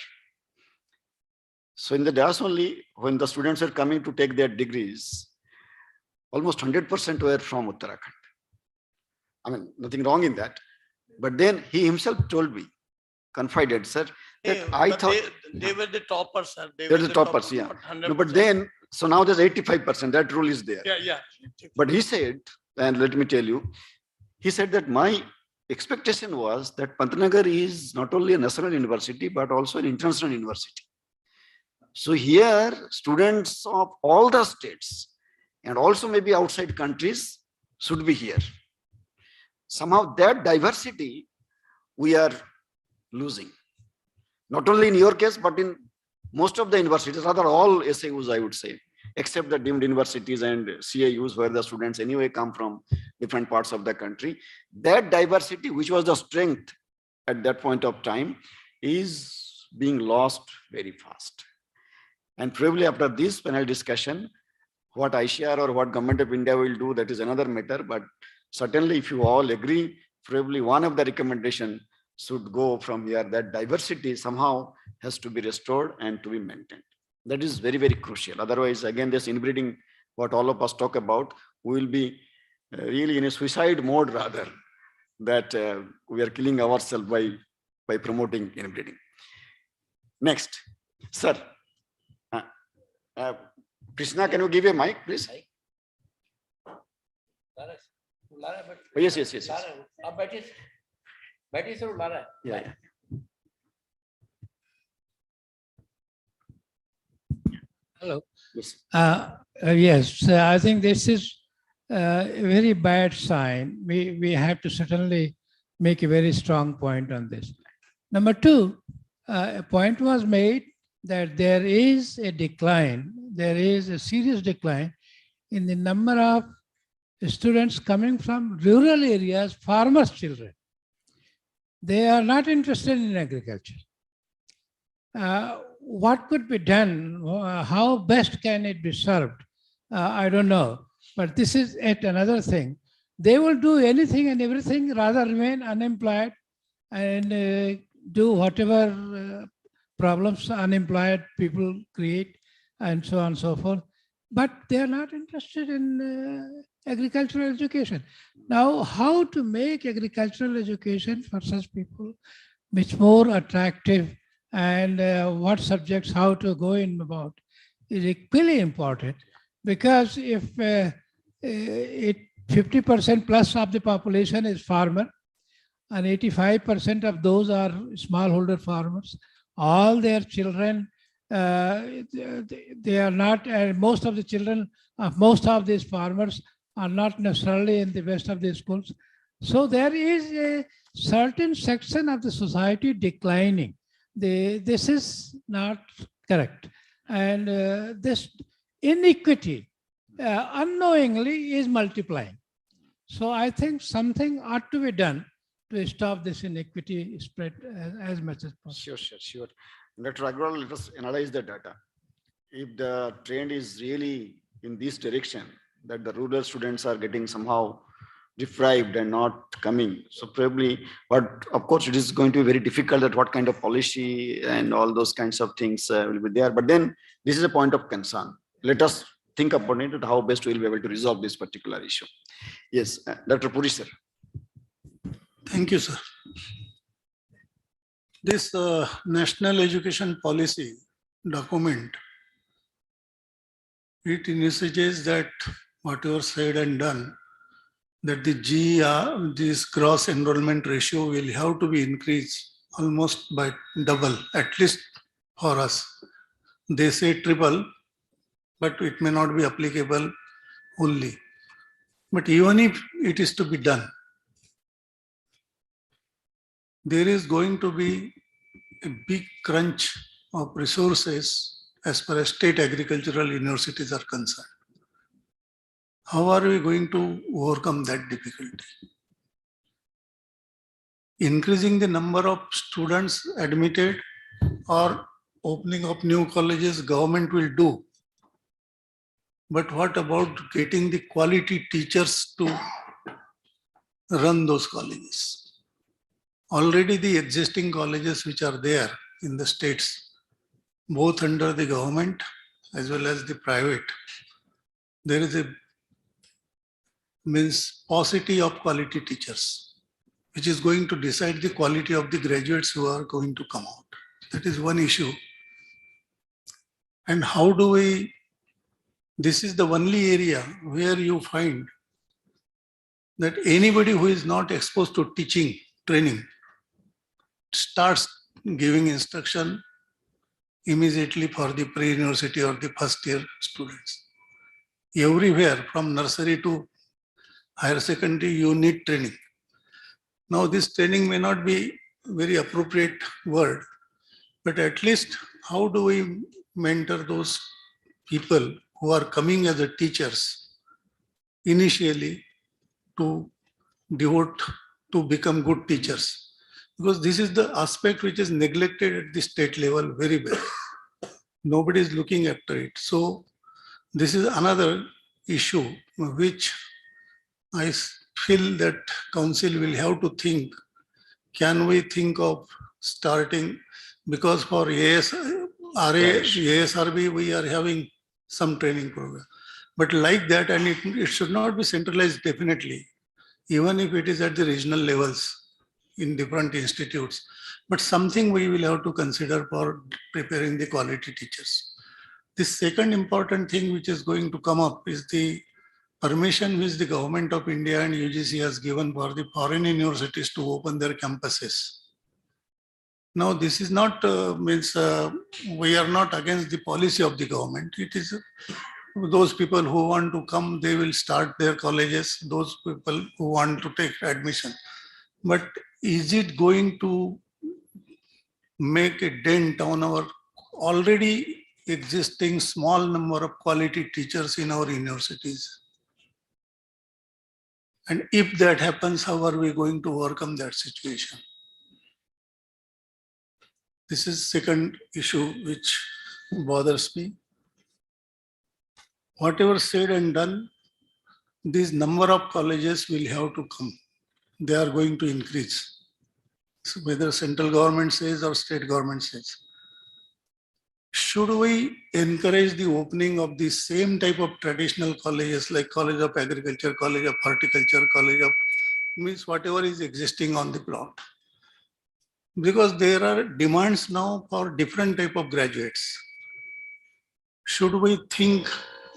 So in the DAS only, when the students were coming to take their degrees, almost 100% were from Uttarakhand. I mean, nothing wrong in that. But then he himself told me, confided, sir, that I thought they were the toppers, sir. They they're were the toppers, yeah. not No, but 100%. then, so now there's 85%, that rule is there. Yeah. But he said, and let me tell you, he said that my expectation was that Pantnagar is not only a national university, but also an international university. So here, students of all the states and also maybe outside countries should be here. Somehow that diversity we are losing. Not only in your case, but in most of the universities, rather all SAUs, I would say, except the deemed universities and CAUs where the students anyway come from different parts of the country. That diversity, which was the strength at that point of time, is being lost very fast. And probably after this panel discussion, what ICR or what Government of India will do, that is another matter. But certainly if you all agree, probably one of the recommendation should go from here, that diversity somehow has to be restored and to be maintained. That is very, very crucial. Otherwise, again, this inbreeding, what all of us talk about, we will be really in a suicide mode rather, that we are killing ourselves by promoting inbreeding. Next, sir. Krishna, can you give a mic, please? Oh, yes. Yeah. Hello. Yes. Yes, I think this is a very bad sign. We have to certainly make a very strong point on this. Number two, a point was made that there is a decline, there is a serious decline in the number of students coming from rural areas, farmers' children. They are not interested in agriculture. What could be done? How best can it be served? I don't know. But this is yet another thing. They will do anything and everything rather remain unemployed and do whatever problems unemployed people create and so on and so forth. But they are not interested in agricultural education. Now, how to make agricultural education for such people much more attractive and what subjects, how to go in about is equally important, because if 50% plus of the population is farmer and 85% of those are smallholder farmers, all their children, they are not, most of the children of most of these farmers are not necessarily in the best of the schools. So there is a certain section of the society declining. This is not correct. And this inequity unknowingly is multiplying. So I think something ought to be done to stop this inequity spread as much as possible. Sure. Dr. Agrawal, let us analyze the data. If the trend is really in this direction, that the rural students are getting somehow deprived and not coming. So probably, but of course it is going to be very difficult that what kind of policy and all those kinds of things will be there. But then this is a point of concern. Let us think about it, how best we will be able to resolve this particular issue. Yes, Dr. Puri, sir. Thank you, sir. This National Education Policy document, it envisages that whatever said and done, that the this gross enrollment ratio will have to be increased almost by double, at least for us. They say triple, but it may not be applicable only. But even if it is to be done, there is going to be a big crunch of resources as far as state agricultural universities are concerned. How are we going to overcome that difficulty? increasing the number of students admitted or opening of new colleges, government will do. But what about getting the quality teachers to run those colleges? Already the existing colleges which are there in the states, both under the government as well as the private, there is a paucity of quality teachers, which is going to decide the quality of the graduates who are going to come out. That is one issue. And how do we, this is the only area where you find that anybody who is not exposed to teaching, training, starts giving instruction immediately for the pre-university or the first year students. Everywhere from nursery to higher secondary, you need training. Now this training may not be very appropriate word, but at least how do we mentor those people who are coming as a teachers initially to devote to become good teachers? Because this is the aspect which is neglected at the state level very well. Nobody is looking after it. So this is another issue which I feel that council will have to think. Can we think of starting, because for ASRB, we are having some training program. But like that, and it should not be centralized definitely, even if it is at the regional levels in different institutes. But something we will have to consider for preparing the quality teachers. The second important thing which is going to come up is the permission which the government of India and UGC has given for the foreign universities to open their campuses. Now, this is not we are not against the policy of the government. It is those people who want to come, they will start their colleges, those people who want to take admission. But is it going to make a dent on our already existing small number of quality teachers in our universities? And if that happens, how are we going to overcome that situation? This is second issue which bothers me. Whatever said and done, this number of colleges will have to come. They are going to increase. So whether central government says or state government says. Should we encourage the opening of the same type of traditional colleges like College of Agriculture, College of Horticulture, College of, means whatever is existing on the plot? Because there are demands now for different type of graduates. Should we think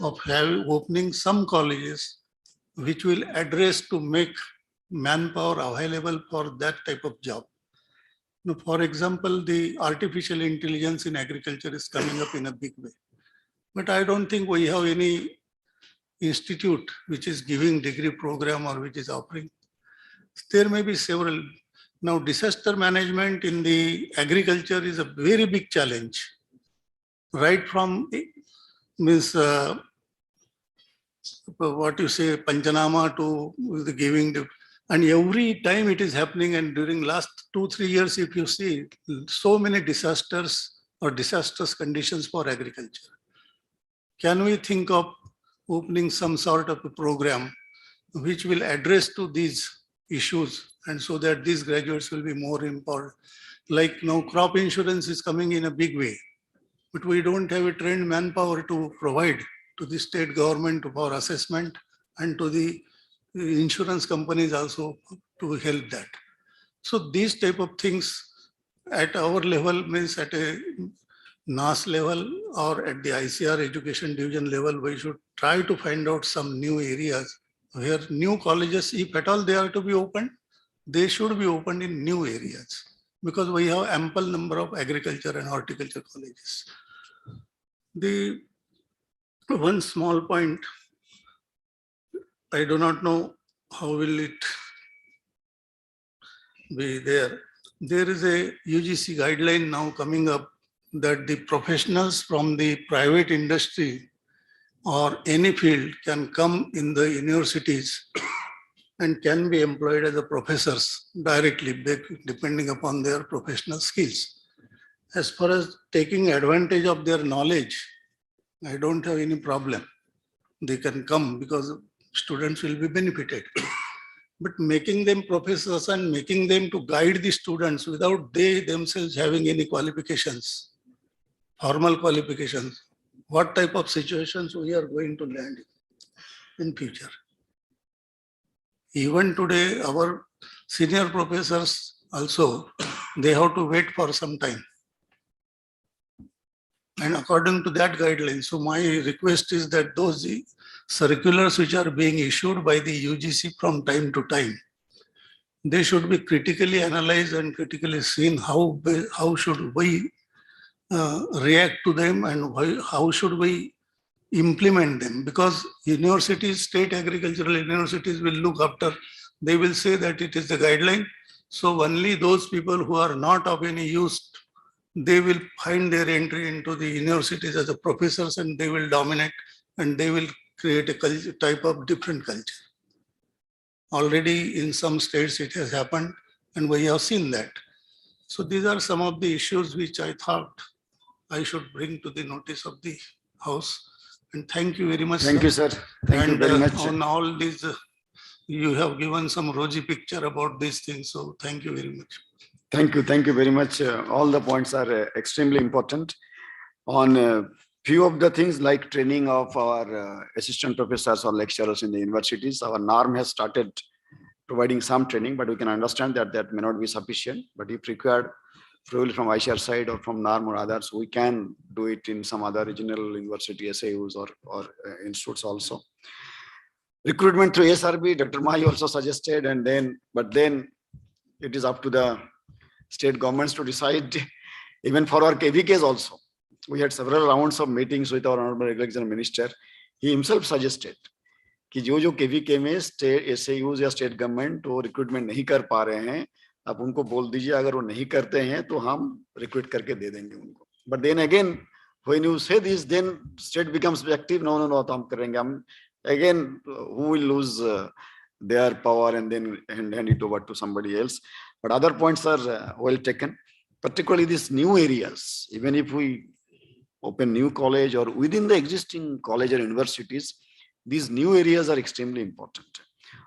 of opening some colleges which will address to make manpower available for that type of job? Now, for example, the artificial intelligence in agriculture is coming up in a big way. But I don't think we have any institute which is giving degree program or which is offering. There may be several. Now, disaster management in the agriculture is a very big challenge. Right from what you say, Panchanama to the giving, and every time it is happening. And during last 2-3 years, if you see, so many disasters or disastrous conditions for agriculture. Can we think of opening some sort of a program which will address to these issues, and so that these graduates will be more important? Like now, crop insurance is coming in a big way, but we don't have a trained manpower to provide to the state government for assessment and to the insurance companies also to help that. So these type of things at our level, means at a NAAS level or at the ICR education division level, we should try to find out some new areas where new colleges, if at all they are to be opened, they should be opened in new areas, because we have ample number of agriculture and horticulture colleges. The one small point, I do not know how will it be there. There is a UGC guideline now coming up that the professionals from the private industry or any field can come in the universities and can be employed as a professors directly depending upon their professional skills. As far as taking advantage of their knowledge, I don't have any problem. They can come because students will be benefited. But making them professors and making them to guide the students without they themselves having any qualifications, formal qualifications, what type of situations we are going to land in future. Even today, our senior professors also, they have to wait for some time. And according to that guideline, so my request is that those circulars which are being issued by the UGC from time to time, they should be critically analyzed and critically seen how should we react to them and how should we implement them, because universities, state agricultural universities will look after, they will say that it is the guideline. So only those people who are not of any use, they will find their entry into the universities as a professors and they will dominate and they will create a culture, type of different culture. Already in some states it has happened and we have seen that. So these are some of the issues which I thought I should bring to the notice of the House. And thank you very much. Thank you, sir. Thank you And very much. on all these, you have given some rosy picture about these things. So thank you very much. Thank you very much. All the points are extremely important. On few of the things like training of our assistant professors or lecturers in the universities, our NARM has started providing some training, but we can understand that that may not be sufficient. But if required, probably from ICR side or from NARM or others, we can do it in some other regional university SAUs or institutes also. Recruitment through SRB, Dr. Mahi also suggested, but then it is up to the state governments to decide. Even for our KVKs also, we had several rounds of meetings with our Honorable Agriculture Minister. He himself suggested कि जो KVK में state SAUs या state government वो recruitment नहीं कर पा रहे हैं, आप उनको बोल दीजिए अगर वो नहीं करते हैं तो हम recruit करके दे देंगे उनको. But then again, when you say this, then state becomes active. No, तो हम करेंगे. हम again, who will lose their power and then hand it over to somebody else. But other points are well taken, particularly these new areas. Even if we open new college or within the existing college or universities, these new areas are extremely important.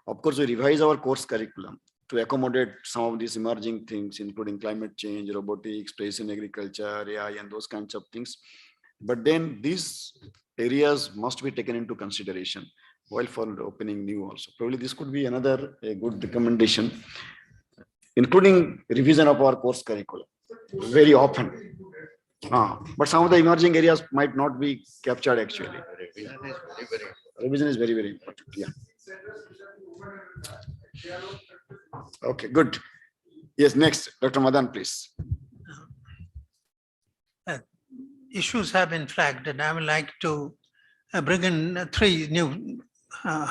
Of course, we revise our course curriculum to accommodate some of these emerging things, including climate change, robotics, precision agriculture, AI, and those kinds of things. But then these areas must be taken into consideration while for opening new also. Probably this could be another good recommendation, including revision of our course curriculum very often. But some of the emerging areas might not be captured actually. Revision is very, very important. Yeah. Okay, good. Yes, next, Dr. Madan, please. Issues have been flagged, and I would like to bring in three new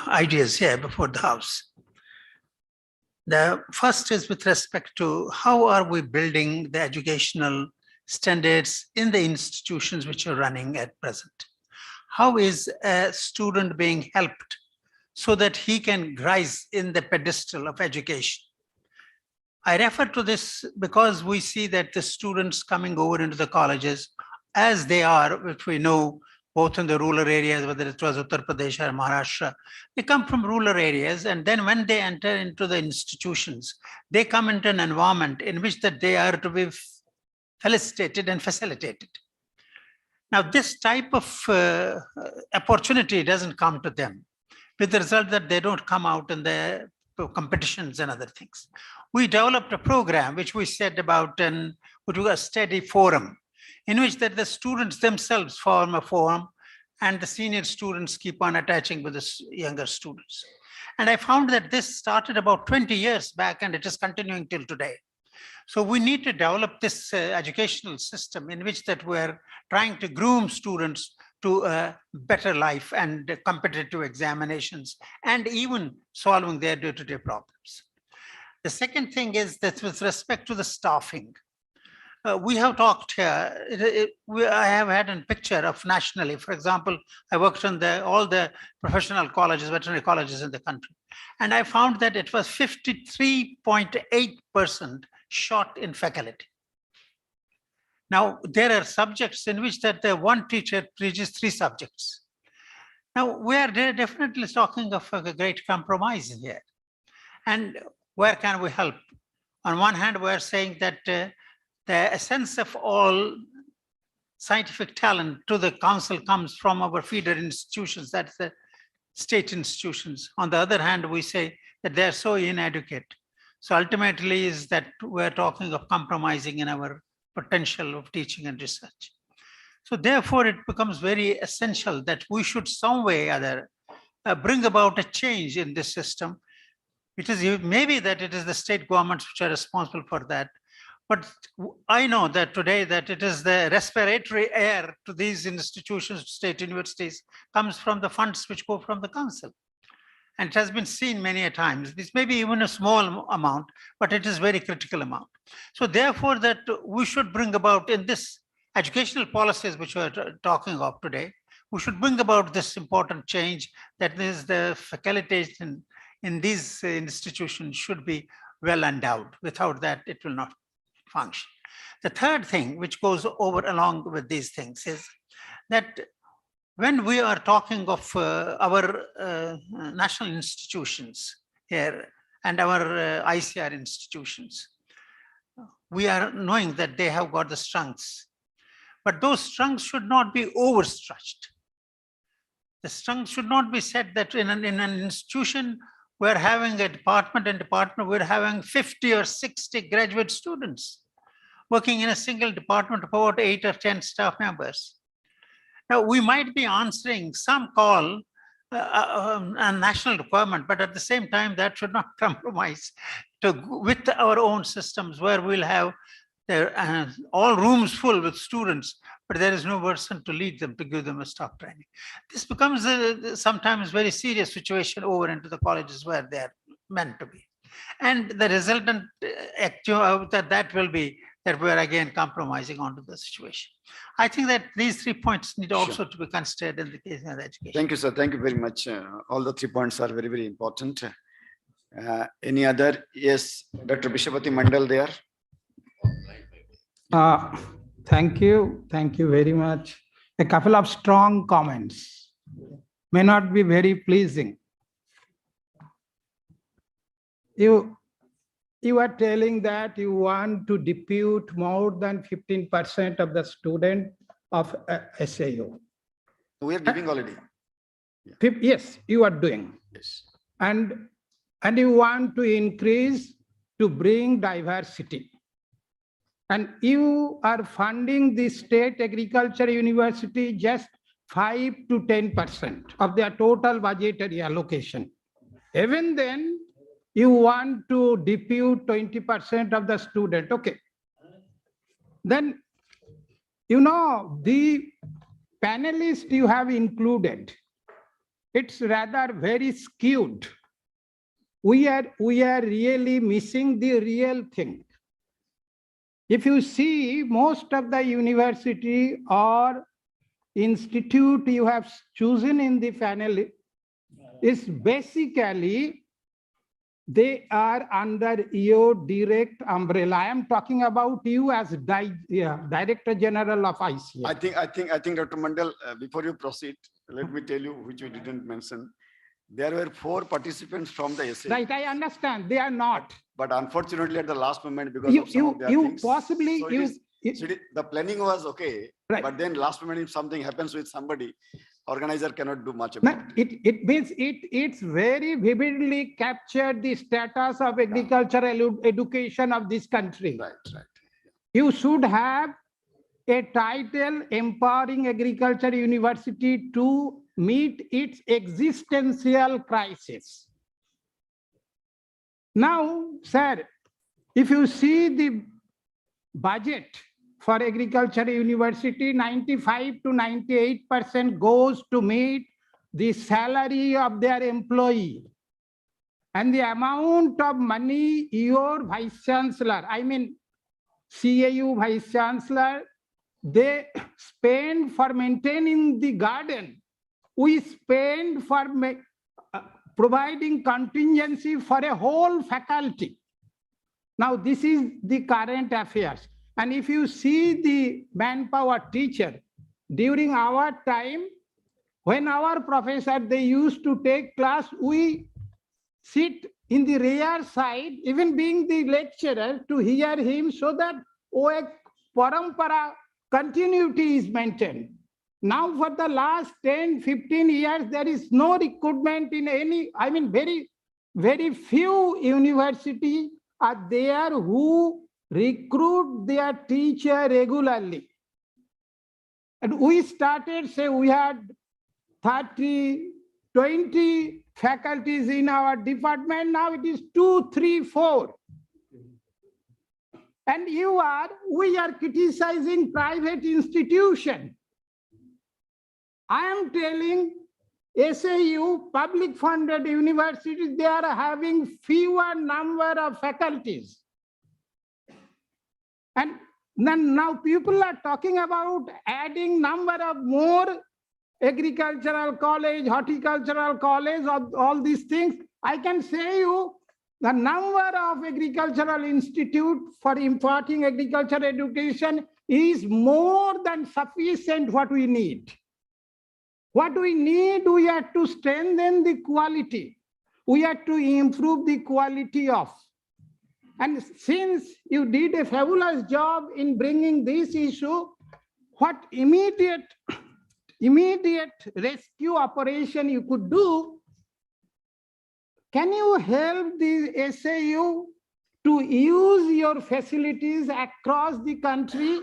ideas here before the House. The first is with respect to how are we building the educational standards in the institutions which are running at present. How is a student being helped so that he can rise in the pedestal of education? I refer to this because we see that the students coming over into the colleges as they are, which we know both in the rural areas, whether it was Uttar Pradesh or Maharashtra, they come from rural areas, and then when they enter into the institutions, they come into an environment in which that they are to be felicitated and facilitated. Now, this type of opportunity doesn't come to them, with the result that they don't come out in the competitions and other things. We developed a program which we said about which was a study forum, in which that the students themselves form a forum and the senior students keep on attaching with the younger students. And I found that this started about 20 years back and it is continuing till today. So we need to develop this educational system in which that we're trying to groom students to a better life and competitive examinations and even solving their day-to-day problems. The second thing is that with respect to the staffing, we have talked here, I have had a picture of nationally. For example, I worked on all the professional colleges, veterinary colleges in the country. And I found that it was 53.8% short in faculty. Now, there are subjects in which that the one teacher teaches 3 subjects. Now, we are definitely talking of a great compromise here. And where can we help? On one hand, we're saying that the essence of all scientific talent to the council comes from our feeder institutions, that's the state institutions. On the other hand, we say that they're so inadequate. So ultimately is that we're talking of compromising in our potential of teaching and research. So therefore, it becomes very essential that we should some way or other bring about a change in this system. It is maybe that it is the state governments which are responsible for that. But I know that today that it is the respiratory air to these institutions, state universities, comes from the funds which go from the council. And it has been seen many a times. This may be even a small amount, but it is very critical amount. So therefore that we should bring about in this educational policies which we are talking of today, we should bring about this important change that is the facilitation in these institutions should be well endowed. Without that, it will not function. The third thing which goes over along with these things is that when we are talking of our national institutions here and our ICR institutions, we are knowing that they have got the strengths, but those strengths should not be overstretched. The strength should not be said that in an institution we're having a department we're having 50 or 60 graduate students working in a single department of about 8 or 10 staff members. Now, we might be answering some call, a national requirement, but at the same time, that should not compromise with our own systems where we'll have all rooms full with students, but there is no person to lead them, to give them a staff training. This becomes sometimes very serious situation over into the colleges where they are meant to be. And the resultant that will be that we're again compromising onto the situation. I think that these 3 points need also to be considered in the case of education. Thank you, sir. Thank you very much. All the 3 points are very, very important. Any other? Yes, Dr. Bishopati Mandal there. Thank you. Thank you very much. A couple of strong comments may not be very pleasing. You are telling that you want to depute more than 15% of the student of SAU. We are giving already. Yes, you are doing. Yes. And you want to increase to bring diversity. And you are funding the state agriculture university just 5 to 10% of their total budgetary allocation. Even then, you want to depute 20% of the student. Okay. Then, the panelists you have included, it's rather very skewed. We are really missing the real thing. If you see, most of the university or institute you have chosen in the panel is basically they are under your direct umbrella. I am talking about you as Director General of ICA. I think, Dr. Mandal, before you proceed, let me tell you, which you didn't mention. There were 4 participants from the SA. Right, I understand. They are not. But unfortunately, at the last moment, because of some of their things, possibly the planning was okay. Right. But then last moment, if something happens with somebody, organizer cannot do much about it. It means it's very vividly captured the status of agricultural education of this country. Right. You should have a title empowering agriculture university to meet its existential crisis. Now, sir, if you see the budget for agriculture university, 95 to 98% goes to meet the salary of their employee. And the amount of money your vice chancellor, I mean, CAU Vice Chancellor, they spend for maintaining the garden. We spend for providing contingency for a whole faculty. Now, this is the current affairs. And if you see the manpower teacher, during our time, when our professor, they used to take class, we sit in the rear side, even being the lecturer, to hear him so that a parampara continuity is maintained. Now for the last 10, 15 years, there is no recruitment in any, I mean, very few universities are there who recruit their teacher regularly. And we started, say we had 30, 20 faculties in our department. Now it is 2, 3, 4. And we are criticizing private institution. I am telling SAU, public funded universities, they are having fewer number of faculties. And then now people are talking about adding number of more agricultural college, horticultural college, all these things. I can say you the number of agricultural institute for imparting agricultural education is more than sufficient what we need. What we need, we have to strengthen the quality. We have to improve the quality of. And since you did a fabulous job in bringing this issue, what immediate rescue operation you could do, can you help the SAU to use your facilities across the country?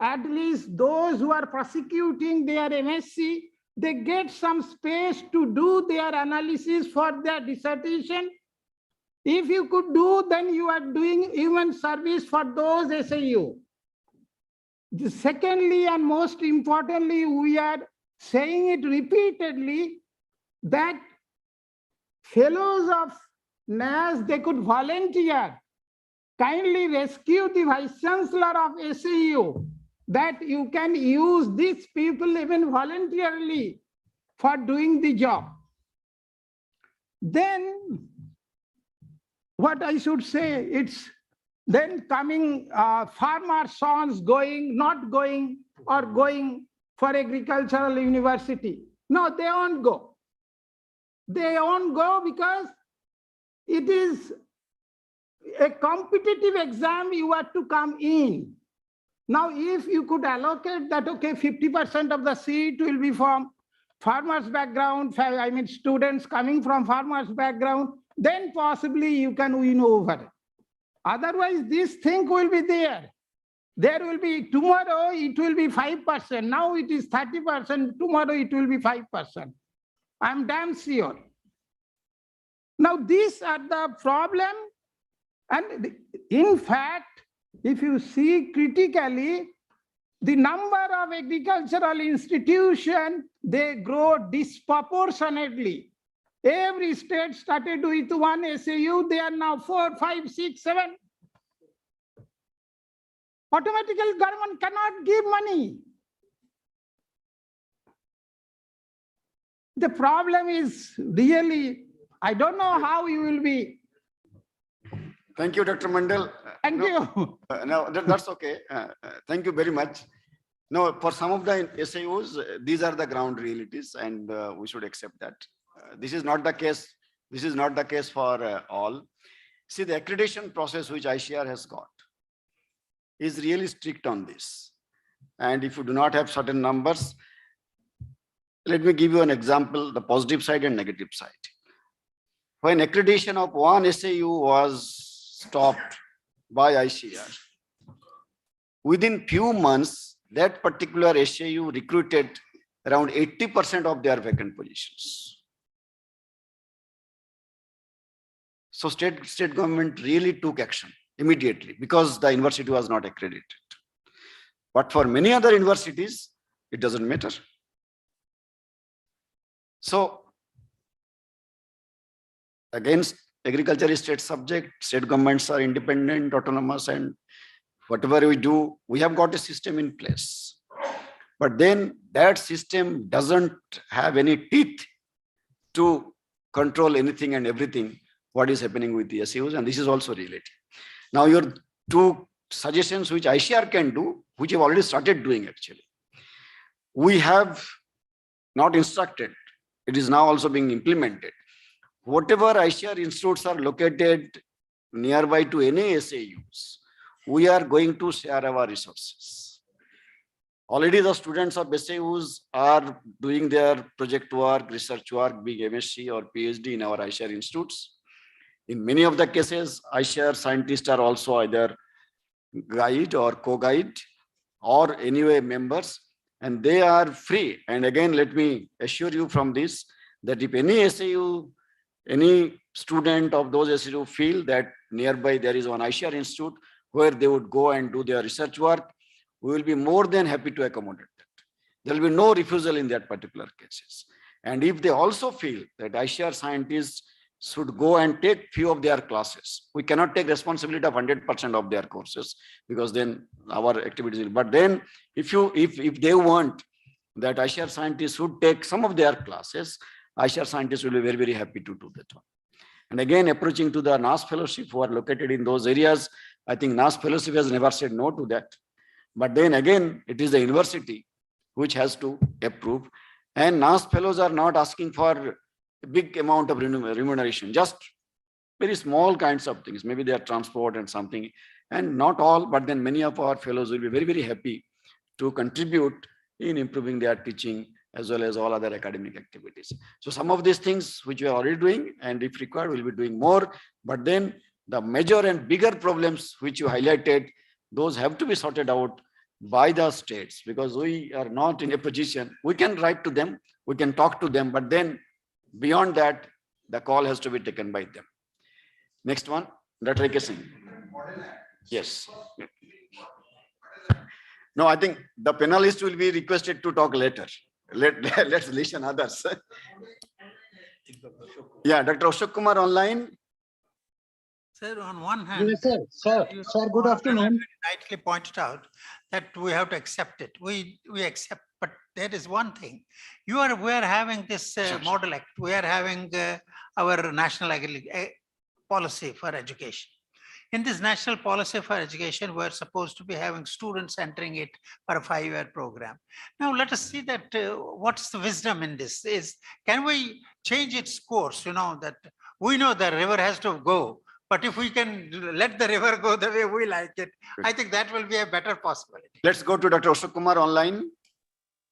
At least those who are prosecuting their MSc, they get some space to do their analysis for their dissertation. If you could do, then you are doing human service for those SAU. Secondly, and most importantly, we are saying it repeatedly that fellows of NAAS, they could volunteer. Kindly rescue the Vice Chancellor of SAU, that you can use these people even voluntarily for doing the job. Then, what I should say, it's then coming farmer sons going, not going, or going for agricultural university. No, they won't go. They won't go because it is a competitive exam you have to come in. Now, if you could allocate that, okay, 50% of the seat will be from farmers' background, I mean, students coming from farmers' background, then possibly you can win over. Otherwise, this thing will be there. There will be, tomorrow it will be 5%. Now it is 30%. Tomorrow it will be 5%. I'm damn sure. Now, these are the problem. And in fact, if you see critically, the number of agricultural institutions, they grow disproportionately. Every state started with one SAU, they are now 4, 5, 6, 7. Automatically, government cannot give money. The problem is really, I don't know how you will be. Thank you, Dr. Mandal. Thank you. No, that's okay. Thank you very much. No, for some of the SAUs, these are the ground realities, and we should accept that. This is not the case. This is not the case for all. See, the accreditation process which ICR has got is really strict on this. And if you do not have certain numbers, let me give you an example, the positive side and negative side. When accreditation of one SAU was stopped by ICR, within few months, that particular SAU recruited around 80% of their vacant positions. So state government really took action immediately because the university was not accredited. But for many other universities, it doesn't matter. So against agriculture is state subject, state governments are independent, autonomous, and Whatever we do, we have got a system in place. But then that system doesn't have any teeth to control anything and everything what is happening with the SUs, and this is also related. Now, your two suggestions which ICR can do, which have already started doing actually. We have not instructed, it is now also being implemented. Whatever ICR institutes are located nearby to any SAUs, we are going to share our resources. Already the students of SAUs are doing their project work, research work, being MSc or PhD in our ICR institutes. In many of the cases, ICR scientists are also either guide or co-guide or anyway members, and they are free. And again, let me assure you from this, that if any SAU, any student of those SAU feel that nearby there is one ICR institute where they would go and do their research work, we will be more than happy to accommodate that. There will be no refusal in that particular cases. And if they also feel that ICR scientists should go and take few of their classes, we cannot take responsibility of 100% of their courses, because then our activities will. But then if they want that ICR scientists should take some of their classes, ICR scientists will be very, very happy to do that one. And again, approaching to the NAAS fellowship who are located in those areas, I think NAAS fellowship has never said no to that. But then again, it is the university which has to approve. And NAAS fellows are not asking for a big amount of remuneration, just very small kinds of things. Maybe their transport and something, and not all, but then many of our fellows will be very, very happy to contribute in improving their teaching as well as all other academic activities. So some of these things which we are already doing, and if required, we'll be doing more. But then the major and bigger problems which you highlighted, those have to be sorted out by the states, because we are not in a position. We can write to them, we can talk to them, but then beyond that, the call has to be taken by them. Next one, Dr. A.K. Singh. Yes. No, I think the panelists will be requested to talk later. Let's listen others. Yeah, Dr. Ashok Kumar online. Sir, on one hand, Yes, sir. Sir, good afternoon. rightly pointed out that we have to accept it. We accept, but there is one thing. We are having this model act. We are having our national policy for education. In this national policy for education, we're supposed to be having students entering it for a 5-year program. Now, let us see that what's the wisdom in this is, can we change its course? You know, that we know the river has to go, but if we can let the river go the way we like it, I think that will be a better possibility. Let's go to Dr. Ashok Kumar online.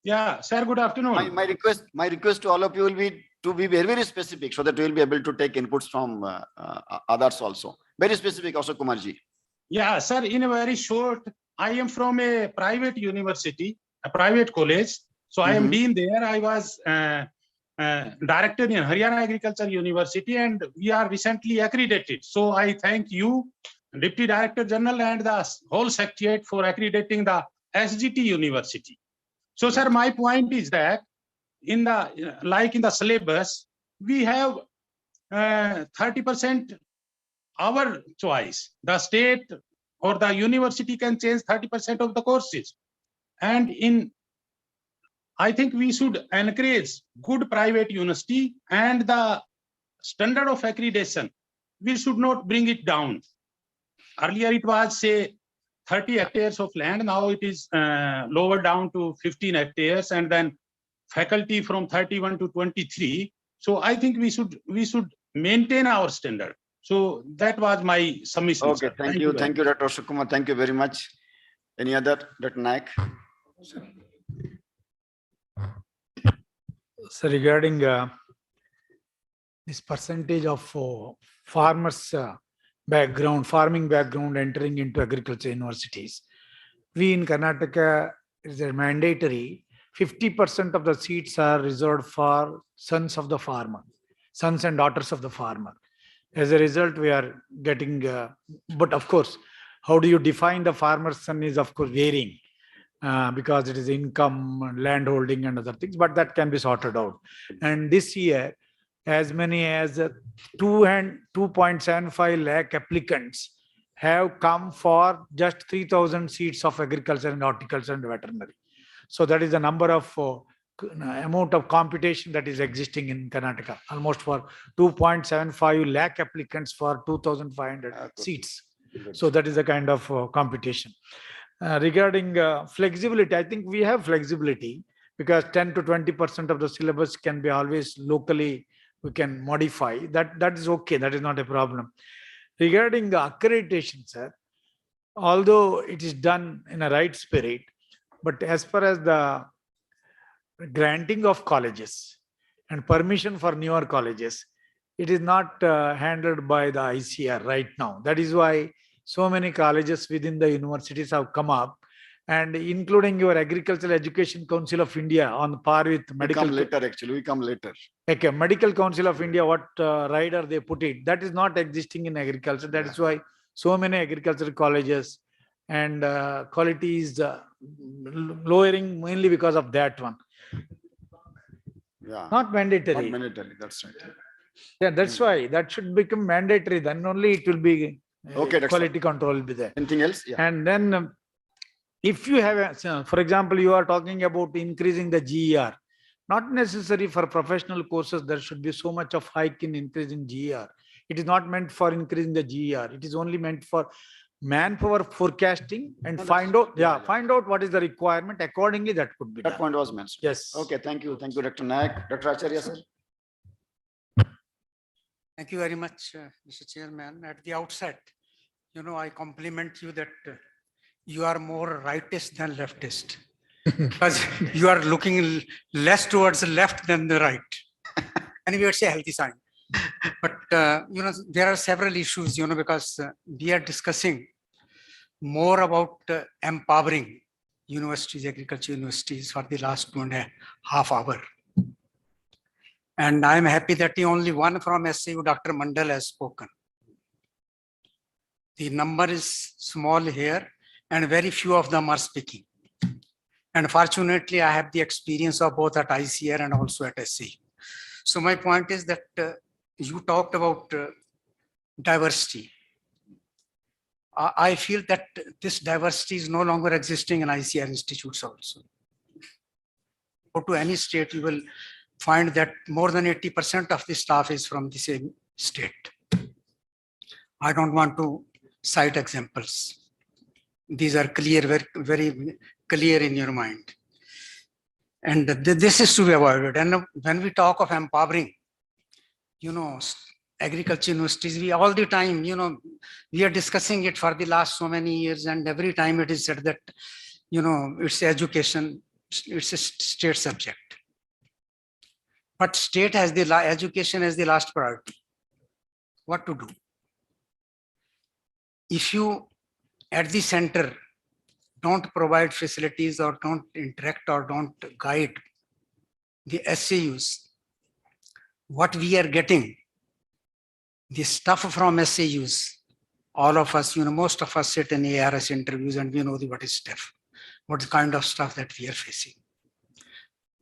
Yeah, sir, good afternoon. My request to all of you will be to be very, very specific, so that we will be able to take inputs from others also. Very specific, Ashok Kumar ji. Yeah, sir, in a very short, I am from a private university, a private college. So I am dean there. I was director in Haryana Agriculture University, and we are recently accredited. So I thank you, Deputy Director General, and the whole secretariat for accrediting the SGT University. So, sir, my point is that in the syllabus, we have 30% our choice. The state or the university can change 30% of the courses. And I think we should encourage good private university, and the standard of accreditation, we should not bring it down. Earlier it was, say, 30 hectares of land. Now it is lowered down to 15 hectares, and then faculty from 31 to 23. So I think we should maintain our standard. So that was my submission. Okay, thank you, Dr. Ashok Kumar. Thank you very much. Any other, Dr. Naik? So regarding this percentage of farmers farming background entering into agriculture universities, we in Karnataka, is a mandatory 50% of the seats are reserved for sons of the farmer, sons and daughters of the farmer. As a result, we are getting, but of course, how do you define the farmer's son is of course varying because it is income, land holding and other things, but that can be sorted out. And this year, as many as 2.75 lakh applicants have come for just 3,000 seats of agriculture and horticulture and veterinary. So that is the number of amount of competition that is existing in Karnataka, almost for 2.75 lakh applicants for 2,500 seats. So that is the kind of competition. Regarding flexibility, I think we have flexibility because 10 to 20% of the syllabus can be always locally, we can modify. That is okay, that is not a problem. Regarding the accreditation, sir, although it is done in a right spirit, but as far as the granting of colleges and permission for newer colleges, it is not handled by the ICR right now. That is why so many colleges within the universities have come up, and including your Agricultural Education Council of India on par with medical. We come later, actually. We come later. Okay, Medical Council of India, what rider they put it, that is not existing in agriculture. That is why so many agricultural colleges and quality is lowering mainly because of that one. Yeah. Not mandatory. Not mandatory, that's right. Yeah, that's why that should become mandatory. Then only it will be Okay, that's quality control will be there. Anything else? Yeah. And then if you have, for example, you are talking about increasing the GER, not necessary for professional courses. There should be so much of hike in increasing GER. It is not meant for increasing the GER. It is only meant for manpower forecasting and find out, find out what is the requirement. Accordingly, that could be That done. point was mentioned. Yes. Okay, thank you. Thank you, Dr. Nayak. Dr. Acharya, sir. Thank you very much, Mr. Chairman. At the outset, I compliment you that you are more rightist than leftist because you are looking less towards the left than the right. Anyway, it's a healthy sign. But, there are several issues, because we are discussing more about empowering universities, agriculture universities for the last 2.5 hours. And I'm happy that the only one from SAU, Dr. Mandal, has spoken. The number is small here and very few of them are speaking. And fortunately, I have the experience of both at ICR and also at SAU. So my point is that you talked about diversity. I feel that this diversity is no longer existing in ICR institutes also. Go to any state, you will find that more than 80% of the staff is from the same state. I don't want to cite examples. These are clear, very, very clear in your mind. And this is to be avoided. And when we talk of empowering, agriculture universities, we all the time, we are discussing it for the last so many years, and every time it is said that, it's education, it's a state subject. But state has the education as the last priority. What to do? If you at the center don't provide facilities or don't interact or don't guide the SAUs, what we are getting, the stuff from SAUs, all of us, most of us sit in ARS interviews and we know what is stuff, what kind of stuff that we are facing.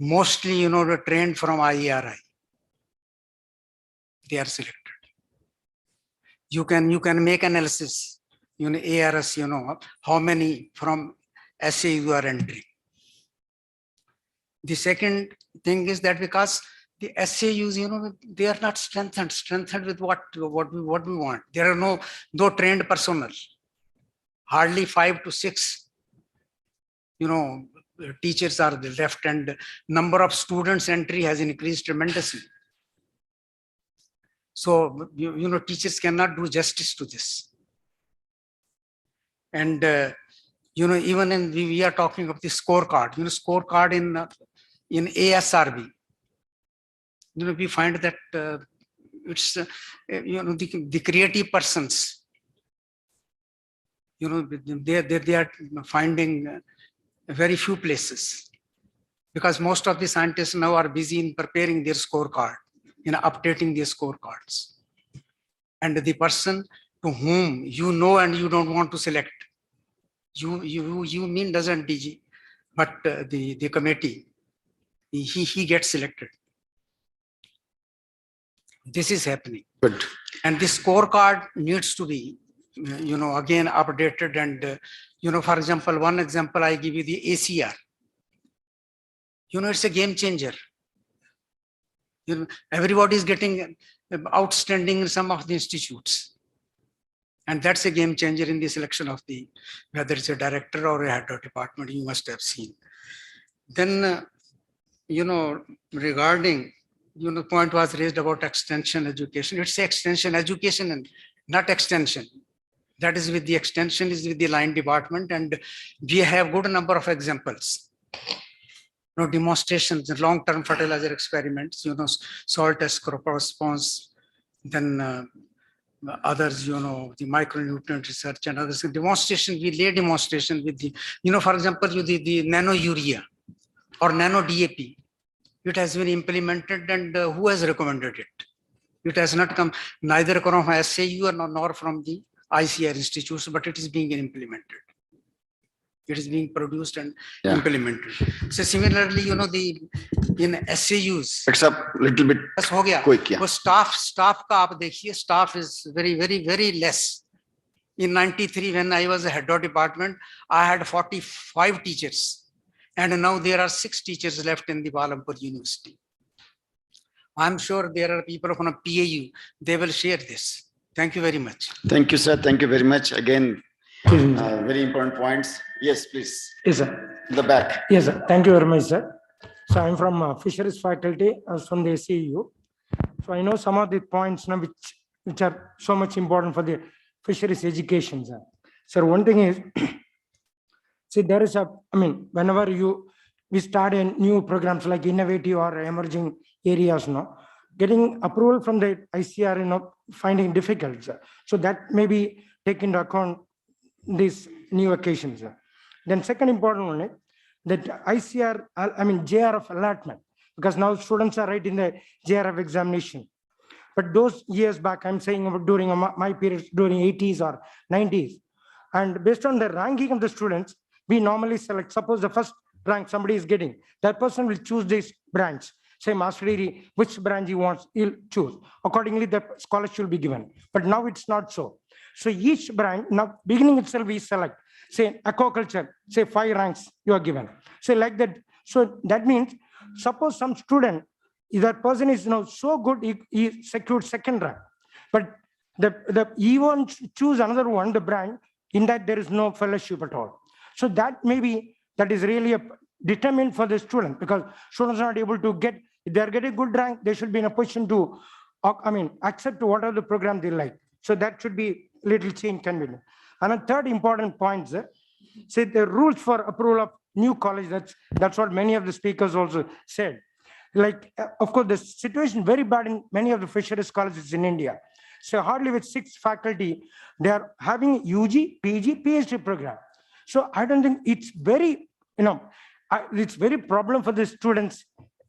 Mostly, they're trained from IERI. They are selected. You can make analysis, ARS, how many from SAU you are entering. The second thing is that because the SAUs, they are not strengthened with what we want. There are no trained personnel, hardly 5 to 6, teachers are left, and number of students entry has increased tremendously. So, teachers cannot do justice to this. And, even in, we are talking of the scorecard, scorecard in ASRB, we find that it's, the creative persons, they are finding very few places, because most of the scientists now are busy in preparing their scorecard, updating their scorecards. And the person to whom and you don't want to select, you mean doesn't DG, but the committee, he gets selected. This is happening. Good. And the scorecard needs to be again updated and, for example, one example I give you, the ACR. It's a game changer. Everybody is getting outstanding in some of the institutes. And that's a game changer in the selection of whether it's a director or a head of department, you must have seen. Then, regarding, point was raised about extension education. It's extension education and not extension. That is with the extension is with the line department. And we have good number of examples. Demonstrations, long-term fertilizer experiments, soil test, crop response, then others, the micronutrient research and others. Demonstration, we lay demonstration with the, for example, the nano urea or nano DAP. It has been implemented, and who has recommended it? It has not come neither from SAU nor from the ICR institutes, but it is being implemented. It is being produced and implemented. So similarly, in SAUs, Except little bit quick. Yeah. staff ka aap dekhiye, staff is very, very, very less. In 93, when I was a head of department, I had 45 teachers. And now there are 6 teachers left in the Balampur University. I'm sure there are people from PAU, they will share this. Thank you very much. Thank you, sir. Thank you very much. Again, very important points. Yes, please. Yes, sir. In the back. Yes, sir. Thank you very much, sir. So I'm from Fisheries faculty, from the SAU. So I know some of the points which are so much important for the fisheries education, sir. Sir, one thing is, see, there is whenever we start in new programs like innovative or emerging areas, getting approval from the ICR, finding difficult, sir. So that may be taken into account these new occasions, sir. Then second important one is that ICR, JRF allotment, because now students are writing the JRF examination. But those years back, I'm saying about during my period, during 80s or 90s, and based on the ranking of the students, we normally select, suppose the first rank somebody is getting, that person will choose this branch, say master degree, which branch he wants, he'll choose. Accordingly, the scholarship will be given. But now it's not so. So each branch, now beginning itself, we select, say aquaculture, say 5 ranks you are given. So like that, so that means, suppose some student, if that person is so good, he secured 2nd rank, but he won't choose another one, the branch, in that there is no fellowship at all. So that is really a determinant for the student, because students are not able to get, if they are getting good rank, they should be in a position to, accept whatever the program they like. So that should be little change can be done. And a third important point, sir, say the rules for approval of new college, that's what many of the speakers also said. Like, of course, the situation very bad in many of the fisheries colleges in India. So hardly with 6 faculty, they are having UG, PG, PhD program. So I don't think it's very, it's very problem for the students'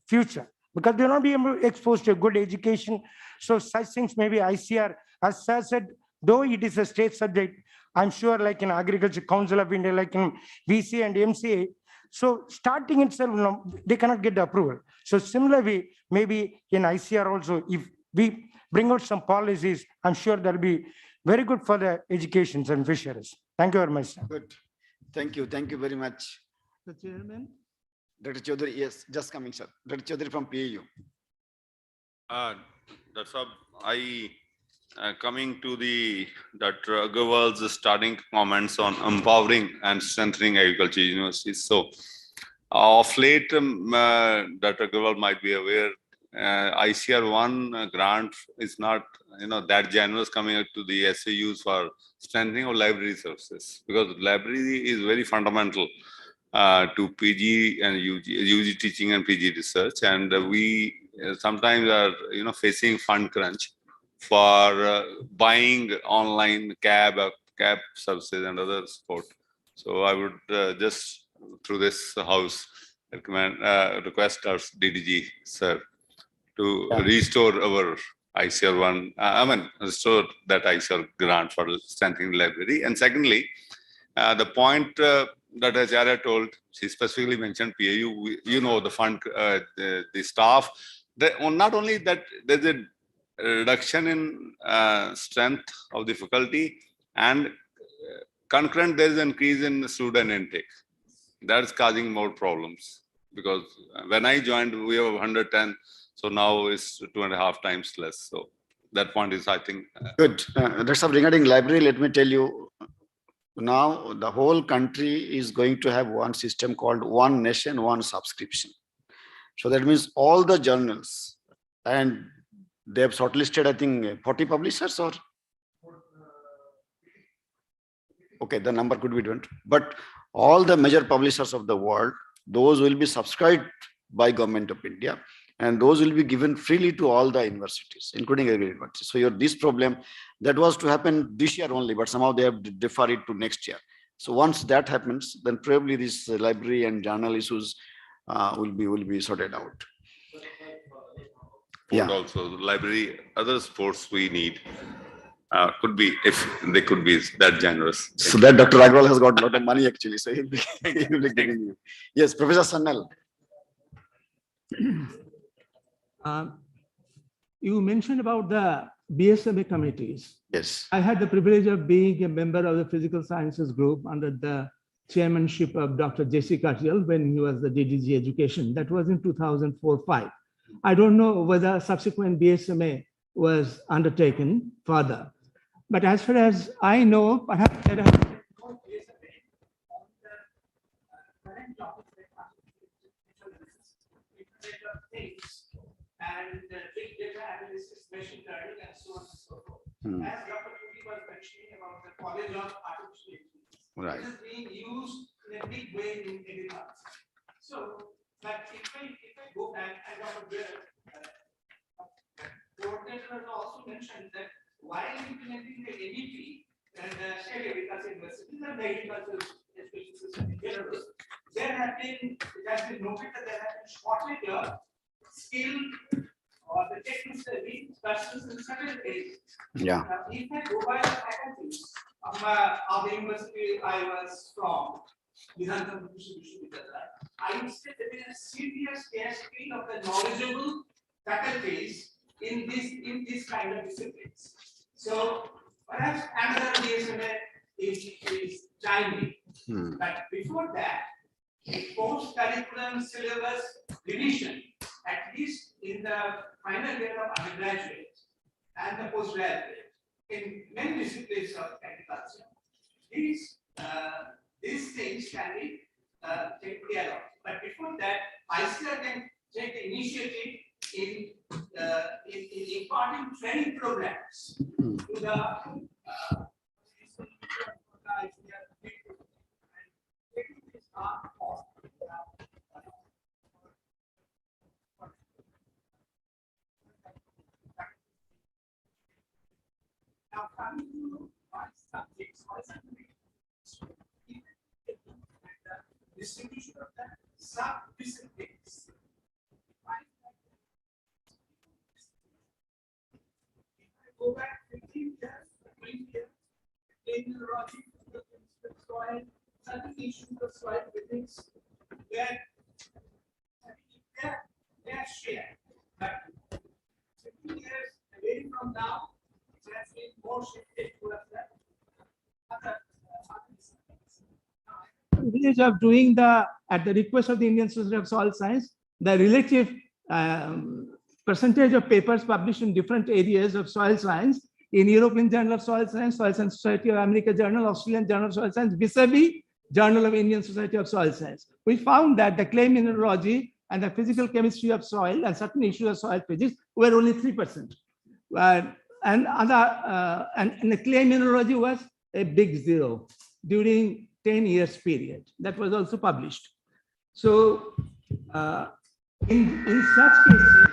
future, because they will not be able to expose to a good education. So such things maybe ICR, as I said, though it is a state subject, I'm sure like in Agriculture Council of India, like in VC and MCA, so starting itself, they cannot get the approval. So similarly, maybe in ICR also, if we bring out some policies, I'm sure that'll be very good for the educations and fisheries. Thank you very much, sir. Good. Thank you. Thank you very much. The chairman. Dr. Chaudhary, yes, just coming, sir. Dr. Chaudhary from PAU. That's how coming to Dr. Agarwal's starting comments on empowering and strengthening agriculture universities. So, of late, Dr. Agarwal might be aware, ICR1 grant is not, that generous coming up to the SAUs for strengthening of library services, because library is very fundamental to PG and UG teaching and PG research, and we sometimes are facing fund crunch for buying online cab services and other support. So I would just through this house request our DDG sir to restore our ICR1, restore that ICR grant for strengthening library. And secondly, the point that Acharya told, she specifically mentioned PAU, the fund, the staff, not only that there's a reduction in strength of the faculty, And concurrent, there is an increase in student intake. That's causing more problems, because when I joined, we were 110. So now it's 2.5 times less. So that point is, I think. Good. That's regarding library. Let me tell you, now the whole country is going to have one system called One Nation, One Subscription. So that means all the journals, and they have shortlisted, I think, 40 publishers, or okay, the number could be different, but all the major publishers of the world, those will be subscribed by Government of India, and those will be given freely to all the universities, including agri universities. So this problem that was to happen this year only, but somehow they have deferred it to next year. So once that happens, then probably this library and journal issues will be sorted out. Yeah. Also, library, other sports we need. Could be, if they could be that generous. So that Dr. Agrawal has got a lot of money actually. So he'll be giving you. Yes, Professor Sannal. You mentioned about the BSMA committees. Yes. I had the privilege of being a member of the physical sciences group under the chairmanship of Dr. J.C. Katyal when he was the DDG Education. That was in 2004-05. I don't know whether subsequent BSMA was undertaken further. But as far as I know, perhaps there are and big data analysis, machine learning, and so on and so forth. As Dr. Puri was mentioning about the College of Artificial Intelligence, Right. it is being used in a big way in agriculture. So, but if I go back, and Dr. coordinator also mentioned that while implementing the ADP and the state agriculture universities and the agricultural education system in general, there have been, it has been noted that there have been shortage of skilled or the technically persons in certain areas. Yeah. If I go by the faculties of the university I was from, I would say there is a serious scarcity of the knowledgeable faculties in this kind of disciplines. So perhaps another BSMA is timely. But before that, a post-curriculum syllabus revision, at least in the final year of undergraduate and the postgraduate, in many disciplines of agriculture, these things can be taken care of. But before that, ICR can take the initiative in imparting training programs to the now coming to subjects, distribution of the sub-disciplines. If I go back 15 years, 20 years, mineralogy, soil, certain issues of soil physics, where their share. But 15 years away from now, it has been more shifted towards the other privilege of doing at the request of the Indian Society of Soil Science, the relative percentage of papers published in different areas of soil science in European Journal of Soil Science, Soil Science Society of America Journal, Australian Journal of Soil Science, vis-a-vis Journal of Indian Society of Soil Science. We found that the clay mineralogy and the physical chemistry of soil and certain issues of soil physics were only 3%. And the clay mineralogy was a big zero during 10 years period. That was also published. So in such cases,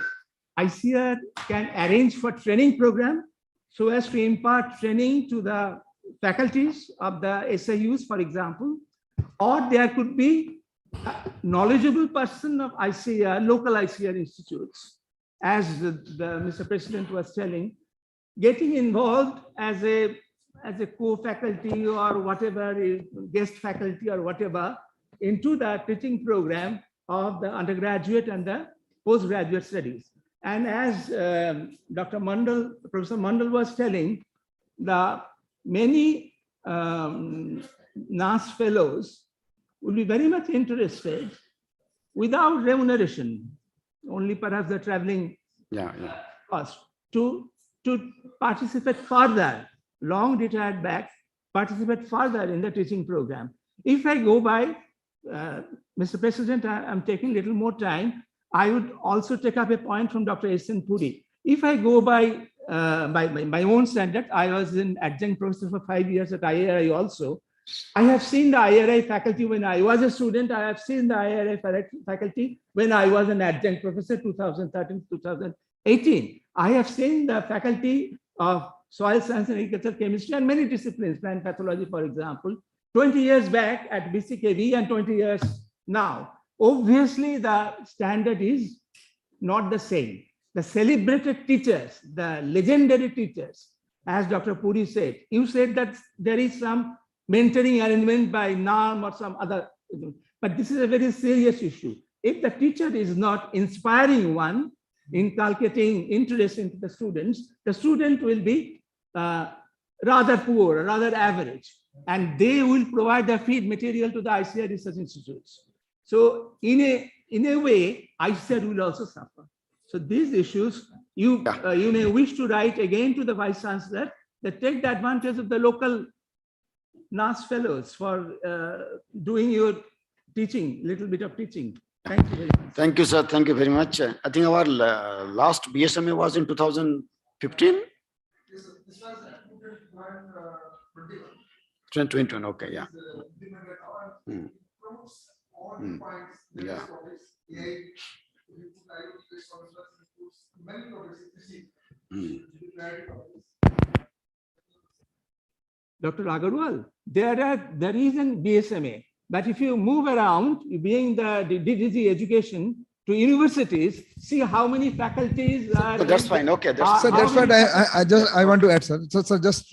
ICR can arrange for training program so as to impart training to the faculties of the SIUs, for example, or there could be a knowledgeable person of ICR, local ICR institutes, as Mr. President was telling, getting involved as a co-faculty or whatever, guest faculty or whatever, into the teaching program of the undergraduate and the postgraduate studies. And as Professor Mandal was telling, the many NAAS fellows would be very much interested without remuneration, only perhaps the traveling cost, to participate further, long retired back, participate further in the teaching program. If I go by, Mr. President, I'm taking a little more time. I would also take up a point from Dr. S.N. Puri. If I go by my own standard, I was an adjunct professor for 5 years at IIRI also. I have seen the IIRI faculty when I was a student. I have seen the IIRI faculty when I was an adjunct professor, 2013, 2018. I have seen the faculty of soil science and agriculture chemistry and many disciplines, plant pathology, for example, 20 years back at BCKV and 20 years now. Obviously, the standard is not the same. The celebrated teachers, the legendary teachers, as Dr. Puri said, you said that there is some mentoring arrangement by NAM or some other, but this is a very serious issue. If the teacher is not inspiring one, inculcating interest into the student will be rather poor, rather average, and they will provide the feed material to the ICR research institutes. So in a way, ICR will also suffer. So these issues, you may wish to write again to the Vice Chancellor that take the advantage of the local NAAS fellows for doing your teaching, little bit of teaching. Thank you very much. Thank you, sir. Thank you very much. I think our last BSMA was in 2015? 2021, okay, yeah. Yeah. Dr. Agarwal, there is an BSMA, but if you move around, being the DDG education to universities, see how many faculties are. So that's fine. Okay. So that's what I want to add, sir. So just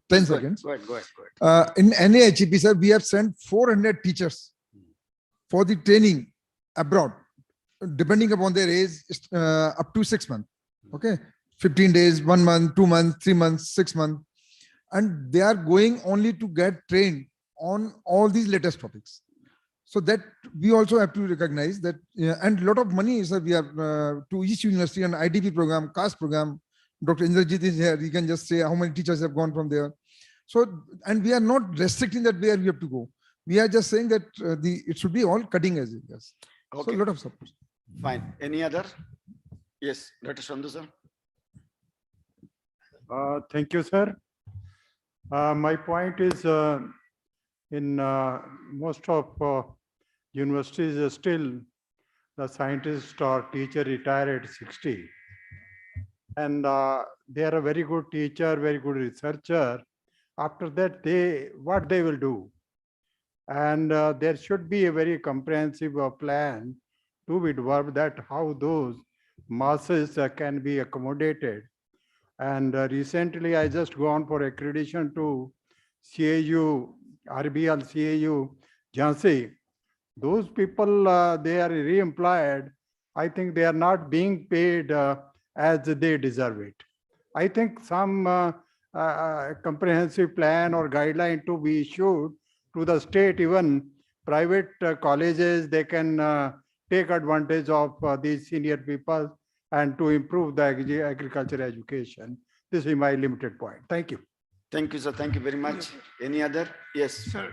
10 seconds. Go ahead. In NAHEP, sir, we have sent 400 teachers for the training abroad, depending upon their age, up to 6 months. Okay. 15 days, 1 month, 2 months, 3 months, 6 months. And they are going only to get trained on all these latest topics. So that we also have to recognize that, and a lot of money, sir, we have to each university and IDP program, CAST program. Dr. Indrajit is here. He can just say how many teachers have gone from there. So, and we are not restricting that where we have to go. We are just saying that it should be all cutting edge. Yes. Okay. So a lot of support. Fine. Any other? Yes, Dr. Sandhu, sir. Thank you, sir. My point is in most of universities, still the scientist or teacher retire at 60. And they are a very good teacher, very good researcher. After that, what they will do? And there should be a very comprehensive plan to be developed that how those masses can be accommodated. And recently, I just gone for accreditation to CAU, RBL, CAU, Jhansi. Those people, they are re-employed. I think they are not being paid as they deserve it. I think some comprehensive plan or guideline to be issued to the state, even private colleges, they can take advantage of these senior people and to improve the agriculture education. This is my limited point. Thank you. Thank you, sir. Thank you very much. Any other? Yes. Sir.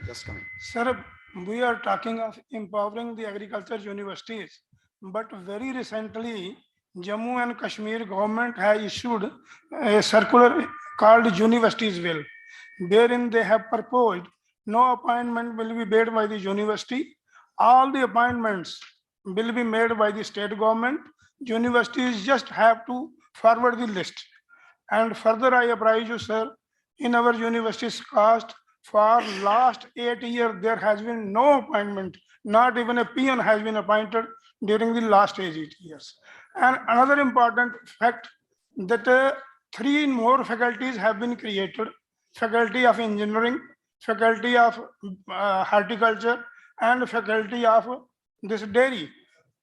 Just coming. Sir, we are talking of empowering the agriculture universities, but very recently, Jammu and Kashmir government has issued a circular called Universities Will, wherein they have proposed no appointment will be made by the university. All the appointments will be made by the state government. Universities just have to forward the list. And further, I apprise you, sir, in our university's cost for last 8 years, there has been no appointment, not even a peon has been appointed during the last 8 years. And another important fact that 3 more faculties have been created: faculty of engineering, faculty of horticulture, and faculty of this dairy,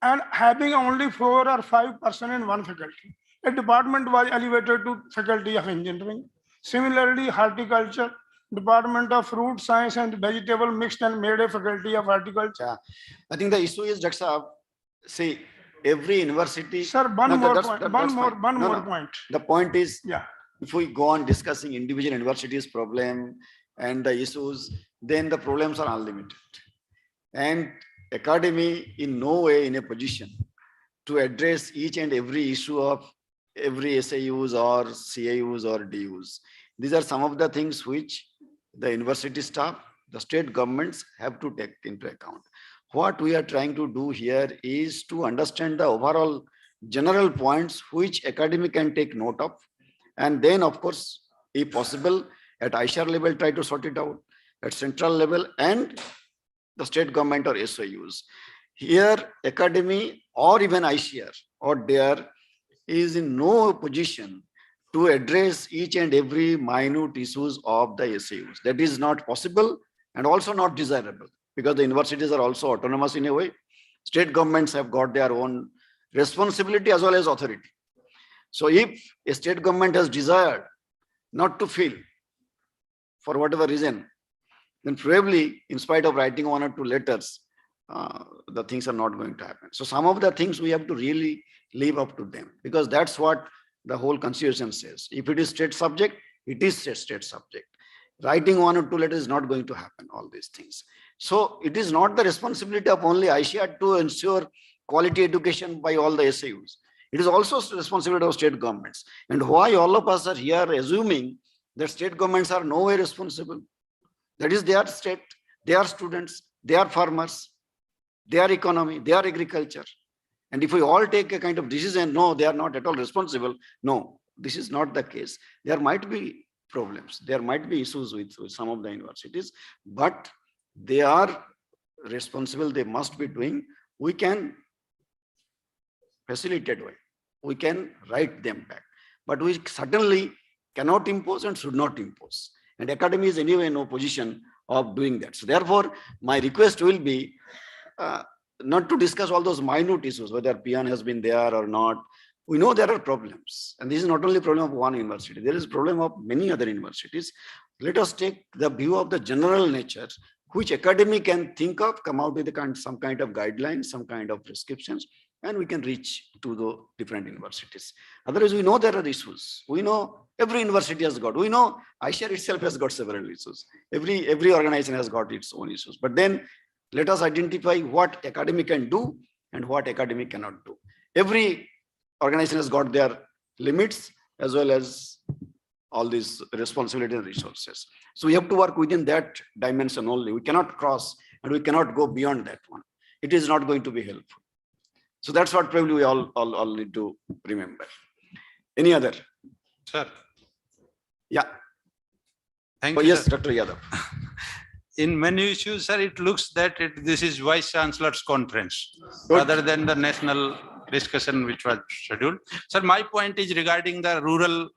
and having only 4 or 5 persons in one faculty. A department was elevated to faculty of engineering. Similarly, horticulture, Department of Fruit Science and Vegetable Mixed and Made Faculty of Horticulture. I think the issue is, Dr. Saab, see, every university. Sir, one No, more that's- point, that- one that's more, fine. one No, more no. point. The point is, Yeah. if we go on discussing individual universities' problem and the issues, then the problems are unlimited. And academy in no way in a position to address each and every issue of every SAUs or CAUs or DUs. These are some of the things which the university staff, the state governments have to take into account. What we are trying to do here is to understand the overall general points which academy can take note of. And then, of course, if possible, at ISHR level, try to sort it out, at central level and the state government or SOUs. Here, academy or even ICR or DARE is in no position to address each and every minute issues of the SAUs. That is not possible and also not desirable, because the universities are also autonomous in a way. State governments have got their own responsibility as well as authority. So if a state government has desired not to fill for whatever reason, then probably in spite of writing 1 or 2 letters, the things are not going to happen. So some of the things we have to really leave up to them, because that's what the whole constitution says. If it is state subject, it is state subject. Writing 1 or 2 letters is not going to happen, all these things. So it is not the responsibility of only ICR to ensure quality education by all the SAUs. It is also the responsibility of state governments. And why all of us are here assuming that state governments are no way responsible? That is their state, their students, their farmers, their economy, their agriculture. And if we all take a kind of decision, no, they are not at all responsible. No, this is not the case. There might be problems. There might be issues with some of the universities, but they are responsible. They must be doing. We can facilitate way. We can write them back, but we certainly cannot impose and should not impose. And academy is anyway in no position of doing that. So therefore, my request will be not to discuss all those minute issues, whether PN has been there or not. We know there are problems, and this is not only a problem of one university. There is a problem of many other universities. Let us take the view of the general nature, which academy can think of, come out with some kind of guidelines, some kind of prescriptions, and we can reach to the different universities. Otherwise, we know there are issues. We know every university has got. We know ISHR itself has got several issues. Every organization has got its own issues. But then let us identify what academy can do and what academy cannot do. Every organization has got their limits as well as all these responsibilities and resources. So we have to work within that dimension only. We cannot cross and we cannot go beyond that one. It is not going to be helpful. So that's what probably we all need to remember. Any other? Sir. Yeah. Thank you. Yes, sir. Dr. Yadav. In many issues, sir, it looks that this is Vice Chancellor's conference rather than the national discussion which was scheduled. Sir, my point is regarding the rural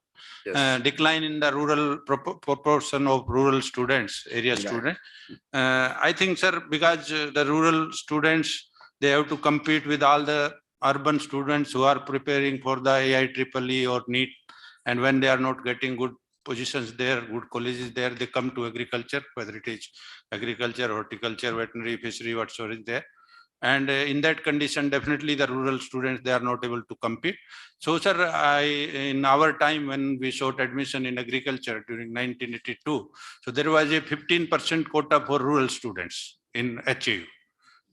decline in the rural proportion of rural students, area students. I think, sir, because the rural students, they have to compete with all the urban students who are preparing for the IEEE or NEET. And when they are not getting good positions there, good colleges there, they come to agriculture, whether it is agriculture, horticulture, veterinary, fishery, whatsoever is there. And in that condition, definitely the rural students, they are not able to compete. So, sir, in our time when we sought admission in agriculture during 1982, so there was a 15% quota for rural students in HAU.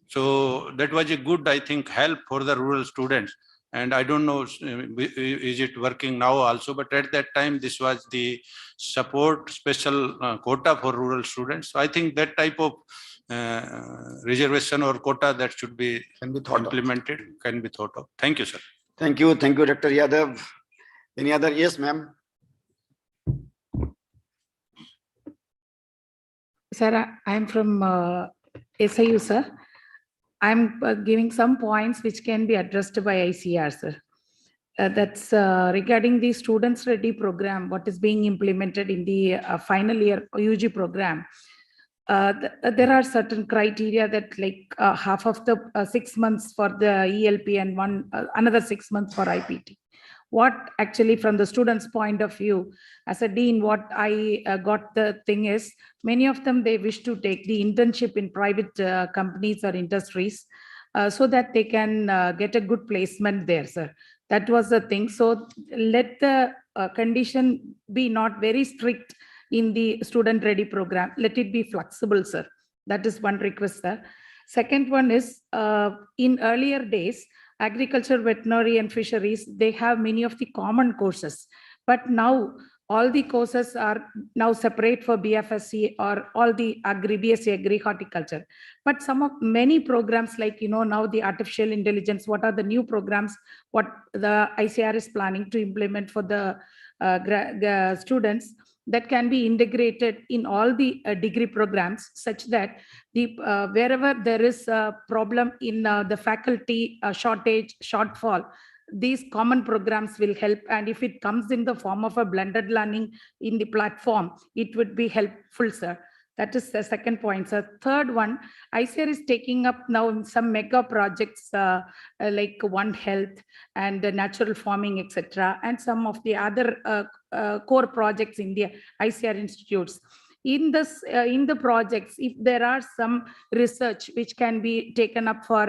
So that was a good, I think, help for the rural students. And I don't know, is it working now also, but at that time, this was the support special quota for rural students. So I think that type of reservation or quota that should be implemented, can be thought of. Thank you, sir. Thank you, Dr. Yadav. Any other? Yes, ma'am. Sir, I am from SIU, sir. I'm giving some points which can be addressed by ICR, sir. That's regarding the Students Ready program, what is being implemented in the final year UG program. There are certain criteria that like half of the 6 months for the ELP and another 6 months for IPT. what actually from the students' point of view, as a dean, what I got the thing is, many of them, they wish to take the internship in private companies or industries so that they can get a good placement there, sir. That was the thing. So let the condition be not very strict in the student ready program. Let it be flexible, sir. That is one request, sir. Second one is, in earlier days, agriculture, veterinary and fisheries, they have many of the common courses. But now all the courses are now separate for BFSC or all the BSc Agri Horticulture. But many programs like, now the artificial intelligence, what are the new programs, what the ICR is planning to implement for the students, that can be integrated in all the degree programs, such that the wherever there is a problem in the faculty shortage, shortfall, these common programs will help. And if it comes in the form of a blended learning in the platform, it would be helpful, sir. That is the second point, sir. Third one, ICR is taking up now some mega projects like One Health and natural farming, etc., and some of the other core projects in the ICR institutes. In the projects, if there are some research which can be taken up for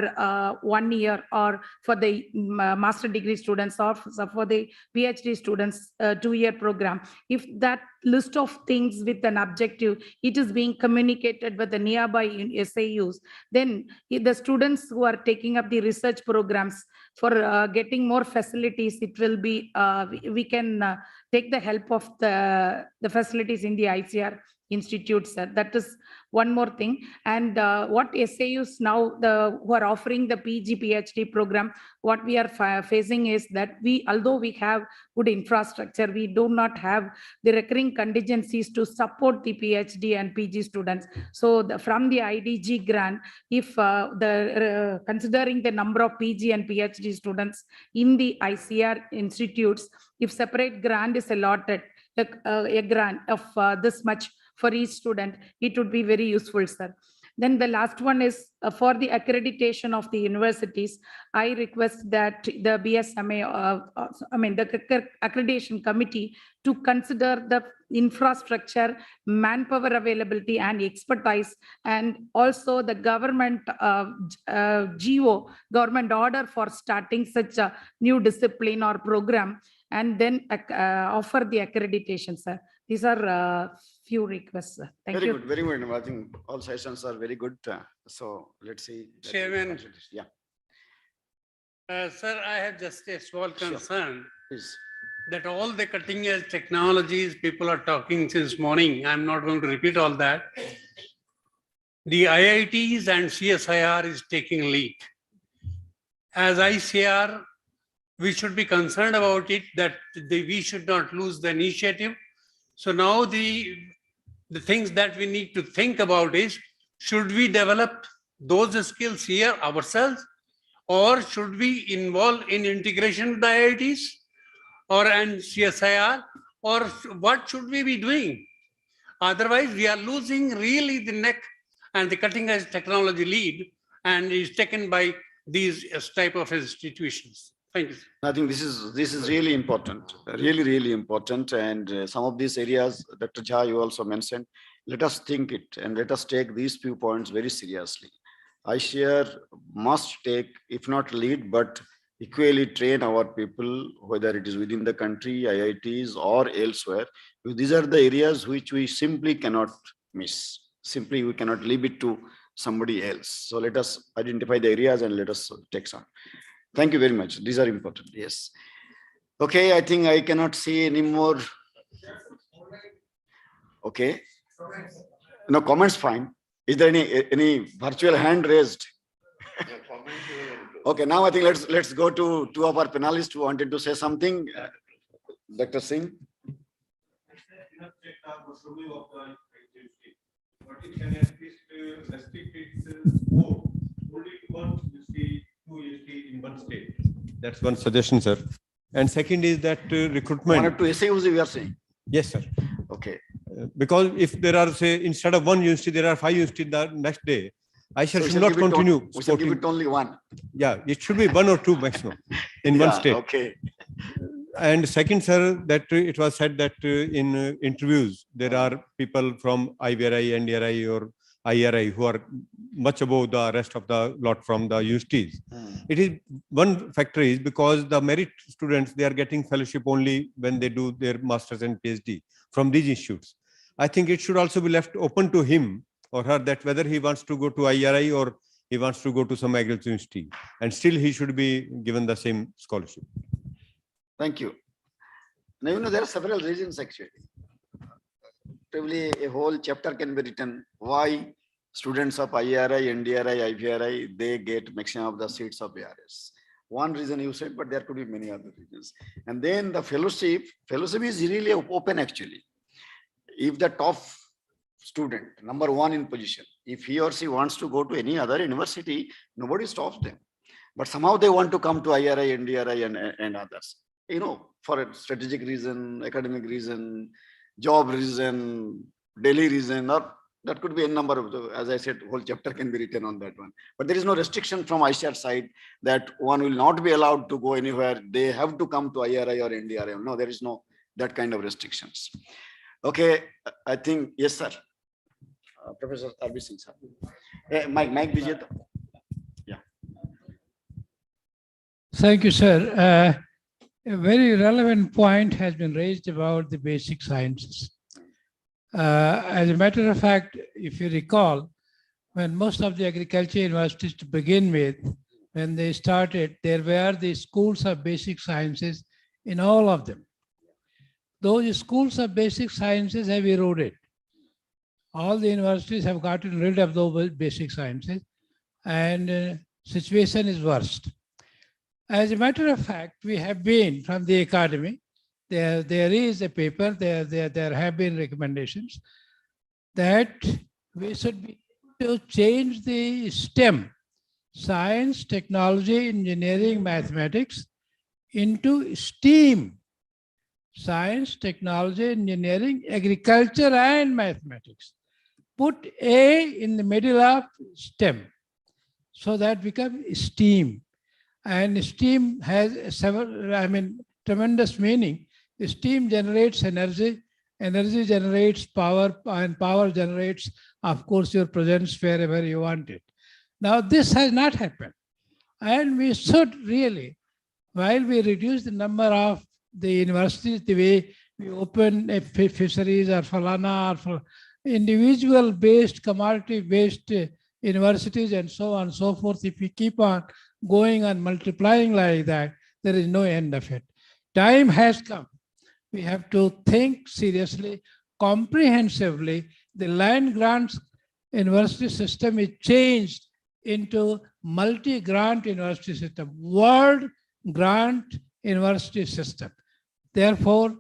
1 year, or for the master degree students, or for the PhD students 2-year program, if that list of things with an objective, it is being communicated with the nearby SAUs, then the students who are taking up the research programs for getting more facilities, it will be, we can take the help of the facilities in the ICR institutes. That is one more thing. And what SAUs now, who are offering the PG PhD program, what we are facing is that although we have good infrastructure, we do not have the recurring contingencies to support the PhD and PG students. So from the IDG grant, if considering the number of PG and PhD students in the ICR institutes, if separate grant is allotted, a grant of this much for each student, it would be very useful, sir. Then the last one is for the accreditation of the universities. I request that the BSMA, the accreditation committee, to consider the infrastructure, manpower availability and expertise, and also the government government order for starting such a new discipline or program, and then offer the accreditation, sir. These are few requests, sir. Thank you. Very good. I think all sessions are very good. So let's see. Chairman. Yeah. Sir, I have just a small concern. Please. That all the cutting edge technologies people are talking since morning, I'm not going to repeat all that. The IITs and CSIR is taking lead. As ICR, we should be concerned about it, that we should not lose the initiative. So now the things that we need to think about is, should we develop those skills here ourselves, or should we involve in integration with the IITs and CSIR, or what should we be doing? Otherwise, we are losing really the neck, and the cutting edge technology lead and is taken by these type of institutions. Thank you. I think this is really important, really important. And some of these areas, Dr. Jha, you also mentioned, let us think it and let us take these few points very seriously. ICR must take, if not lead, but equally train our people, whether it is within the country, IITs or elsewhere. These are the areas which we simply cannot miss. Simply, we cannot leave it to somebody else. So let us identify the areas and let us take some. Thank you very much. These are important. Yes. Okay, I think I cannot see any more. Okay. No comments, fine. Is there any virtual hand raised? Okay, now I think let's go to two of our panelists who wanted to say something. Dr. Singh. In one state. That's one suggestion, sir. And second is that recruitment. One or two SAUs we are saying. Yes, sir. Okay. Because if there are, say, instead of one university, there are 5 universities the next day, I So should not continue. We should give it only one. Yeah, it should be 1 or 2 maximum in one state. Okay. And second, sir, that it was said that in interviews, there are people from IVRI, NDRI or IRI who are much above the rest of the lot from the universities. It is one factor is because the merit students, they are getting fellowship only when they do their masters and PhD from these institutes. I think it should also be left open to him or her that whether he wants to go to IRI or he wants to go to some agriculture university, and still he should be given the same scholarship. Thank you. Now, there are several reasons actually. Probably a whole chapter can be written why students of IRI, NDRI, IVRI, they get maximum of the seats of ARS. One reason you said, but there could be many other reasons. And then the fellowship is really open actually. If the top student, number one in position, if he or she wants to go to any other university, nobody stops them. But somehow they want to come to IRI, NDRI and others. For a strategic reason, academic reason, job reason, daily reason, or that could be a number of, as I said, whole chapter can be written on that one. But there is no restriction from ICAR side that one will not be allowed to go anywhere. They have to come to IRI or NDRI. No, there is no that kind of restrictions. Okay, I think, yes, sir. Professor Arbi Singh, sir. Mike Vijay. Yeah. Thank you, sir. A very relevant point has been raised about the basic sciences. As a matter of fact, if you recall, when most of the agriculture universities to begin with, when they started, there were the schools of basic sciences in all of them. Those schools of basic sciences have eroded. All the universities have gotten rid of those basic sciences, and situation is worst. As a matter of fact, we have been from the academy, there is a paper, there have been recommendations that we should be able to change the STEM, science, technology, engineering, mathematics, into STEAM, science, technology, engineering, agriculture, and mathematics. Put A in the middle of STEM, so that becomes STEAM. And STEAM has several, tremendous meaning. Steam generates energy, energy generates power, and power generates, of course, your presence wherever you want it. Now, this has not happened. And we should really, while we reduce the number of the universities, the way we open a fisheries or falana or for individual-based, commodity-based universities and so on and so forth, if we keep on going and multiplying like that, there is no end of it. Time has come. We have to think seriously, comprehensively. The land grants university system is changed into multi-grant university system, world grant university system. Therefore,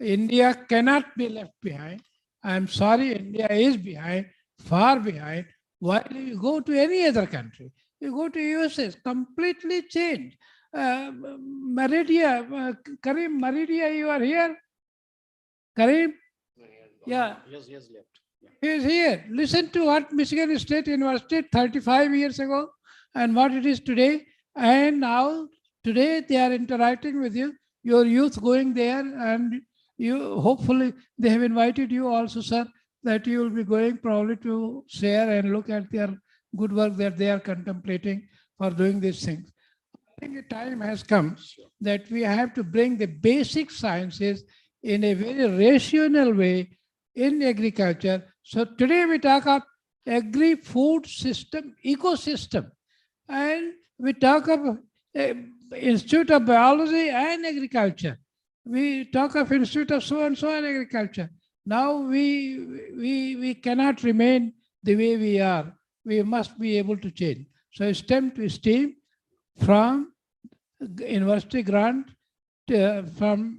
India cannot be left behind. I'm sorry, India is behind, far behind. While you go to any other country, you go to USA, completely changed. Karim Maridia, you are here? Karim? Yeah. Yes, left. He is here. Listen to what Michigan State University 35 years ago and what it is today. And now, today they are interacting with you. Your youth going there, and you hopefully they have invited you also, sir, that you will be going probably to share and look at their good work that they are contemplating for doing these things. I think the time has come that we have to bring the basic sciences in a very rational way in agriculture. So today we talk of agri-food system, ecosystem, and we talk of Institute of Biology and Agriculture. We talk of Institute of so and so and agriculture. Now we cannot remain the way we are. We must be able to change. So STEM to STEAM, from university grant, from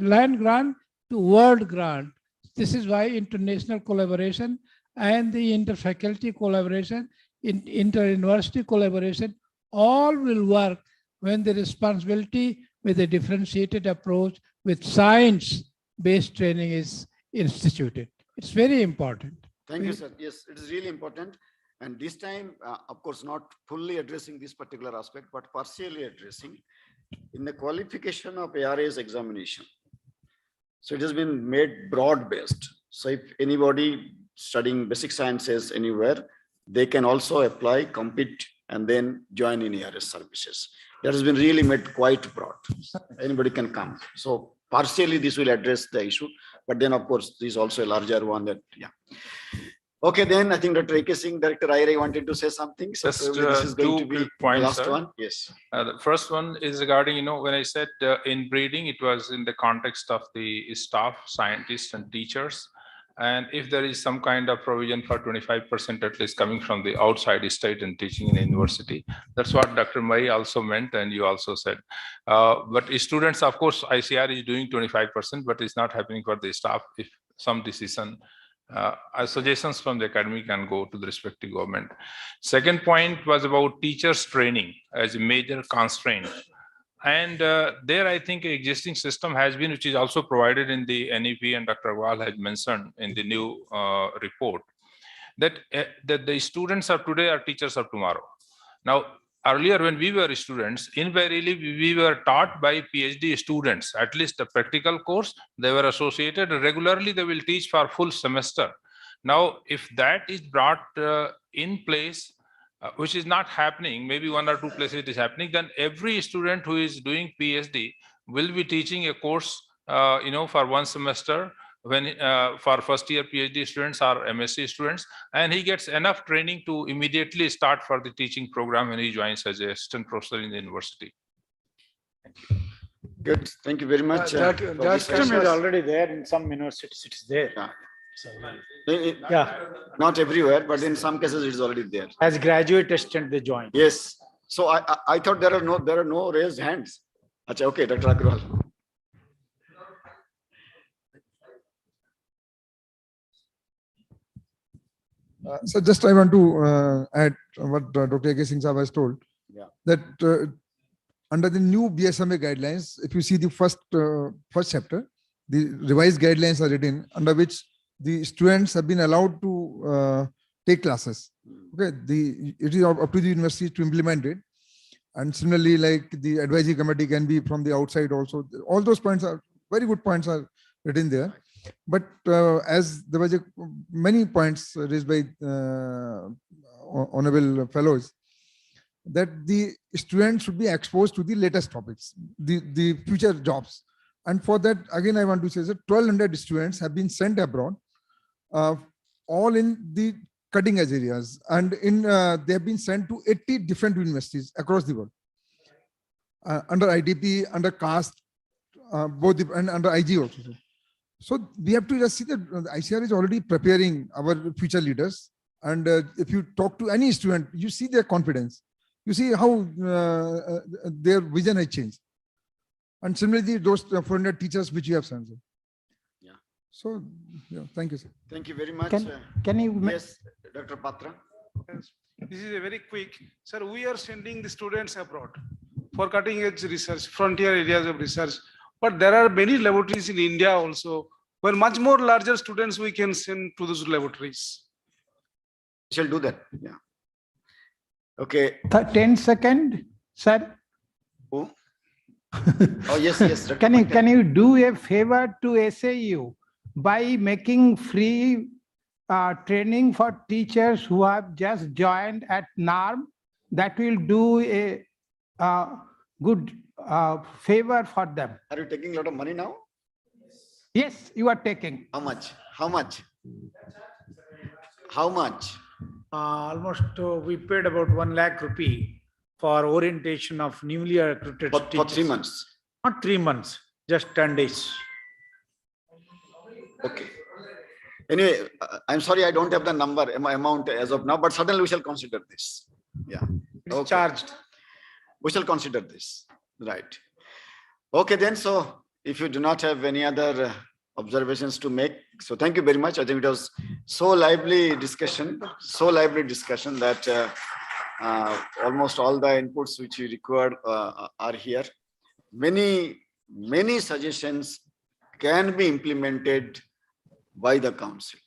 land grant to world grant. This is why international collaboration and the inter-faculty collaboration, inter-university collaboration, all will work when the responsibility with a differentiated approach with science-based training is instituted. It's very important. Thank you, sir. Yes, it is really important. And this time, of course, not fully addressing this particular aspect, but partially addressing. in the qualification of ARA's examination, so it has been made broad-based. So if anybody studying basic sciences anywhere, they can also apply, compete, and then join in ARS services. That has been really made quite broad. Anybody can come. So partially this will address the issue, but then of course, this is also a larger one that, yeah. Okay, then I think Dr. A.K. Singh, Director IRA wanted to say something. So Just probably this is going to two be quick the points, last sir. one. Yes. The first one is regarding, when I said inbreeding, it was in the context of the staff, scientists and teachers. And if there is some kind of provision for 25% at least coming from the outside state and teaching in a university, that's what Dr. Mai also meant and you also said. But students, of course, ICR is doing 25%, but it's not happening for the staff. If some decision, suggestions from the academy can go to the respective government. Second point was about teachers training as a major constraint. And there, I think existing system has been, which is also provided in the NEP, and Dr. Agarwal had mentioned in the new report, that the students of today are teachers of tomorrow. Now, earlier when we were students, invariably we were taught by PhD students, at least the practical course, they were associated regularly, they will teach for full semester. Now, if that is brought in place, which is not happening, maybe one or two places it is happening, then every student who is doing PhD will be teaching a course, for one semester when for first year PhD students or MSc students, and he gets enough training to immediately start for the teaching program when he joins as a assistant professor in the university. Thank you. Good. Thank you very much. That system is already there in some universities. It is there. Yeah. So, Yeah, not everywhere, but in some cases it is already there. as graduate assistant, they join. Yes. So I thought there are no raised hands. Achha, okay, Dr. Agarwal. So just I want to add what Dr. A.K. Singh Sahab has told. Yeah. That under the new BSMA guidelines, if you see the first chapter, the revised guidelines are written under which the students have been allowed to take classes. Okay, it is up to the university to implement it. And similarly, like the advisory committee can be from the outside also. All those points are very good points are written there. But as there was many points raised by honorable fellows, that the students should be exposed to the latest topics, the future jobs. And for that, again, I want to say that 1,200 students have been sent abroad, all in the cutting edge areas. And they have been sent to 80 different universities across the world, under IDP, under CAST, and under IG also. So we have to just see that the ICR is already preparing our future leaders. And if you talk to any student, you see their confidence. You see how their vision has changed. And similarly, those 400 teachers which you have sent. Yeah. So, yeah, thank you, sir. Thank you very much. Can you? Yes, Dr. Patra. This is a very quick. Sir, we are sending the students abroad for cutting edge research, frontier areas of research. But there are many laboratories in India also, where much more larger students we can send to those laboratories. Shall do that. Yeah. Okay. 10 second, sir. Oh, yes, yes. Dr. Can you do a favor to SAU by making free training for teachers who have just joined at NARM? That will do a good favor for them. Are you taking a lot of money now? Yes, you are taking. How much? How much? How much? Almost we paid about 1 lakh rupee for orientation of newly recruited teachers. For 3 months? Not 3 months, just 10 days. Okay. Anyway, I'm sorry I don't have the number, amount as of now, but certainly we shall consider this. Yeah. It's charged. We shall consider this. Right. Okay, then. So if you do not have any other observations to make, so thank you very much. I think it was so lively discussion that almost all the inputs which you required are here. Many suggestions can be implemented by the council,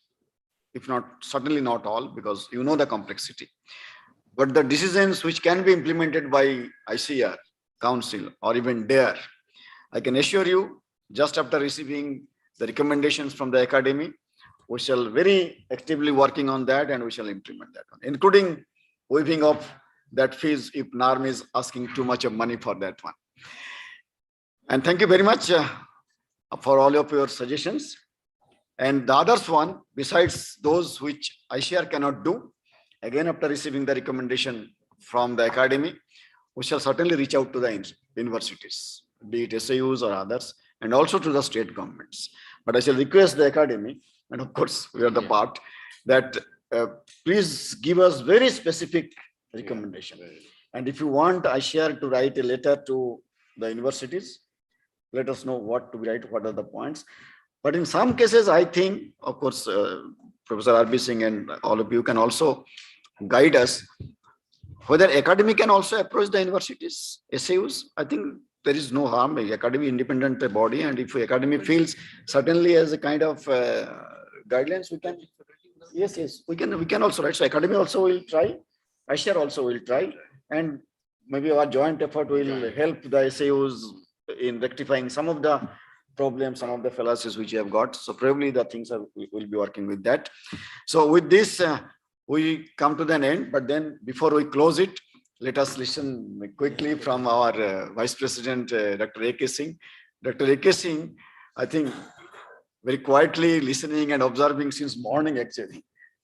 if not, certainly not all, because you know the complexity. But the decisions which can be implemented by ICR council or even dare. I can assure you, just after receiving the recommendations from the academy, we shall very actively working on that and we shall implement that one, including waiving of that fees if NARM is asking too much of money for that one. And thank you very much for all of your suggestions. And the others one, besides those which ICR cannot do, again, after receiving the recommendation from the academy, we shall certainly reach out to the universities, be it SAUs or others, and also to the state governments. But I shall request the academy, and of course, we are the part, that please give us very specific recommendation. And if you want ICR to write a letter to the universities, let us know what to write, what are the points. But in some cases, I think, of course, Professor R.B. Singh and all of you can also guide us, whether academy can also approach the universities, SAUs. I think there is no harm, academy independent body, and if academy feels certainly as a kind of guidelines, we can, yes, we can also write. So academy also will try, ICR also will try, and maybe our joint effort will help the SAUs in rectifying some of the problems, some of the fallacies which you have got. So probably the things we will be working with that. So with this, we come to an end, but then before we close it, let us listen quickly from our Vice President, Dr. A.K. Singh. Dr. A.K. Singh, I think, very quietly listening and observing since morning actually.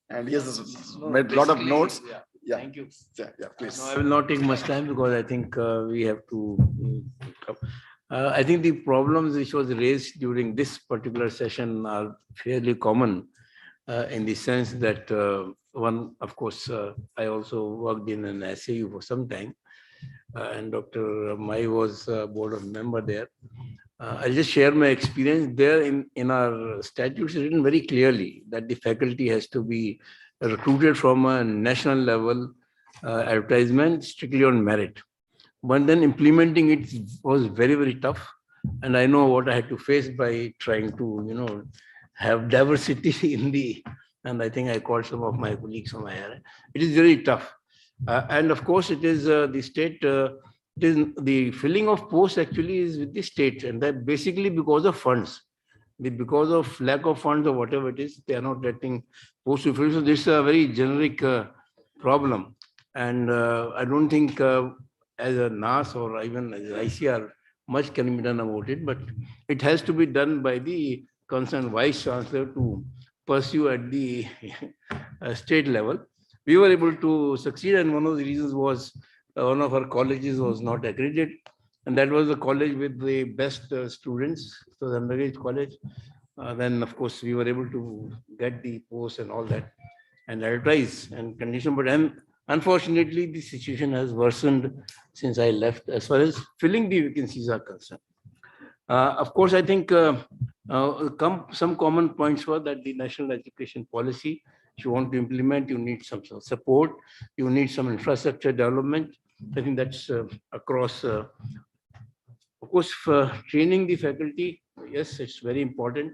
And he has made a lot of notes. Yeah. Thank you. Yeah, please. No, I will not take much time because I think we have to. I think the problems which was raised during this particular session are fairly common in the sense that one, of course, I also worked in an SAU for some time, and Dr. Mai was a board of member there. I'll just share my experience there. In our statutes, it's written very clearly that the faculty has to be recruited from a national level advertisement strictly on merit. But then implementing it was very, very tough. And I know what I had to face by trying to, have diversity in the, and I think I called some of my colleagues from my area. It is very tough. And of course, it is the state, it is the filling of posts actually is with the state, and that basically because of funds. Because of lack of funds or whatever it is, they are not getting posts to fill. So this is a very generic problem. And I don't think as a NAAS or even as ICR, much can be done about it, but it has to be done by the concerned Vice Chancellor to pursue at the state level. We were able to succeed, and one of the reasons was one of our colleges was not accredited, and that was the college with the best students, so the undergraduate college. Then, of course, we were able to get the post and all that, and advertise and condition. But unfortunately, the situation has worsened since I left as far as filling the vacancies are concerned. Of course, I think some common points were that the national education policy, if you want to implement, you need some support, you need some infrastructure development. I think that's across. Of course, for training the faculty, yes, it's very important.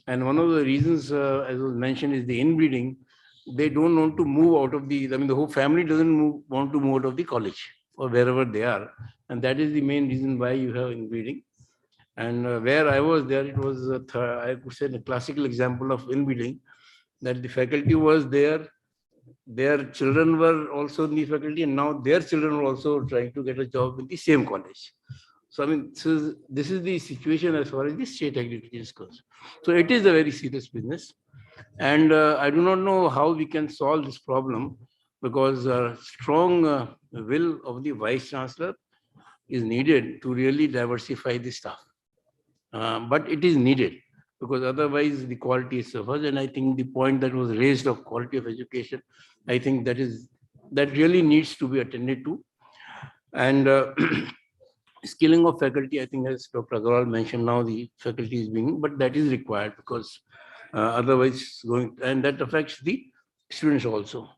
And one of the reasons, as was mentioned, is the inbreeding. They don't want to move out of the, the whole family doesn't want to move out of the college or wherever they are. And that is the main reason why you have inbreeding. And where I was there, it was, I could say, a classical example of inbreeding, that the faculty was there, their children were also in the faculty, and now their children were also trying to get a job in the same college. So, this is the situation as far as the state activity is concerned. So it is a very serious business. And I do not know how we can solve this problem, because strong will of the Vice Chancellor is needed to really diversify the staff. But it is needed, because otherwise the quality suffers. And I think the point that was raised of quality of education, I think that really needs to be attended to. And skilling of faculty, I think, as Dr. Agarwal mentioned, now the faculty is being, but that is required, because otherwise and that affects the students also.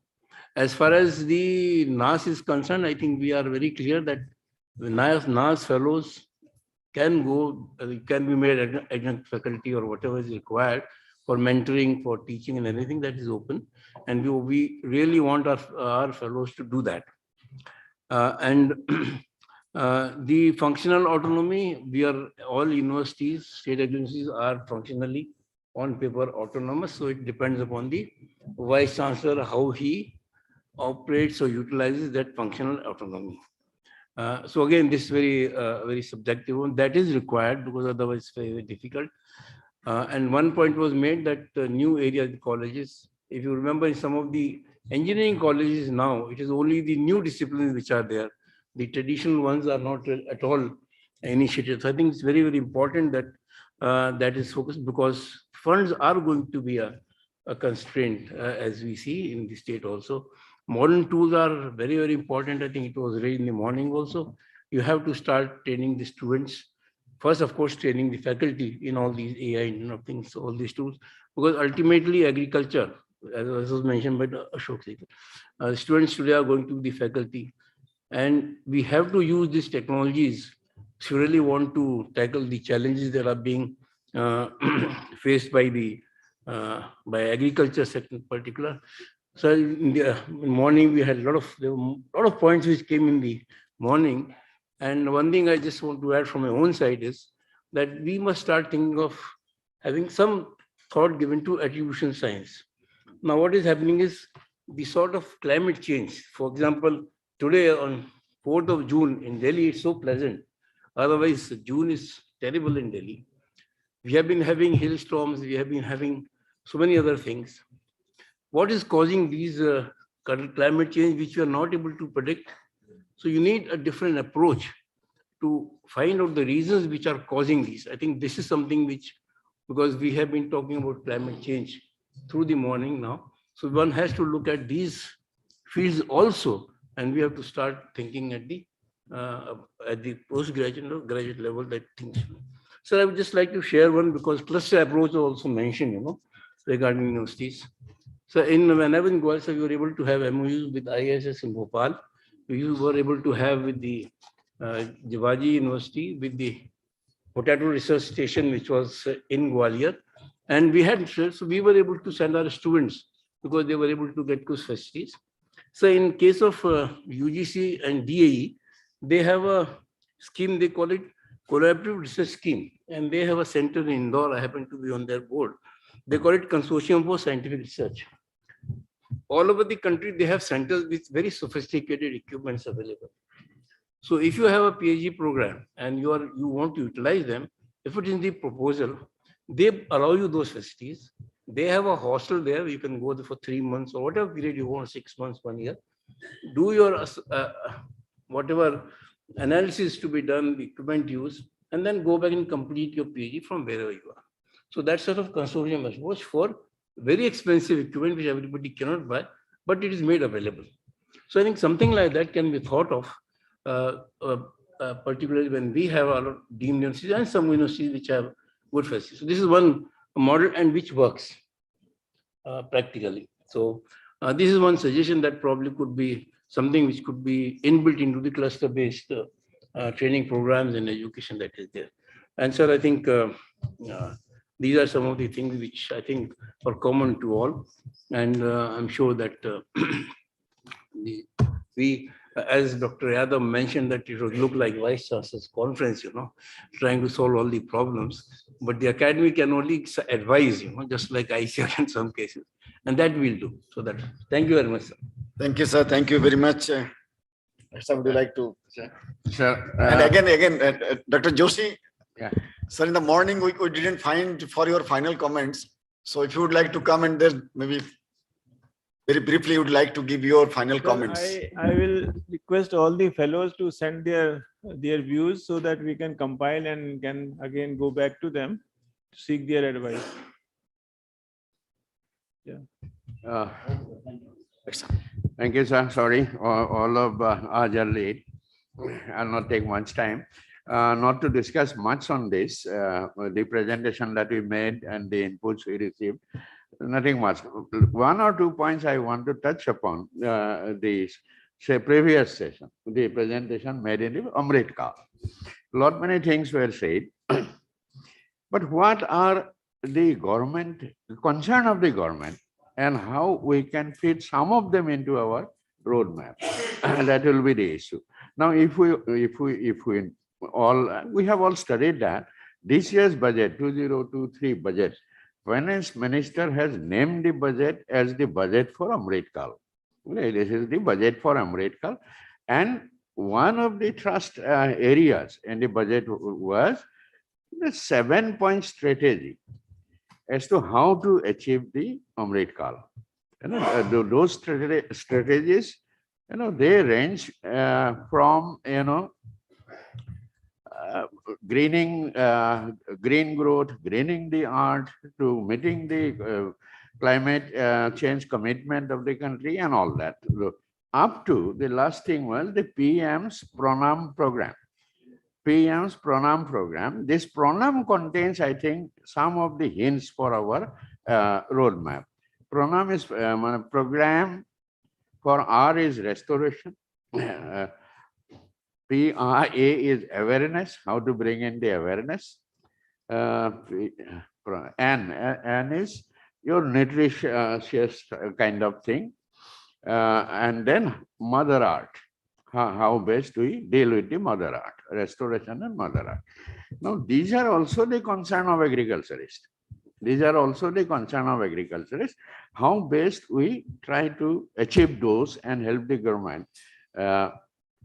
As far as the NAAS is concerned, I think we are very clear that the NAAS fellows can be made adjunct faculty or whatever is required for mentoring, for teaching and everything, that is open. And we really want our fellows to do that. And The functional autonomy, we are all universities, state agencies are functionally on paper autonomous. So it depends upon the vice chancellor, how he operates or utilizes that functional autonomy. So again, this very subjective one that is required because otherwise it's very difficult. And one point was made that the new area colleges, if you remember in some of the engineering colleges now, it is only the new disciplines which are there. The traditional ones are not at all initiated. So I think it's very important that that is focused because funds are going to be a constraint as we see in the state also. Modern tools are very important. I think it was raised in the morning also. You have to start training the students. First, of course, training the faculty in all these AI things, all these tools, because ultimately agriculture, as was mentioned by Ashok, students today are going to be the faculty, and we have to use these technologies if you really want to tackle the challenges that are being faced by the by agriculture sector in particular. So in the morning we had a lot of points which came in the morning. And one thing I just want to add from my own side is that we must start thinking of having some thought given to attribution science. Now, what is happening is the sort of climate change. For example, today on 4th of June in Delhi, it's so pleasant. Otherwise, June is terrible in Delhi. We have been having hailstorms. We have been having so many other things. What is causing these climate change, which we are not able to predict? So you need a different approach to find out the reasons which are causing these. I think this is something which, because we have been talking about climate change through the morning now, so one has to look at these fields also, and we have to start thinking at the postgraduate or graduate level that things. So I would just like to share one, because cluster approach was also mentioned, regarding universities. So when I was in Gwalior, we were able to have MOUs with IISS in Bhopal. We were able to have with the Jivaji University, with the Potato Research Station, which was in Gwalior. And we had, so we were able to send our students because they were able to get those facilities. So in case of UGC and DAE, they have a scheme, they call it Collaborative Research Scheme. And they have a center in Indore. I happen to be on their board. They call it Consortium for Scientific Research. All over the country, they have centers with very sophisticated equipments available. So if you have a PhD program and you want to utilize them, if it is in the proposal, they allow you those facilities. They have a hostel there. You can go there for 3 months or whatever period you want, 6 months, 1 year. Do your whatever analysis to be done, the equipment use, and then go back and complete your PhD from wherever you are. So that sort of consortium approach for very expensive equipment which everybody cannot buy, but it is made available. So I think something like that can be thought of, particularly when we have our deemed universities and some universities which have good facilities. So this is one model and which works practically. So this is one suggestion that probably could be something which could be inbuilt into the cluster-based training programs and education that is there. And sir, I think these are some of the things which I think are common to all. And I'm sure that we, as Dr. Yadav mentioned, that it would look like Vice Chancellor's conference, trying to solve all the problems. But the academy can only advise, just like ICR in some cases. And that we'll do. So that, thank you very much, sir. Thank you, sir. Thank you very much. Sir, would you like to? Sir, And again, Dr. Joshi, yeah. sir, in the morning, we didn't find for your final comments. So if you would like to come and then maybe very briefly, would like to give your final comments. I will request all the fellows to send their views so that we can compile and can again go back to them to seek their advice. Yeah. Thank you, sir. Sorry, all of us are late. I'll not take much time. Not to discuss much on this, the presentation that we made and the inputs we received. Nothing much. 1 or 2 points I want to touch upon the previous session, the presentation made in the Amrit Kaal. Lot many things were said, but what are the concern of the government and how we can fit some of them into our roadmap? That will be the issue. Now, if we all, we have all studied that this year's budget, 2023 budget, Finance Minister has named the budget as the budget for Amritkal. Okay, this is the budget for Amritkal. And one of the thrust areas in the budget was the 7-point strategy as to how to achieve the Amritkal. You know, those strategies, you know, they range from, you know, greening, green growth, greening the art, to meeting the climate change commitment of the country and all that. Up to the last thing was the PM's Pranam program. PM's Pranam program. This Pranam contains, I think, some of the hints for our roadmap. Pranam is a program for R is restoration. PRA is awareness, how to bring in the awareness. N is your nutritious kind of thing. And then mother art. How best we deal with the mother art, restoration and mother art. Now, these are also the concern of agriculturists. These are also the concern of agriculturists. How best we try to achieve those and help the government,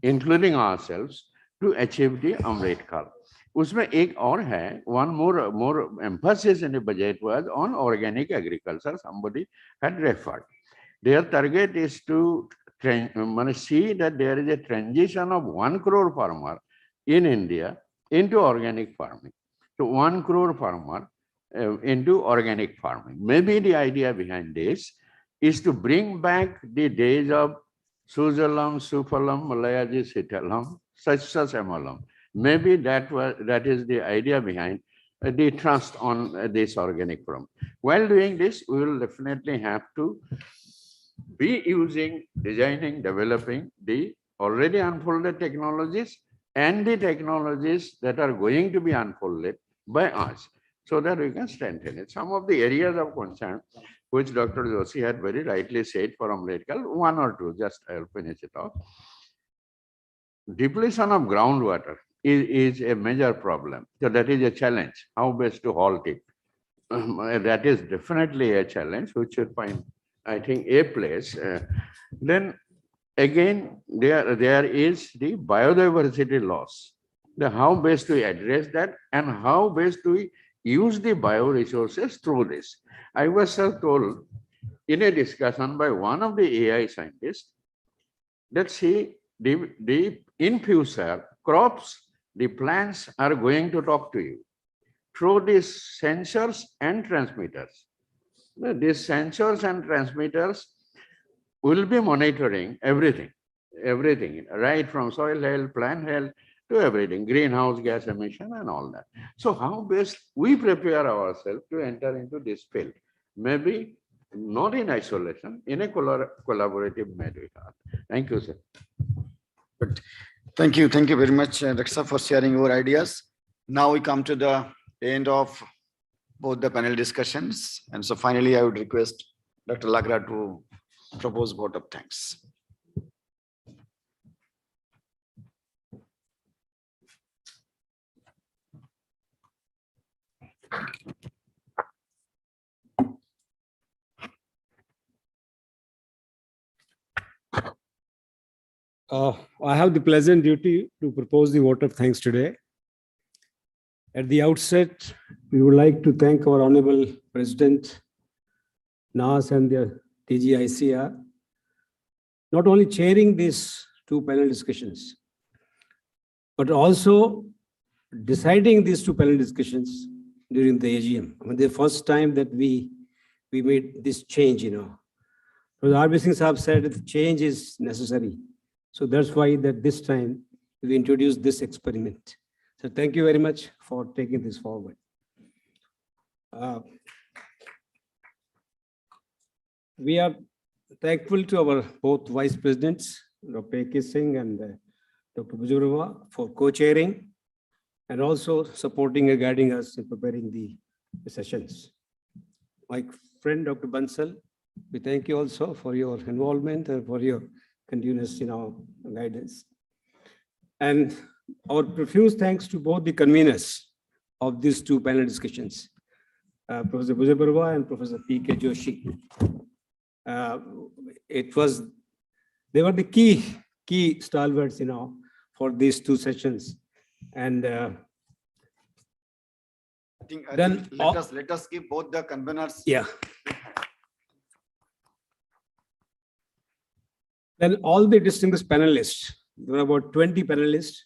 including ourselves, to achieve the Amritkal. उसमें एक और है, one more emphasis in the budget was on organic agriculture. Somebody had referred. Their target is to see that there is a transition of 1 crore farmer in India into organic farming. So 1 crore farmer into organic farming. Maybe the idea behind this is to bring back the days of Sujalam, Sufalam, Malayaji, Sitalam, such amalam. Maybe that is the idea behind the trust on this organic farm. While doing this, we will definitely have to be using, designing, developing the already unfolded technologies and the technologies that are going to be unfolded by us, so that we can strengthen it. Some of the areas of concern, which Dr. Joshi had very rightly said for Amritkal, one or two, just I'll finish it off. Depletion of groundwater is a major problem. So that is a challenge. How best to halt it? That is definitely a challenge, which should find, I think, a place. Then again, there is the biodiversity loss. How best to address that and how best to use the bioresources through this. I was told in a discussion by one of the AI scientists that in future crops, the plants are going to talk to you through these sensors and transmitters. These sensors and transmitters will be monitoring everything, right from soil health, plant health, to everything, greenhouse gas emission and all that. So how best we prepare ourselves to enter into this field? Maybe not in isolation, in a collaborative manner. Thank you, sir. Good. Thank you very much, Raksa, for sharing your ideas. Now we come to the end of both the panel discussions. And so finally, I would request Dr. Lagra to propose vote of thanks. I have the pleasant duty to propose the vote of thanks today. At the outset, we would like to thank our Honorable President, NAAS and the DGICR, not only chairing these two panel discussions, but also deciding these two panel discussions during the AGM. I mean, the first time that we made this change, you know. So the RB Singh Saab said that change is necessary. So that's why that this time we introduced this experiment. So thank you very much for taking this forward. We are thankful to our both vice presidents, Dr. A.K. Singh and Dr. Bujurwa, for co-chairing and also supporting and guiding us in preparing the sessions. My friend, Dr. Bansal, we thank you also for your involvement and for your continuous, guidance. And our profuse thanks to both the conveners of these two panel discussions, Professor Bujay Barua and Professor P.K. Joshi. They were the key stalwarts, for these two sessions. And I think let us give both the conveners. Yeah. Then all the distinguished panelists, there were about 20 panelists.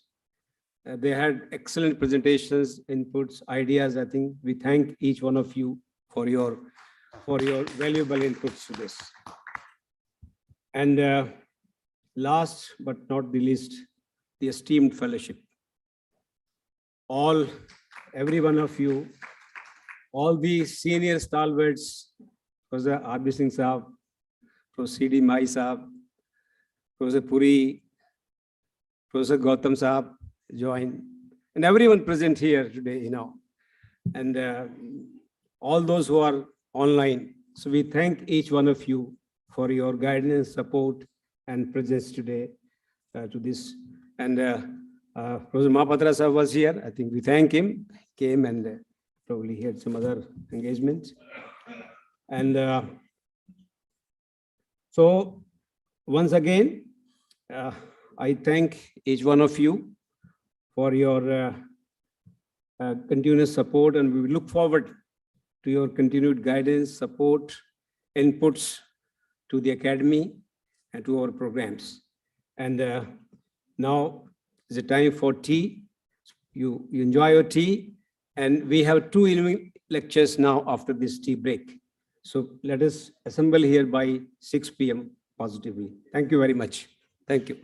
They had excellent presentations, inputs, ideas. I think we thank each one of you for your valuable inputs to this. And last but not the least, the esteemed fellowship. Every one of you, all the senior stalwarts, Professor R.B. Singh Saab, Professor C.D. Mai Saab, Professor Puri, Professor Gautam Saab joined, and everyone present here today, and all those who are online. So we thank each one of you for your guidance, support, and presence today to this. And Professor Mahapatra Saab was here. I think we thank him, came and probably he had some other engagements. And so once again, I thank each one of you for your continuous support, and we look forward to your continued guidance, support, inputs to the Academy and to our programs. And now is the time for tea. You enjoy your tea, and we have 2 evening lectures now after this tea break. So let us assemble here by 6 p.m. positively. Thank you very much. Thank you.